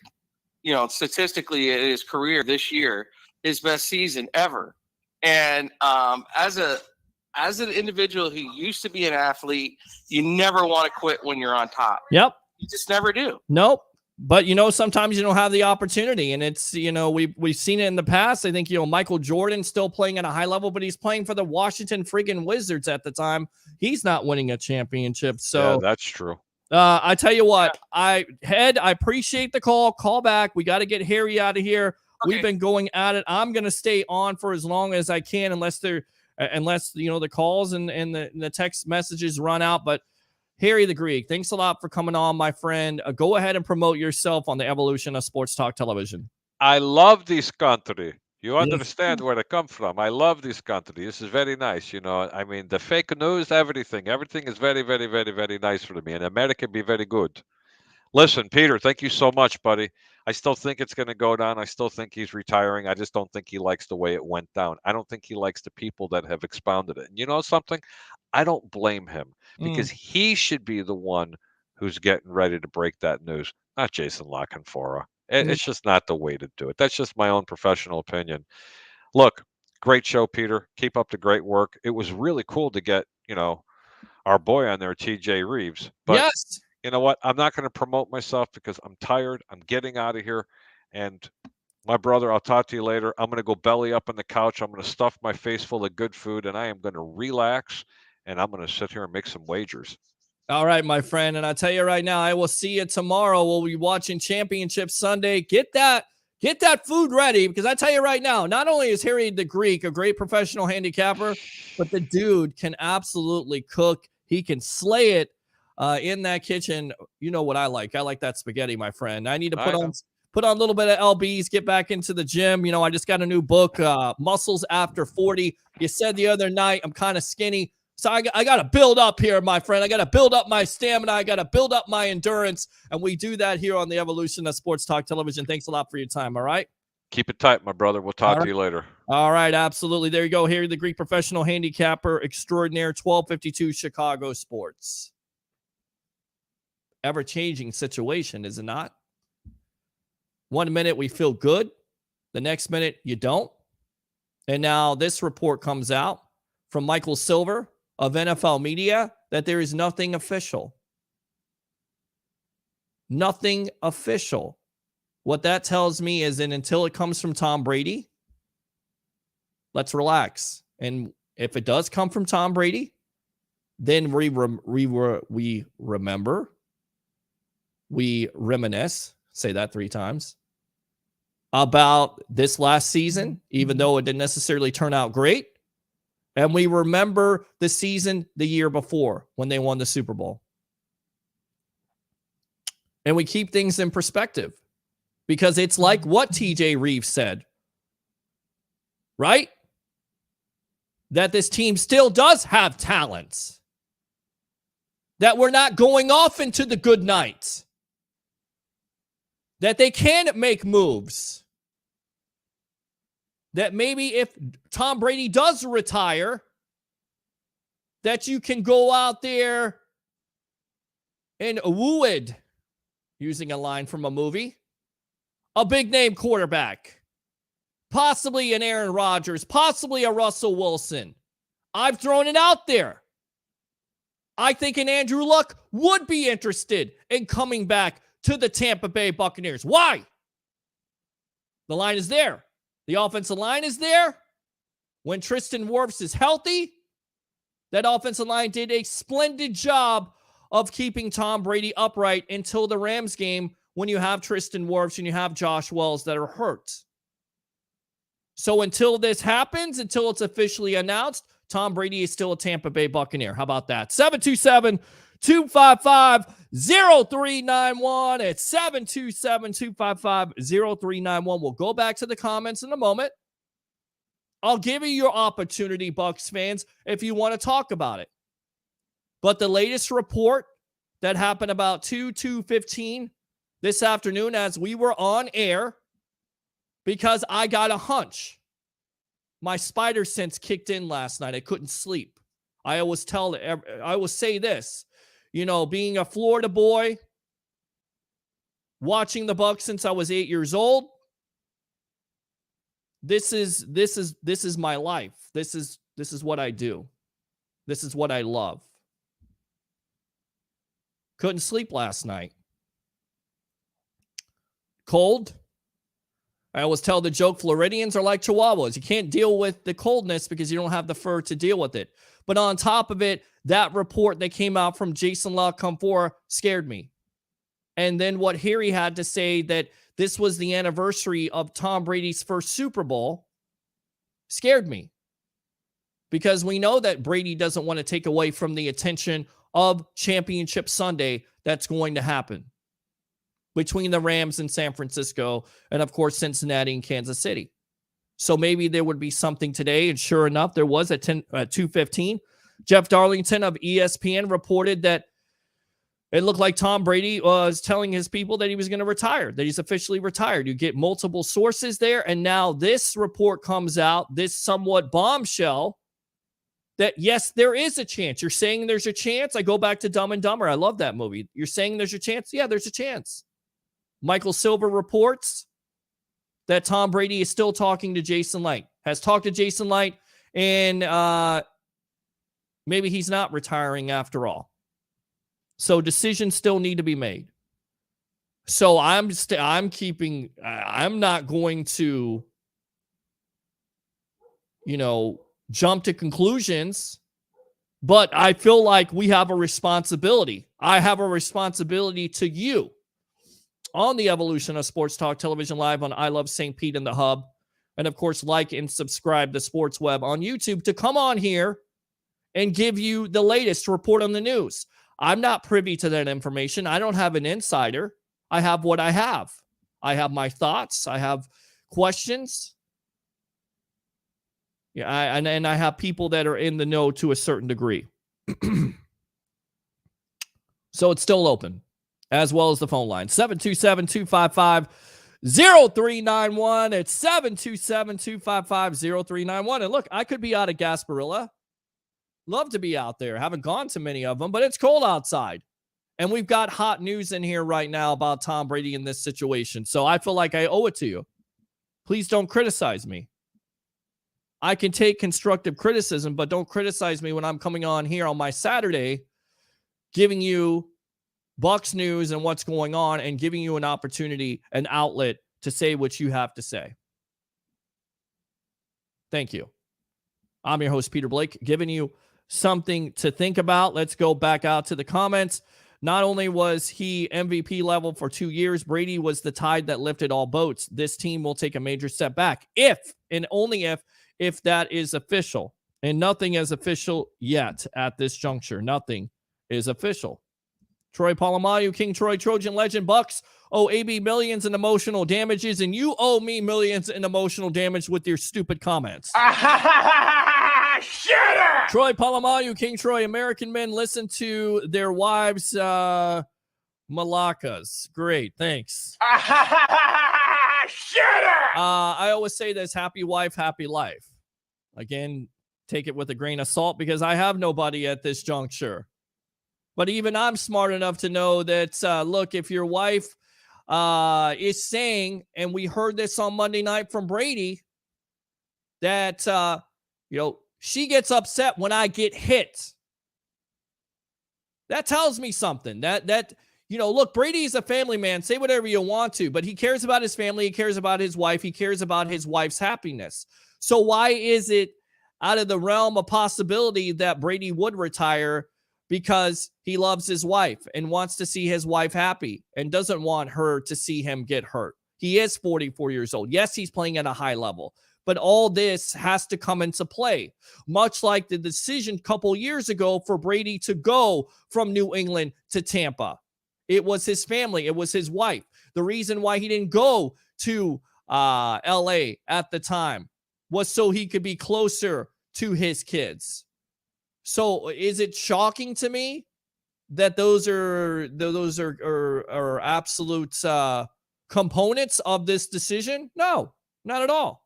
in his career this year, his best season ever. And as an individual who used to be an athlete, you never want to quit when you're on top. Yep. You just never do. Nope. But, sometimes you don't have the opportunity, and it's, we've seen it in the past. I think, Michael Jordan still playing at a high level, but he's playing for the Washington freaking Wizards at the time. He's not winning a championship. So yeah, that's true. I tell you what, I appreciate the call. Call back. We got to get Harry out of here. Okay. We've been going at it. I'm going to stay on for as long as I can, unless the calls and the text messages run out. But Harry the Greek, thanks a lot for coming on, my friend. Go ahead and promote yourself on the evolution of Sports Talk Television. I love this country. You understand where I come from. I love this country. This is very nice. I mean, the fake news, everything is very, very, very, very nice for me. And America be very good. Listen, Peter, thank you so much, buddy. I still think it's going to go down. I still think he's retiring. I just don't think he likes the way it went down. I don't think he likes the people that have expounded it. And you know something? I don't blame him because he should be the one who's getting ready to break that news, not Jason La Canfora. It's just not the way to do it. That's just my own professional opinion. Look, great show, Peter. Keep up the great work. It was really cool to get, our boy on there, TJ Reeves. But yes. You know what? I'm not going to promote myself because I'm tired. I'm getting out of here. And my brother, I'll talk to you later. I'm going to go belly up on the couch. I'm going to stuff my face full of good food, and I am going to relax, and I'm going to sit here and make some wagers. All right, my friend. And I tell you right now, I will see you tomorrow. We'll be watching Championship Sunday. Get that food ready, because I tell you right now, not only is Harry the Greek a great professional handicapper, but the dude can absolutely cook. He can slay it in that kitchen. You know what I like? I like that spaghetti, my friend. I need to put on a little bit of LBs, get back into the gym. I just got a new book, Muscles After 40. You said the other night I'm kind of skinny. So I got to build up here, my friend. I got to build up my stamina. I got to build up my endurance. And we do that here on the Evolution of Sports Talk Television. Thanks a lot for your time, all right? Keep it tight, my brother. We'll talk to you later. All right, absolutely. There you go. Harry the Greek, professional handicapper extraordinaire, 1252 Chicago Sports. Ever-changing situation, is it not? 1 minute we feel good. The next minute you don't. And now this report comes out from Michael Silver of NFL Media that there is nothing official. Nothing official. What that tells me is that until it comes from Tom Brady, let's relax. And if it does come from Tom Brady, then we remember, we reminisce, say that 3 times, about this last season, even though it didn't necessarily turn out great. And we remember the season the year before when they won the Super Bowl. And we keep things in perspective, because it's like what TJ Reeves said, right? That this team still does have talents. That we're not going off into the good night. That they can make moves. That maybe if Tom Brady does retire, that you can go out there and woo it, using a line from a movie, a big name quarterback, possibly an Aaron Rodgers, possibly a Russell Wilson. I've thrown it out there. I think an Andrew Luck would be interested in coming back to the Tampa Bay Buccaneers. Why? The line is there. The offensive line is there. When Tristan Wirfs is healthy, that offensive line did a splendid job of keeping Tom Brady upright until the Rams game, when you have Tristan Wirfs and you have Josh Wells that are hurt. So until this happens, until it's officially announced, Tom Brady is still a Tampa Bay Buccaneer. How about that? 727-255-0391. It's 727-255-0391. We'll go back to the comments in a moment. I'll give you your opportunity, Bucs fans, if you want to talk about it. But the latest report that happened about 2:15 this afternoon as we were on air, because I got a hunch. My spider sense kicked in last night. I couldn't sleep. I always say this, being a Florida boy, watching the Bucs since I was 8 years old. This is my life. This is what I do. This is what I love. Couldn't sleep last night. Cold. I always tell the joke, Floridians are like Chihuahuas. You can't deal with the coldness because you don't have the fur to deal with it. But on top of it, that report that came out from Jason La Canfora scared me. And then what Harry had to say that this was the anniversary of Tom Brady's first Super Bowl scared me. Because we know that Brady doesn't want to take away from the attention of Championship Sunday that's going to happen between the Rams and San Francisco, and of course, Cincinnati and Kansas City. So maybe there would be something today, and sure enough, there was at 2:15. Jeff Darlington of ESPN reported that it looked like Tom Brady was telling his people that he was going to retire, that he's officially retired. You get multiple sources there, and now this report comes out, this somewhat bombshell, that yes, there is a chance. You're saying there's a chance? I go back to Dumb and Dumber. I love that movie. You're saying there's a chance? Yeah, there's a chance. Michael Silver reports that Tom Brady is still talking to Jason Light, has talked to Jason Light, and maybe he's not retiring after all. So decisions still need to be made. So I'm not going to, jump to conclusions, but I feel like we have a responsibility. I have a responsibility to you on the evolution of Sports Talk Television Live on I Love St. Pete and the Hub. And of course, like and subscribe to Sports Web on YouTube to come on here and give you the latest report on the news. I'm not privy to that information. I don't have an insider. I have what I have. I have my thoughts. I have questions. Yeah, and I have people that are in the know to a certain degree. So it's still open, as well as the phone line. 727-255-0391. It's 727-255-0391. And look, I could be out of Gasparilla. Love to be out there. Haven't gone to many of them, but it's cold outside. And we've got hot news in here right now about Tom Brady in this situation. So I feel like I owe it to you. Please don't criticize me. I can take constructive criticism, but don't criticize me when I'm coming on here on my Saturday, giving you Bucs news and what's going on and giving you an opportunity, an outlet to say what you have to say. Thank you. I'm your host, Peter Blake, giving you something to think about. Let's go back out to the comments. Not only was he MVP level for 2 years, Brady was the tide that lifted all boats. This team will take a major step back if and only if that is official. And nothing is official yet at this juncture. Nothing is official. Troy Polamalu, King Troy, Trojan Legend, Bucks owe AB millions in emotional damages, and you owe me millions in emotional damage with your stupid comments. Shitter! Troy Polamalu, King Troy, American men listen to their wives' malakas. Great, thanks. Shitter! I always say this, happy wife, happy life. Again, take it with a grain of salt because I have nobody at this juncture. But even I'm smart enough to know that, look, if your wife is saying, and we heard this on Monday night from Brady, that, she gets upset when I get hit. That tells me something. That look, Brady's a family man. Say whatever you want to, but he cares about his family. He cares about his wife. He cares about his wife's happiness. So why is it out of the realm of possibility that Brady would retire? Because he loves his wife and wants to see his wife happy and doesn't want her to see him get hurt. He is 44 years old. Yes, he's playing at a high level, But all this has to come into play, much like the decision a couple years ago for Brady to go from New England to Tampa. It was his family. It was his wife. The reason why he didn't go to LA at the time was so he could be closer to his kids. So is it shocking to me that those are absolute components of this decision? No, not at all.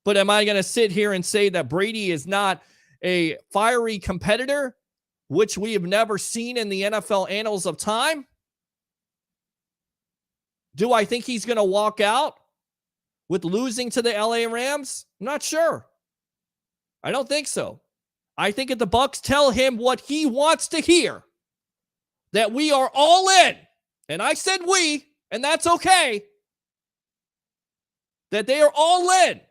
But am I going to sit here and say that Brady is not a fiery competitor, which we have never seen in the NFL annals of time? Do I think he's going to walk out with losing to the LA Rams? I'm not sure. I don't think so. I think if the Bucs tell him what he wants to hear, that we are all in, and I said we, and that's okay, that they are all in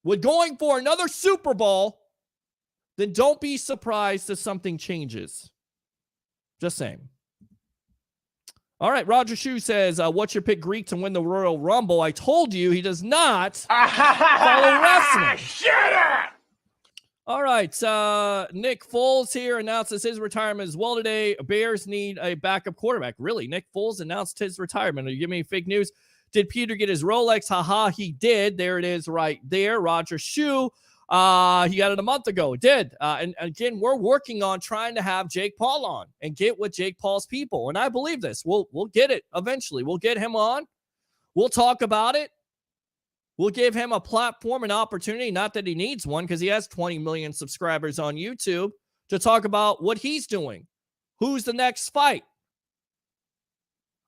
with going for another Super Bowl, then don't be surprised if something changes. Just saying. All right, Roger Shue says, what's your pick, Greek, to win the Royal Rumble? I told you he does not follow wrestling. Shut up! All right, Nick Foles here announces his retirement as well today. Bears need a backup quarterback. Really? Nick Foles announced his retirement. Are you giving me fake news? Did Peter get his Rolex? Haha, he did. There it is right there. Roger Shue. He got it a month ago. Did. And again, we're working on trying to have Jake Paul on and get with Jake Paul's people. And I believe this. We'll get it eventually. We'll get him on. We'll talk about it. We'll give him a platform, an opportunity, not that he needs one because he has 20 million subscribers on YouTube, to talk about what he's doing. Who's the next fight?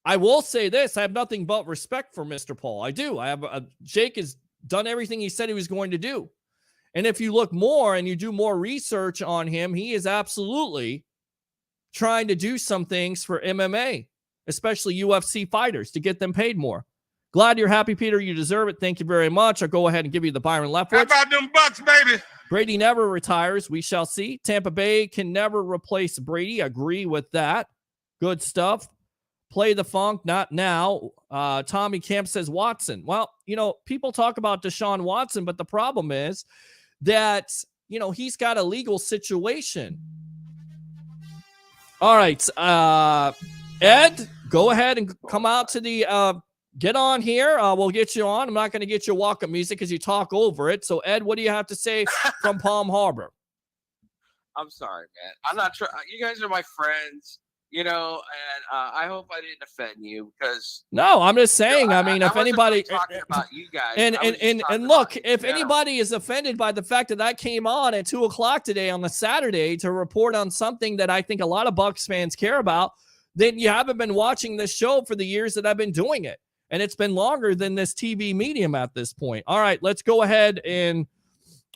I will say this. I have nothing but respect for Mr. Paul. I do. I have Jake has done everything he said he was going to do. And if you look more and you do more research on him, he is absolutely trying to do some things for MMA, especially UFC fighters, to get them paid more. Glad you're happy, Peter. You deserve it. Thank you very much. I'll go ahead and give you the Byron Leftwich. How about them Bucks, baby? Brady never retires. We shall see. Tampa Bay can never replace Brady. Agree with that. Good stuff. Play the funk, not now. Tommy Camp says Watson. Well, people talk about Deshaun Watson, but the problem is that, he's got a legal situation. All right. Ed, go ahead and come out to the get on here. We'll get you on. I'm not going to get you walk-up music because you talk over it. So, Ed, what do you have to say from Palm Harbor? I'm sorry, man. I'm not sure. You guys are my friends, and I hope I didn't offend you because. No, I'm just saying. I mean, if anybody really talking about you guys, and look, if anybody is offended by the fact that I came on at 2:00 today on the Saturday to report on something that I think a lot of Bucs fans care about, then you haven't been watching this show for the years that I've been doing it. And it's been longer than this TV medium at this point. All right, let's go ahead and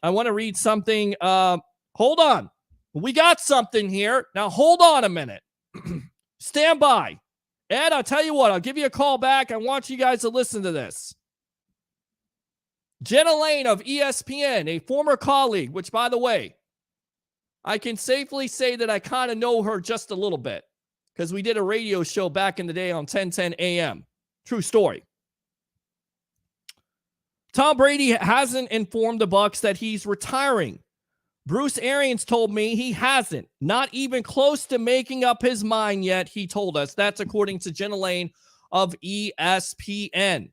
I want to read something. Hold on. We got something here. Now, hold on a minute. Stand by. Ed, I'll tell you what. I'll give you a call back. I want you guys to listen to this. Jenna Lane of ESPN, a former colleague, which, by the way, I can safely say that I kind of know her just a little bit because we did a radio show back in the day on 1010 AM. True story. Tom Brady hasn't informed the Bucs that he's retiring. Bruce Arians told me he hasn't. Not even close to making up his mind yet, he told us. That's according to Jenna Lane of ESPN.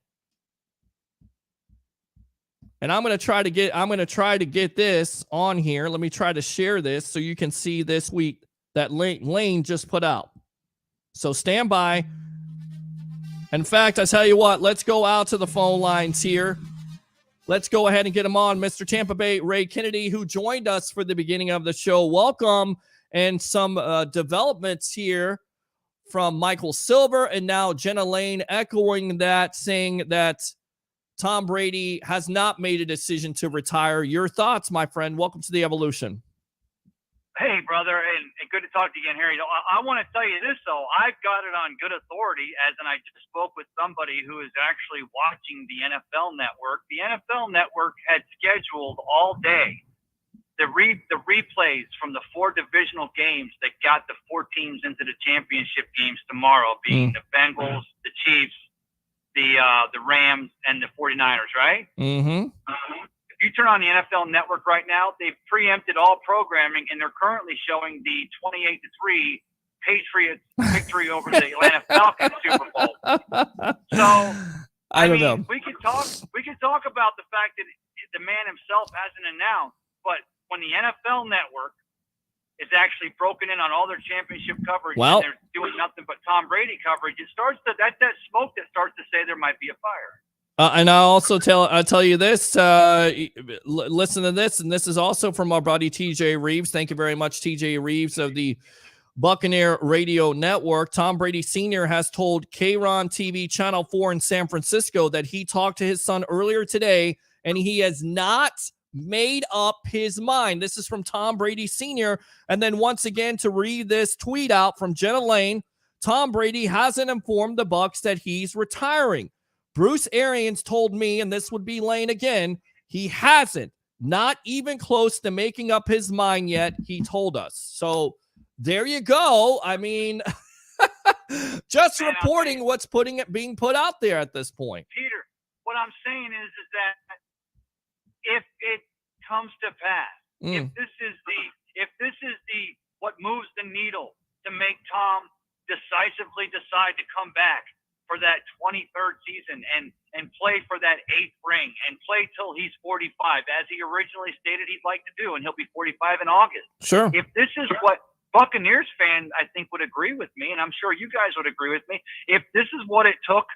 And I'm going to try to get this on here. Let me try to share this so you can see this week that Lane just put out. So stand by. In fact, I tell you what, let's go out to the phone lines here. Let's go ahead and get him on. Mr. Tampa Bay, Ray Kennedy, who joined us for the beginning of the show. Welcome. And some developments here from Michael Silver and now Jenna Lane echoing that, saying that Tom Brady has not made a decision to retire. Your thoughts, my friend. Welcome to the Evolution. Hey, brother, and good to talk to you again, Harry. I want to tell you this, though. I've got it on good authority, as in I just spoke with somebody who is actually watching the NFL Network. The NFL Network had scheduled all day the replays from the 4 divisional games that got the 4 teams into the championship games tomorrow, being the Bengals, the Chiefs, the Rams and the 49ers, right? Mm-hmm. If you turn on the NFL Network right now, they've preempted all programming, and they're currently showing the 28-3 Patriots victory over the Atlanta Falcons Super Bowl. So I don't know. We could talk about the fact that the man himself hasn't announced, but when the NFL Network is actually broken in on all their championship coverage, Well, and they're doing nothing but Tom Brady coverage, it starts to that smoke that starts to say there might be a fire. And I'll also tell you this. Listen to this, and this is also from our buddy TJ Reeves. Thank you very much, TJ Reeves of the Buccaneer Radio Network. Tom Brady Sr. has told K-Ron TV Channel 4 in San Francisco that he talked to his son earlier today, and he has not made up his mind. This is from Tom Brady Sr. And then once again, to read this tweet out from Jenna Lane, Tom Brady hasn't informed the Bucs that he's retiring. Bruce Arians told me, and this would be Lane again, he hasn't, not even close to making up his mind yet, he told us. So there you go. I mean, just reporting what's being put out there at this point. Peter, what I'm saying is that if it comes to pass, if this is what moves the needle to make Tom decisively decide to come back for that 23rd season and play for that 8th ring and play till he's 45, as he originally stated he'd like to do, and he'll be 45 in August. Sure. If this is what Buccaneers fans, I think, would agree with me, and I'm sure you guys would agree with me, if this is what it took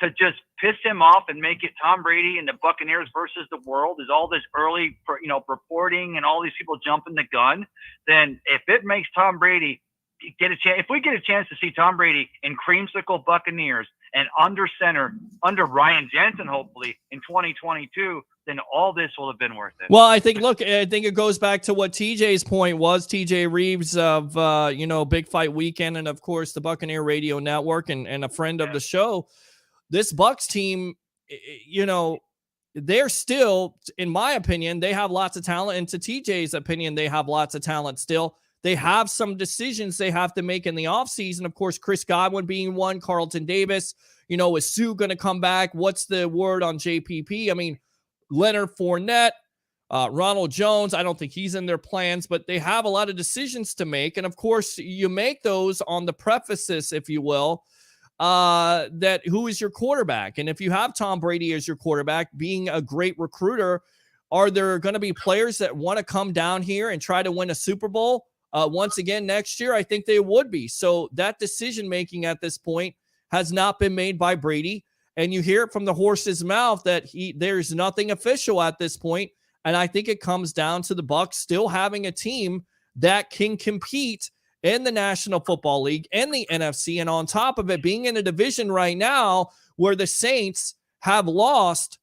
to just piss him off and make it Tom Brady and the Buccaneers versus the world, is all this early, reporting and all these people jumping the gun, then if it makes Tom Brady if we get a chance to see Tom Brady in creamsicle Buccaneers and under center, under Ryan Jensen, hopefully in 2022, then all this will have been worth it. Well, I think it goes back to what TJ's point was, TJ Reeves of, Big Fight Weekend, and of course the Buccaneer Radio Network, and a friend of the show. This Bucs team, they're still, in my opinion, they have lots of talent. And to TJ's opinion, they have lots of talent still. They have some decisions they have to make in the offseason. Of course, Chris Godwin being one, Carlton Davis. Is Sue going to come back? What's the word on JPP? I mean, Leonard Fournette, Ronald Jones, I don't think he's in their plans, but they have a lot of decisions to make. And of course, you make those on the prefaces, if you will, that who is your quarterback? And if you have Tom Brady as your quarterback, being a great recruiter, are there going to be players that want to come down here and try to win a Super Bowl once again next year? I think they would be. So that decision-making at this point has not been made by Brady. And you hear it from the horse's mouth that there's nothing official at this point. And I think it comes down to the Bucs still having a team that can compete in the National Football League and the NFC. And on top of it, being in a division right now where the Saints have lost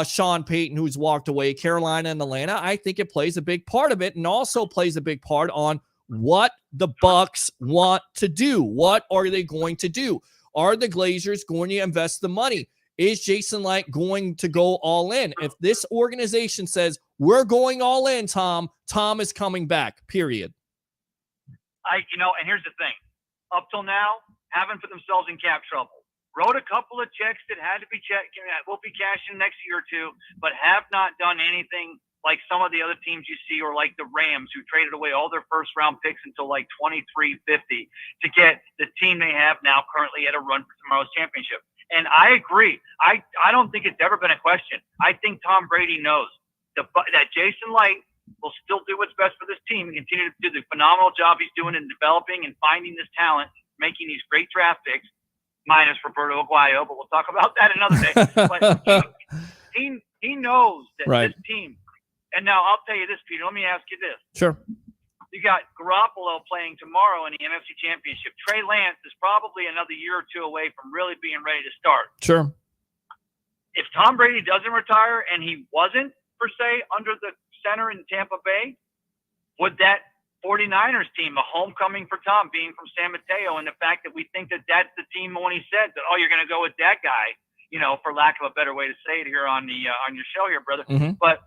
Sean Payton, who's walked away, Carolina and Atlanta, I think it plays a big part of it, and also plays a big part on what the Bucs want to do. What are they going to do? Are the Glazers going to invest the money? Is Jason Light going to go all in? If this organization says, we're going all in, Tom is coming back, period. And here's the thing. Up till now, haven't put themselves in cap trouble. Wrote a couple of checks that had to be checked, will be cashing next year or two, but have not done anything like some of the other teams you see, or like the Rams, who traded away all their first-round picks until like 23-50 to get the team they have now currently at a run for tomorrow's championship. And I agree. I don't think it's ever been a question. I think Tom Brady knows that Jason Light will still do what's best for this team and continue to do the phenomenal job he's doing in developing and finding this talent, making these great draft picks, minus Roberto Aguayo, but we'll talk about that another day. But he knows that this team. And now I'll tell you this, Peter. Let me ask you this. Sure. You got Garoppolo playing tomorrow in the NFC Championship. Trey Lance is probably another year or two away from really being ready to start. Sure. If Tom Brady doesn't retire, and he wasn't, per se, under the center in Tampa Bay, would that 49ers team, a homecoming for Tom, being from San Mateo, and the fact that we think that that's the team when he said that, you're going to go with that guy, for lack of a better way to say it here on the on your show here, brother. Mm-hmm. But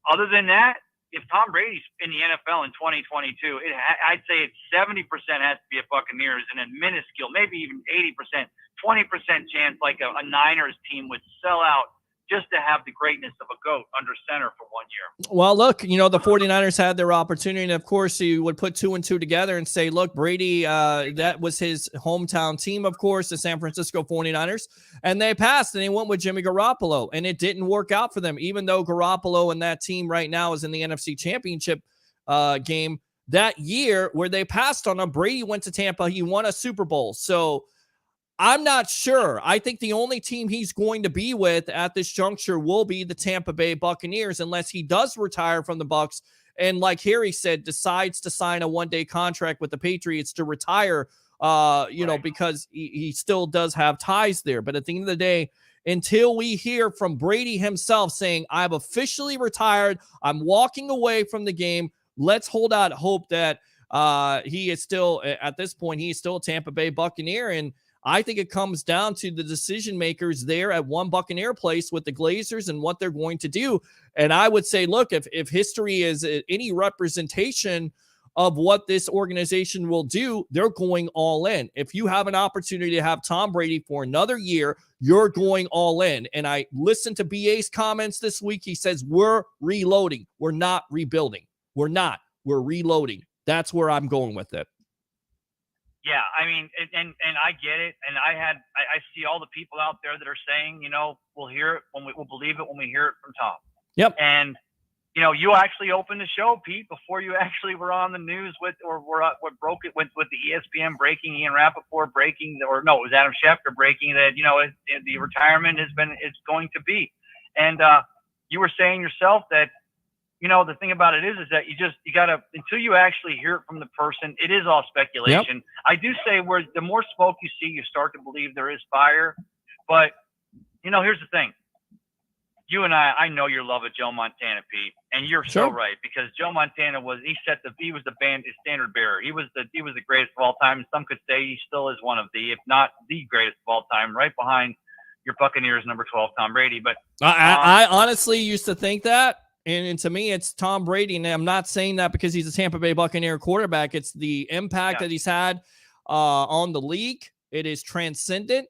other than that, if Tom Brady's in the NFL in 2022, I'd say it's 70% has to be a Buccaneers and a minuscule, maybe even 80%, 20% chance like a Niners team would sell out just to have the greatness of a GOAT under center for 1 year. Well, look, the 49ers had their opportunity, and of course you would put 2 and 2 together and say, look, Brady, that was his hometown team, of course, the San Francisco 49ers, and they passed, and they went with Jimmy Garoppolo, and it didn't work out for them, even though Garoppolo and that team right now is in the NFC Championship game. That year where they passed on him, Brady went to Tampa, he won a Super Bowl, so I'm not sure. I think the only team he's going to be with at this juncture will be the Tampa Bay Buccaneers, unless he does retire from the Bucs and, like Harry said, decides to sign a one-day contract with the Patriots to retire, because he still does have ties there. But at the end of the day, until we hear from Brady himself saying, I've officially retired, I'm walking away from the game, let's hold out hope that he is still, at this point, he is still a Tampa Bay Buccaneer. And I think it comes down to the decision makers there at One Buccaneer Place with the Glazers and what they're going to do. And I would say, look, if history is any representation of what this organization will do, they're going all in. If you have an opportunity to have Tom Brady for another year, you're going all in. And I listened to BA's comments this week. He says, we're reloading. We're not rebuilding. We're not. We're reloading. That's where I'm going with it. Yeah, I mean, and I get it, and I see all the people out there that are saying, we'll hear it we'll believe it when we hear it from Tom. Yep. And you actually opened the show, Pete, before you actually were on the news what broke it with the ESPN breaking, Ian Rappaport breaking, it was Adam Schefter breaking that the retirement is going to be, and you were saying yourself that. The thing about it is that you gotta, until you actually hear it from the person, it is all speculation. Yep. I do say where the more smoke you see, you start to believe there is fire. But, here's the thing. You and I know your love of Joe Montana, Pete, and you're so right, because Joe Montana was the band standard bearer. He was the greatest of all time. And some could say he still is one of the, if not the greatest of all time, right behind your Buccaneers number 12, Tom Brady. But I honestly used to think that. And to me, it's Tom Brady. And I'm not saying that because he's a Tampa Bay Buccaneer quarterback. It's the impact that he's had on the league. It is transcendent.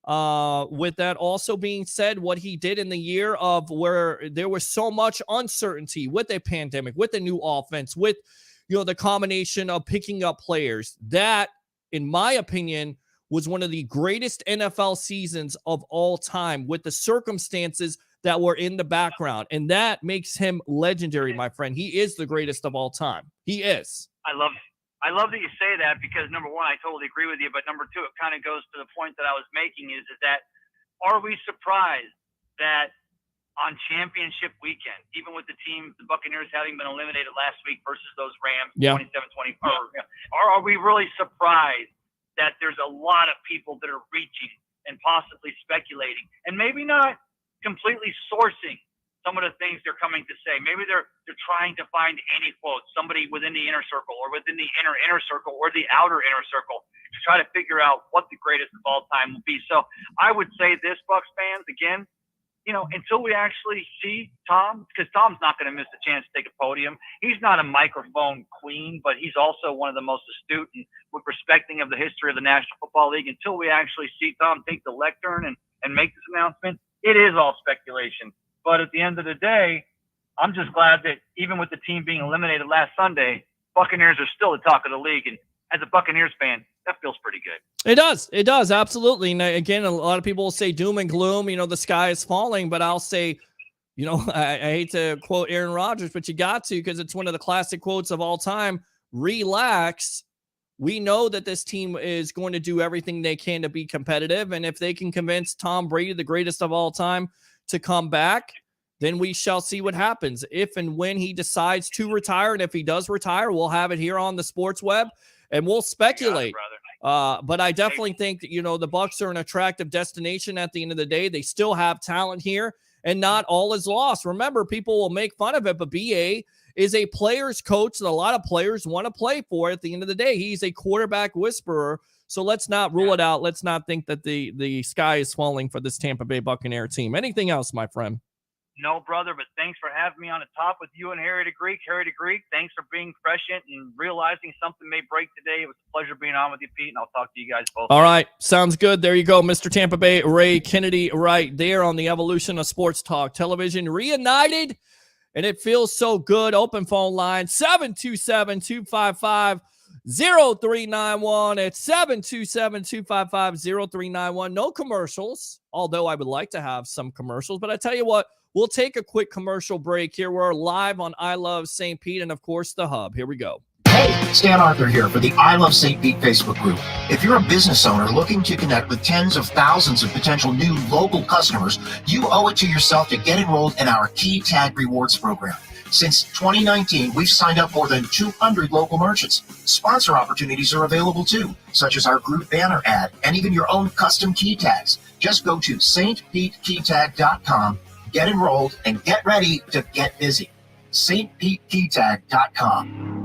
With that also being said, what he did in the year of where there was so much uncertainty with a pandemic, with a new offense, with the combination of picking up players, that, in my opinion, was one of the greatest NFL seasons of all time with the circumstances that were in the background. And that makes him legendary, my friend. He is the greatest of all time. He is. I love that you say that, because number one, I totally agree with you. But number two, it kind of goes to the point that I was making is that are we surprised that on championship weekend, even with the Buccaneers having been eliminated last week versus those Rams, 27-24, are we really surprised that there's a lot of people that are reaching and possibly speculating and maybe not completely sourcing some of the things they're coming to say? Maybe they're trying to find any quote, somebody within the inner circle or within the inner circle or the outer inner circle to try to figure out what the greatest of all time will be. So I would say this, Bucs fans, again, until we actually see Tom, because Tom's not going to miss a chance to take a podium. He's not a microphone queen, but he's also one of the most astute and with respecting of the history of the National Football League. Until we actually see Tom take the lectern and make this announcement, it is all speculation. But at the end of the day, I'm just glad that even with the team being eliminated last Sunday, Buccaneers are still the talk of the league. And as a Buccaneers fan, that feels pretty good. It does. It does. Absolutely. And again, a lot of people will say doom and gloom, the sky is falling, but I'll say, I hate to quote Aaron Rodgers, but you got to, because it's one of the classic quotes of all time. Relax. We know that this team is going to do everything they can to be competitive. And if they can convince Tom Brady, the greatest of all time, to come back, then we shall see what happens. If and when he decides to retire, and if he does retire, we'll have it here on the Sports Web, and we'll speculate. But I definitely think that, the Bucs are an attractive destination at the end of the day. They still have talent here, and not all is lost. Remember, people will make fun of it, but BA is a player's coach that a lot of players want to play for. At the end of the day, he's a quarterback whisperer. So let's not rule it out. Let's not think that the sky is falling for this Tampa Bay Buccaneer team. Anything else, my friend? No, brother, but thanks for having me on the top with you and Harry the Greek. Harry the Greek, thanks for being prescient and realizing something may break today. It was a pleasure being on with you, Pete, and I'll talk to you guys both. All right. Sounds good. There you go, Mr. Tampa Bay, Ray Kennedy, right there on the evolution of sports talk television. Reunited, and it feels so good. Open phone line, 727-255-0391. It's 727-255-0391. No commercials, although I would like to have some commercials. But I tell you what, we'll take a quick commercial break here. We're live on I Love St. Pete and, of course, The Hub. Here we go. Hey, Stan Arthur here for the I Love St. Pete Facebook group. If you're a business owner looking to connect with tens of thousands of potential new local customers, you owe it to yourself to get enrolled in our Key Tag Rewards program. Since 2019, we've signed up more than 200 local merchants. Sponsor opportunities are available too, such as our group banner ad and even your own custom key tags. Just go to stpetekeytag.com, get enrolled, and get ready to get busy. stpetekeytag.com.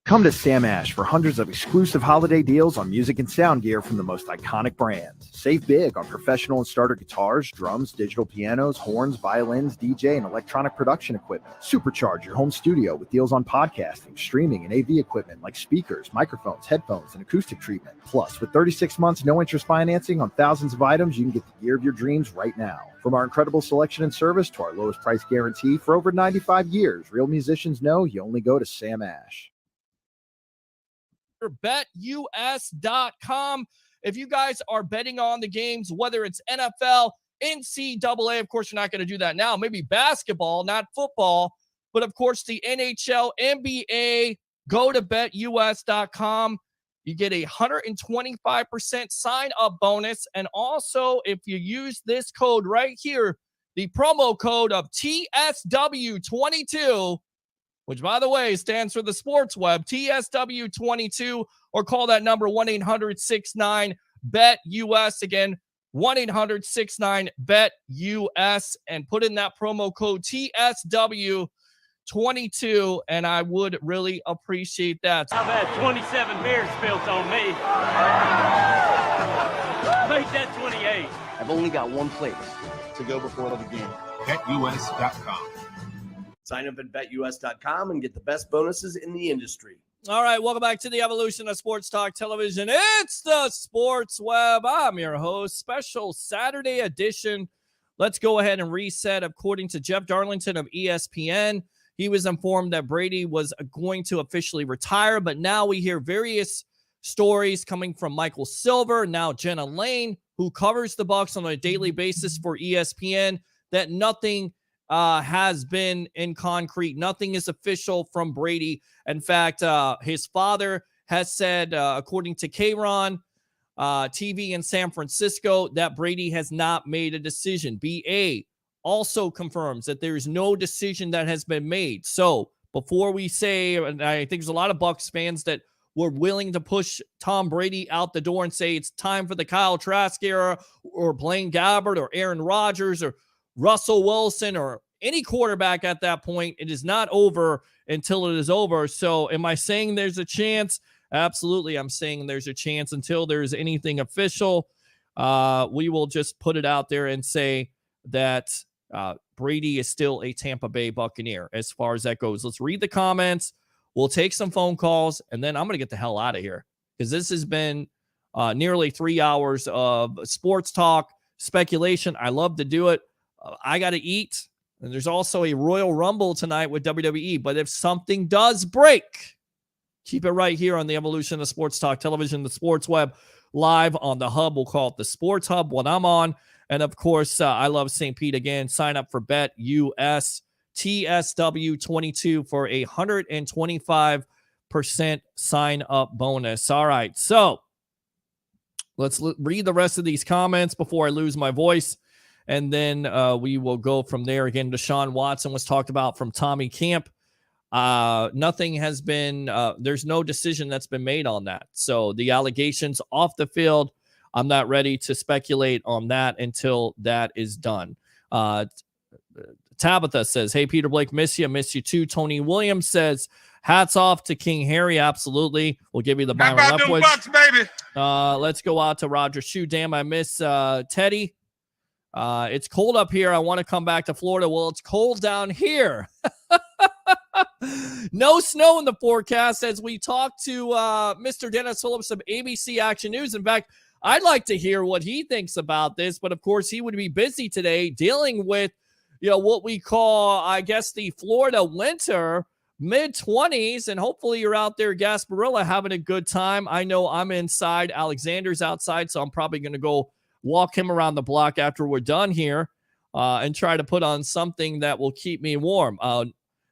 Come to Sam Ash for hundreds of exclusive holiday deals on music and sound gear from the most iconic brands. Save big on professional and starter guitars, drums, digital pianos, horns, violins, DJ, and electronic production equipment. Supercharge your home studio with deals on podcasting, streaming, and AV equipment like speakers, microphones, headphones, and acoustic treatment. Plus, with 36 months no-interest financing on thousands of items, you can get the gear of your dreams right now. From our incredible selection and service to our lowest price guarantee for over 95 years, real musicians know you only go to Sam Ash. BetUS.com. If you guys are betting on the games, whether it's NFL, NCAA, of course, you're not going to do that now. Maybe basketball, not football, but of course, the NHL, NBA, go to BetUS.com. You get a 125% sign-up bonus. And also, if you use this code right here, the promo code of TSW22, which, by the way, stands for the sports web, TSW22, or call that number 1-800-69-BET-US. Again, 1-800-69-BET-US, and put in that promo code TSW22, and I would really appreciate that. I've had 27 beers spilt on me. Make that 28. I've only got one place to go before the game. BetUS.com. Sign up at BetUS.com and get the best bonuses in the industry. All right, welcome back to the evolution of sports talk television. It's the Sports Web. I'm your host. Special Saturday edition. Let's go ahead and reset. According to Jeff Darlington of ESPN, he was informed that Brady was going to officially retire, but now we hear various stories coming from Michael Silver, now Jenna Lane, who covers the Bucs on a daily basis for ESPN, that nothing has been in concrete. Nothing is official from Brady. In fact, his father has said, according to K-Ron TV in San Francisco, that Brady has not made a decision. BA also confirms that there is no decision that has been made. So before we say, and I think there's a lot of Bucs fans that were willing to push Tom Brady out the door and say it's time for the Kyle Trask era, or Blaine Gabbert, or Aaron Rodgers, or Russell Wilson, or any quarterback at that point. It is not over until it is over. So am I saying there's a chance? Absolutely. I'm saying there's a chance until there's anything official. We will just put it out there and say that Brady is still a Tampa Bay Buccaneer as far as that goes. Let's read the comments. We'll take some phone calls, and then I'm going to get the hell out of here, because this has been nearly 3 hours of sports talk, speculation. I love to do it. I got to eat. And there's also a Royal Rumble tonight with WWE. But if something does break, keep it right here on the evolution of sports talk television, the sports web, live on the hub. We'll call it the Sports Hub when I'm on. And of course, I Love St. Pete. Again, sign up for BetUS TSW22 for a 125% sign up bonus. All right. So let's read the rest of these comments before I lose my voice. And then we will go from there. Again, Deshaun Watson was talked about from Tommy Camp. Nothing has been, there's no decision that's been made on that. So the allegations off the field, I'm not ready to speculate on that until that is done. Tabitha says, hey, Peter Blake, miss you too. Tony Williams says, hats off to King Harry. Absolutely. We'll give you the Byron Leftwich. Bucks, baby. Let's go out to Roger Shoe. Damn, I miss Teddy. It's cold up here. I want to come back to Florida. Well, it's cold down here. No snow in the forecast as we talk to Mr. Dennis Phillips of ABC Action News. In fact, I'd like to hear what he thinks about this, but of course he would be busy today dealing with, what we call, I guess, the Florida winter, mid-20s, and hopefully you're out there, Gasparilla, having a good time. I know I'm inside. Alexander's outside, so I'm probably going to go walk him around the block after we're done here and try to put on something that will keep me warm.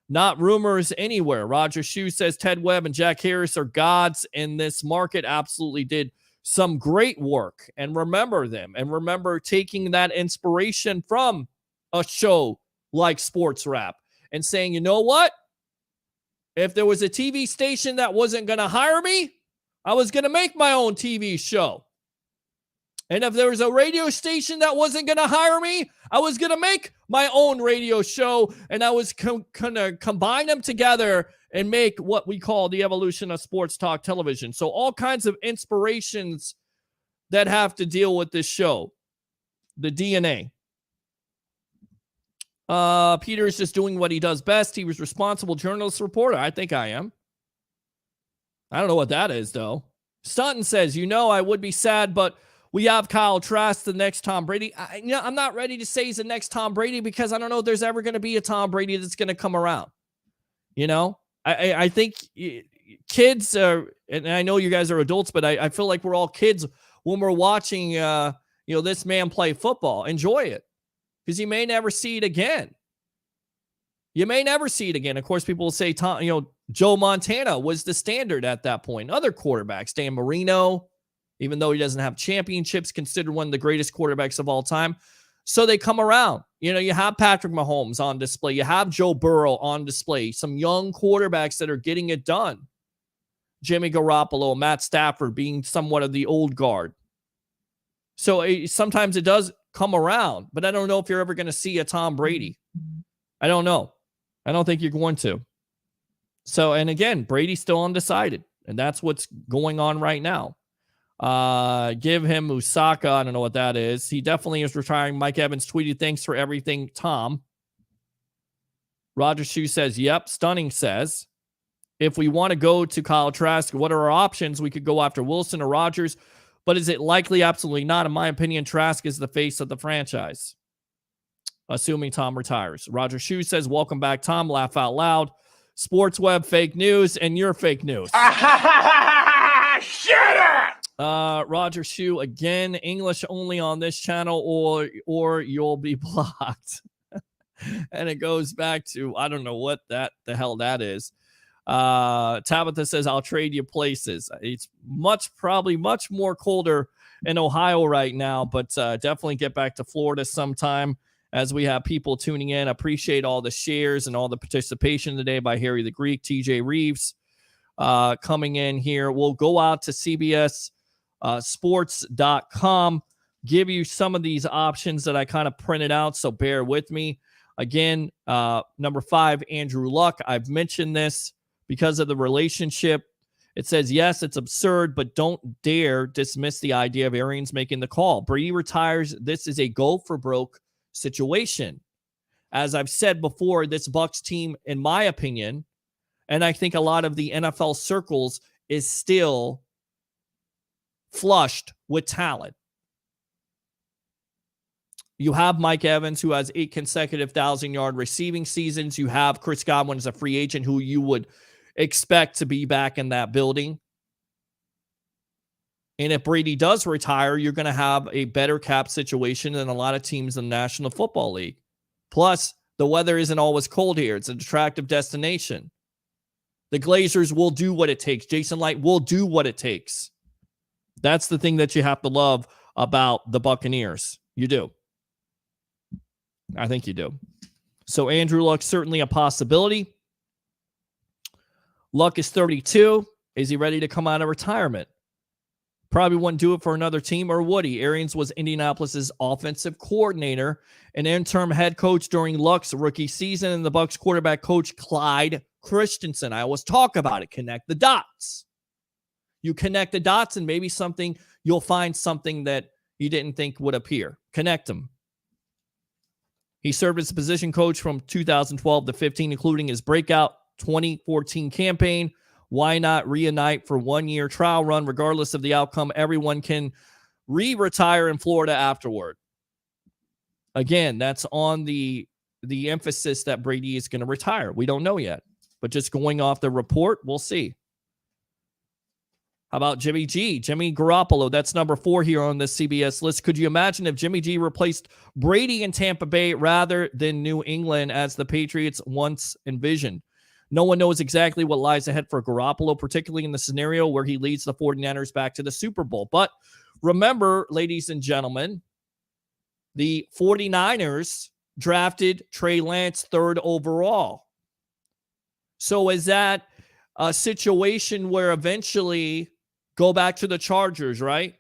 Not rumors anywhere. Roger Shue says Ted Webb and Jack Harris are gods in this market. Absolutely did some great work. And remember them. And remember taking that inspiration from a show like Sports Wrap and saying, you know what? If there was a TV station that wasn't going to hire me, I was going to make my own TV show. And if there was a radio station that wasn't going to hire me, I was going to make my own radio show, and I was going to combine them together and make what we call the evolution of sports talk television. So all kinds of inspirations that have to deal with this show, the DNA. Peter is just doing what he does best. He was responsible journalist reporter. I think I am. I don't know what that is, though. Staunton says, I would be sad, but we have Kyle Trask, the next Tom Brady. I'm not ready to say he's the next Tom Brady because I don't know if there's ever going to be a Tom Brady that's going to come around. I think kids are, and I know you guys are adults, but I feel like we're all kids when we're watching, this man play football. Enjoy it because you may never see it again. Of course, people will say, Joe Montana was the standard at that point. Other quarterbacks, Dan Marino, even though he doesn't have championships, considered one of the greatest quarterbacks of all time. So they come around. You have Patrick Mahomes on display. You have Joe Burrow on display. Some young quarterbacks that are getting it done. Jimmy Garoppolo, Matt Stafford being somewhat of the old guard. So sometimes it does come around, but I don't know if you're ever going to see a Tom Brady. I don't know. I don't think you're going to. So, and again, Brady's still undecided, and that's what's going on right now. Give him Usaka. I don't know what that is. He definitely is retiring. Mike Evans tweeted, thanks for everything, Tom. Roger Shue says, yep. Stunning says, if we want to go to Kyle Trask, what are our options? We could go after Wilson or Rodgers, but is it likely? Absolutely not. In my opinion, Trask is the face of the franchise, assuming Tom retires. Roger Shue says, welcome back, Tom. Laugh out loud. Sports Web fake news, and you're fake news. Shut up! Roger Shue, again, English only on this channel or you'll be blocked. And it goes back to, I don't know what the hell that is. Tabitha says, I'll trade you places. It's probably much more colder in Ohio right now, but definitely get back to Florida sometime as we have people tuning in. Appreciate all the shares and all the participation today by Harry the Greek, TJ Reeves coming in here. We'll go out to CBS sports.com, give you some of these options that I kind of printed out, so bear with me. Again, number 5, Andrew Luck. I've mentioned this because of the relationship. It says, yes, it's absurd, but don't dare dismiss the idea of Arians making the call. Brady retires. This is a go for broke situation. As I've said before, this Bucs team, in my opinion, and I think a lot of the NFL circles, is still flushed with talent. You have Mike Evans, who has 8 consecutive 1,000-yard receiving seasons. You have Chris Godwin as a free agent, who you would expect to be back in that building. And if Brady does retire, you're going to have a better cap situation than a lot of teams in the National Football League. Plus, the weather isn't always cold here. It's an attractive destination. The Glazers will do what it takes. Jason Light will do what it takes. That's the thing that you have to love about the Buccaneers. You do. I think you do. So Andrew Luck, certainly a possibility. Luck is 32. Is he ready to come out of retirement? Probably wouldn't do it for another team, or would he? Arians was Indianapolis's offensive coordinator and interim head coach during Luck's rookie season, and the Bucs quarterback coach Clyde Christensen. I always talk about it. Connect the dots. You connect the dots, and maybe you'll find something that you didn't think would appear. Connect them. He served as a position coach from 2012 to 15, including his breakout 2014 campaign. Why not reunite for 1 year trial run? Regardless of the outcome, everyone can retire in Florida afterward. Again, that's on the emphasis that Brady is going to retire. We don't know yet, but just going off the report, we'll see. How about Jimmy G? Jimmy Garoppolo, that's number 4 here on the CBS list. Could you imagine if Jimmy G replaced Brady in Tampa Bay rather than New England as the Patriots once envisioned? No one knows exactly what lies ahead for Garoppolo, particularly in the scenario where he leads the 49ers back to the Super Bowl. But remember, ladies and gentlemen, the 49ers drafted Trey Lance 3rd overall. So is that a situation where eventually go back to the Chargers, right?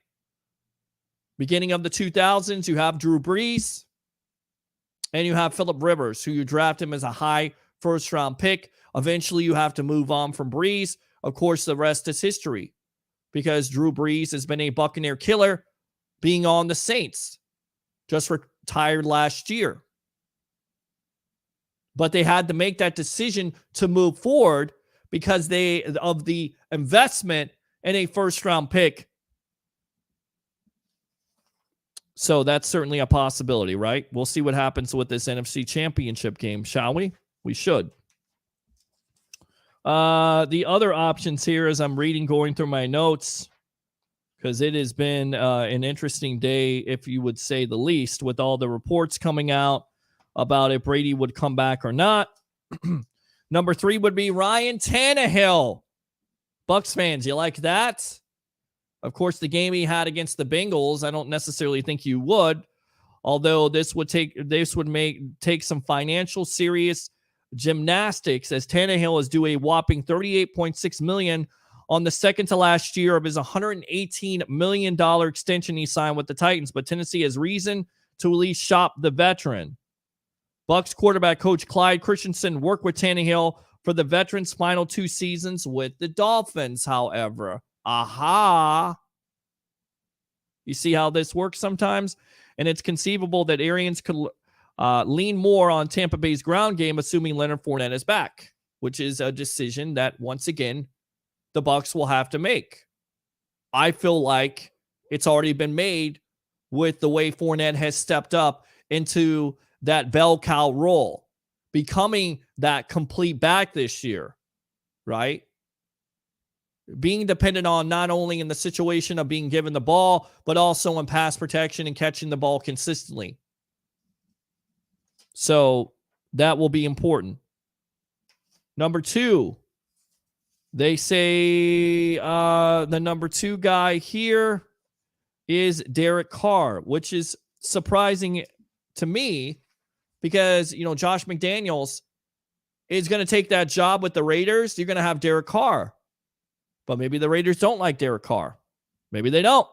Beginning of the 2000s, you have Drew Brees and you have Phillip Rivers, who you draft him as a high first-round pick. Eventually, you have to move on from Brees. Of course, the rest is history because Drew Brees has been a Buccaneer killer, being on the Saints, just retired last year. But they had to make that decision to move forward because of the investment in a first-round pick. So that's certainly a possibility, right? We'll see what happens with this NFC Championship game, shall we? We should. The other options here, as I'm going through my notes, because it has been an interesting day, if you would say the least, with all the reports coming out about if Brady would come back or not. Number 3 would be Ryan Tannehill. Bucs fans, you like that? Of course, the game he had against the Bengals, I don't necessarily think you would, although this would take some financial serious gymnastics, as Tannehill is due a whopping $38.6 million on the second to last year of his $118 million extension he signed with the Titans. But Tennessee has reason to at least shop the veteran. Bucs quarterback coach Clyde Christensen worked with Tannehill for the veteran's final 2 seasons with the Dolphins, however. You see how this works sometimes? And it's conceivable that Arians could lean more on Tampa Bay's ground game, assuming Leonard Fournette is back, which is a decision that, once again, the Bucs will have to make. I feel like it's already been made with the way Fournette has stepped up into that bell cow role, becoming that complete back this year, right? Being dependent on not only in the situation of being given the ball, but also in pass protection and catching the ball consistently. So that will be important. Number 2, they say the number 2 guy here is Derek Carr, which is surprising to me because, Josh McDaniels is going to take that job with the Raiders. You're going to have Derek Carr. But maybe the Raiders don't like Derek Carr. Maybe they don't.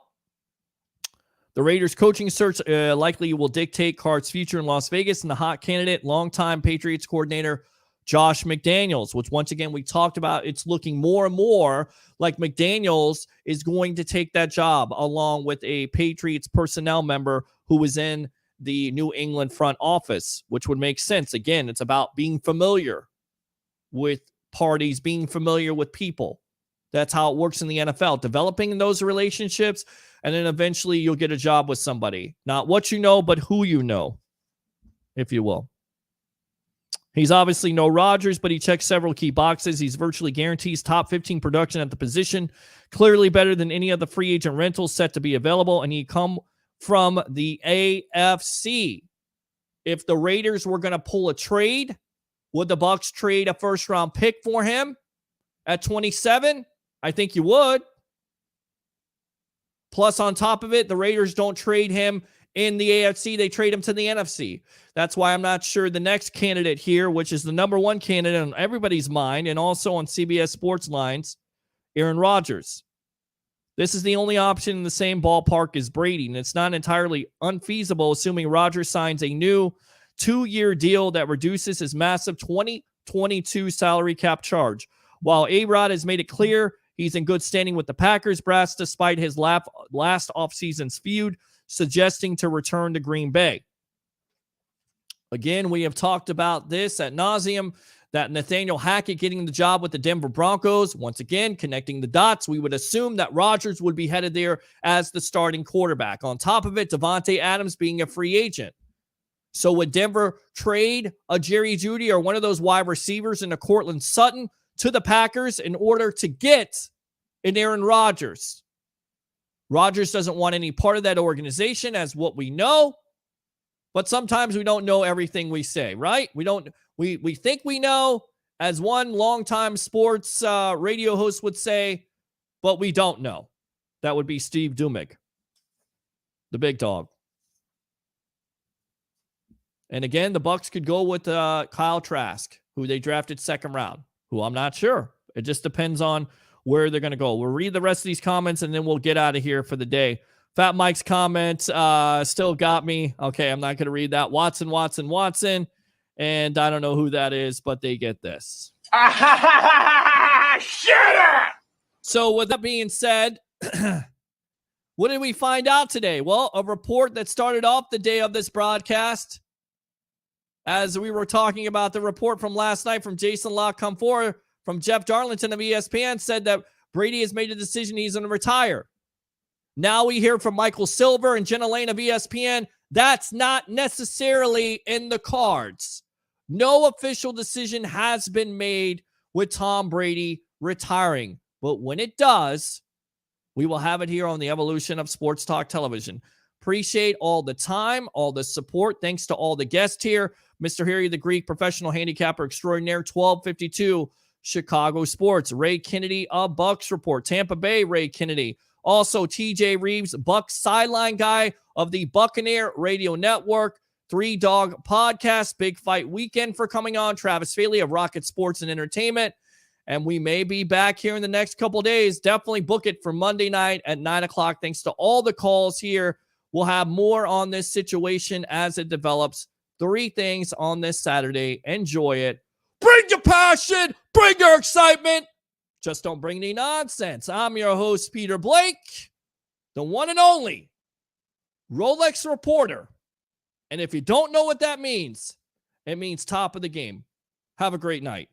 The Raiders coaching search likely will dictate Carr's future in Las Vegas, and the hot candidate, longtime Patriots coordinator Josh McDaniels, which once again we talked about. It's looking more and more like McDaniels is going to take that job along with a Patriots personnel member who was in the New England front office, which would make sense. Again, it's about being familiar with parties, being familiar with people. That's how it works in the NFL, developing those relationships, and then eventually you'll get a job with somebody. Not what you know, but who you know, if you will. He's obviously no Rodgers, but he checks several key boxes. He's virtually guarantees top 15 production at the position, clearly better than any of the free agent rentals set to be available, and he come from the AFC. If the Raiders were going to pull a trade, would the Bucs trade a first-round pick for him at 27? I think you would. Plus, on top of it, the Raiders don't trade him in the AFC. They trade him to the NFC. That's why I'm not sure the next candidate here, which is the number 1 candidate on everybody's mind and also on CBS Sports lines, Aaron Rodgers. This is the only option in the same ballpark as Brady, and it's not entirely unfeasible, assuming Rodgers signs a new 2-year deal that reduces his massive 2022 salary cap charge. While A-Rod has made it clear he's in good standing with the Packers brass despite his last offseason's feud, suggesting to return to Green Bay. Again, we have talked about this ad nauseum, that Nathaniel Hackett getting the job with the Denver Broncos. Once again, connecting the dots, we would assume that Rodgers would be headed there as the starting quarterback. On top of it, Devontae Adams being a free agent. So would Denver trade a Jerry Jeudy or one of those wide receivers in a Cortland Sutton to the Packers in order to get an Aaron Rodgers? Rodgers doesn't want any part of that organization, as what we know. But sometimes we don't know everything we say, right? We think we know, as one longtime sports radio host would say, but we don't know. That would be Steve Dumig, the big dog. And again, the Bucs could go with Kyle Trask, who they drafted second round, who I'm not sure. It just depends on where they're going to go. We'll read the rest of these comments, and then we'll get out of here for the day. Fat Mike's comment still got me. Okay, I'm not going to read that. Watson. And I don't know who that is, but they get this. So with that being said, what did we find out today? Well, a report that started off the day of this broadcast, as we were talking about the report from last night from Jason LaComfort from Jeff Darlington of ESPN, said that Brady has made a decision he's going to retire. Now we hear from Michael Silver and Jenna Lane of ESPN. That's not necessarily in the cards. No official decision has been made with Tom Brady retiring. But when it does, we will have it here on the Evolution of Sports Talk Television. Appreciate all the time, all the support. Thanks to all the guests here. Mr. Harry the Greek, professional handicapper extraordinaire, 1252 Chicago Sports. Ray Kennedy of Bucks Report. Tampa Bay, Ray Kennedy. Also, TJ Reeves, Bucks sideline guy of the Buccaneer Radio Network. 3 Dog Podcast, Big Fight Weekend for coming on. Travis Faley of Rocket Sports and Entertainment. And we may be back here in the next couple days. Definitely book it for Monday night at 9 o'clock. Thanks to all the calls here. We'll have more on this situation as it develops. 3 things on this Saturday. Enjoy it. Bring your passion. Bring your excitement. Just don't bring any nonsense. I'm your host, Peter Blake, the one and only Rolex reporter. And if you don't know what that means, it means top of the game. Have a great night.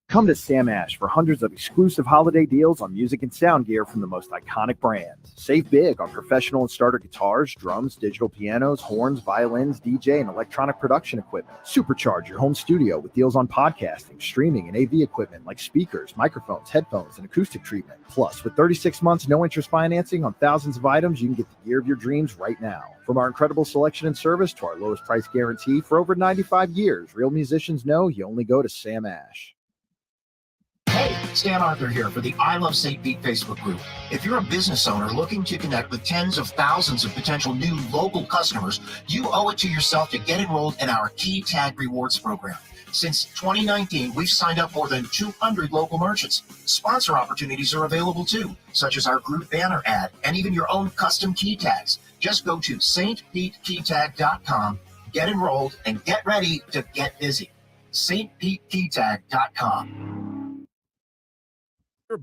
Come to Sam Ash for hundreds of exclusive holiday deals on music and sound gear from the most iconic brands. Save big on professional and starter guitars, drums, digital pianos, horns, violins, DJ, and electronic production equipment. Supercharge your home studio with deals on podcasting, streaming, and AV equipment like speakers, microphones, headphones, and acoustic treatment. Plus, with 36 months no-interest financing on thousands of items, you can get the gear of your dreams right now. From our incredible selection and service to our lowest price guarantee for over 95 years, real musicians know you only go to Sam Ash. Hey, Stan Arthur here for the I Love St. Pete Facebook group. If you're a business owner looking to connect with tens of thousands of potential new local customers, you owe it to yourself to get enrolled in our Key Tag Rewards program. Since 2019, we've signed up more than 200 local merchants. Sponsor opportunities are available too, such as our group banner ad and even your own custom key tags. Just go to stpetekeytag.com, get enrolled, and get ready to get busy. stpetekeytag.com.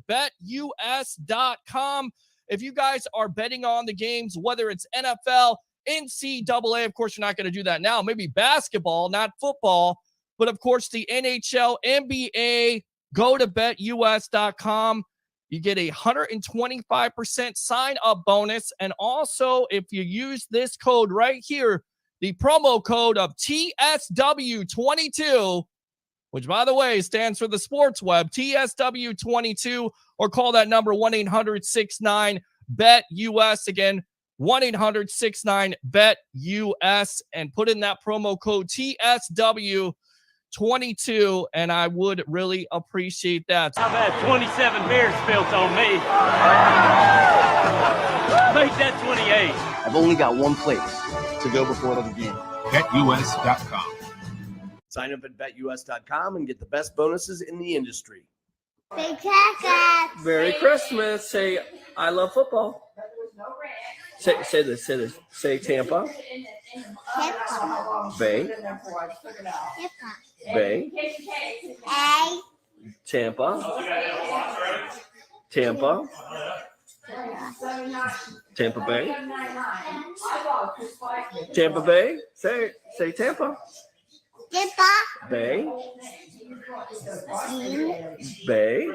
BetUS.com. If you guys are betting on the games, whether it's NFL, NCAA, of course, you're not going to do that now. Maybe basketball, not football, but of course, the NHL, NBA, go to BetUS.com. You get a 125% sign-up bonus. And also, if you use this code right here, the promo code of TSW22, which, by the way, stands for the Sports Web, TSW22, or call that number 1-800-69-BET-US. Again, 1-800-69-BET-US, and put in that promo code TSW22, and I would really appreciate that. I've had 27 beers spilled on me. Make that 28. I've only got one place to go before the game. BetUS.com. Sign up at BetUS.com and get the best bonuses in the industry. Merry Christmas. Say, I love football. Say this. Say Tampa. Bay. Bay. Tampa. Tampa. Tampa Bay. Tampa Bay. Say Tampa. Bay. Bay.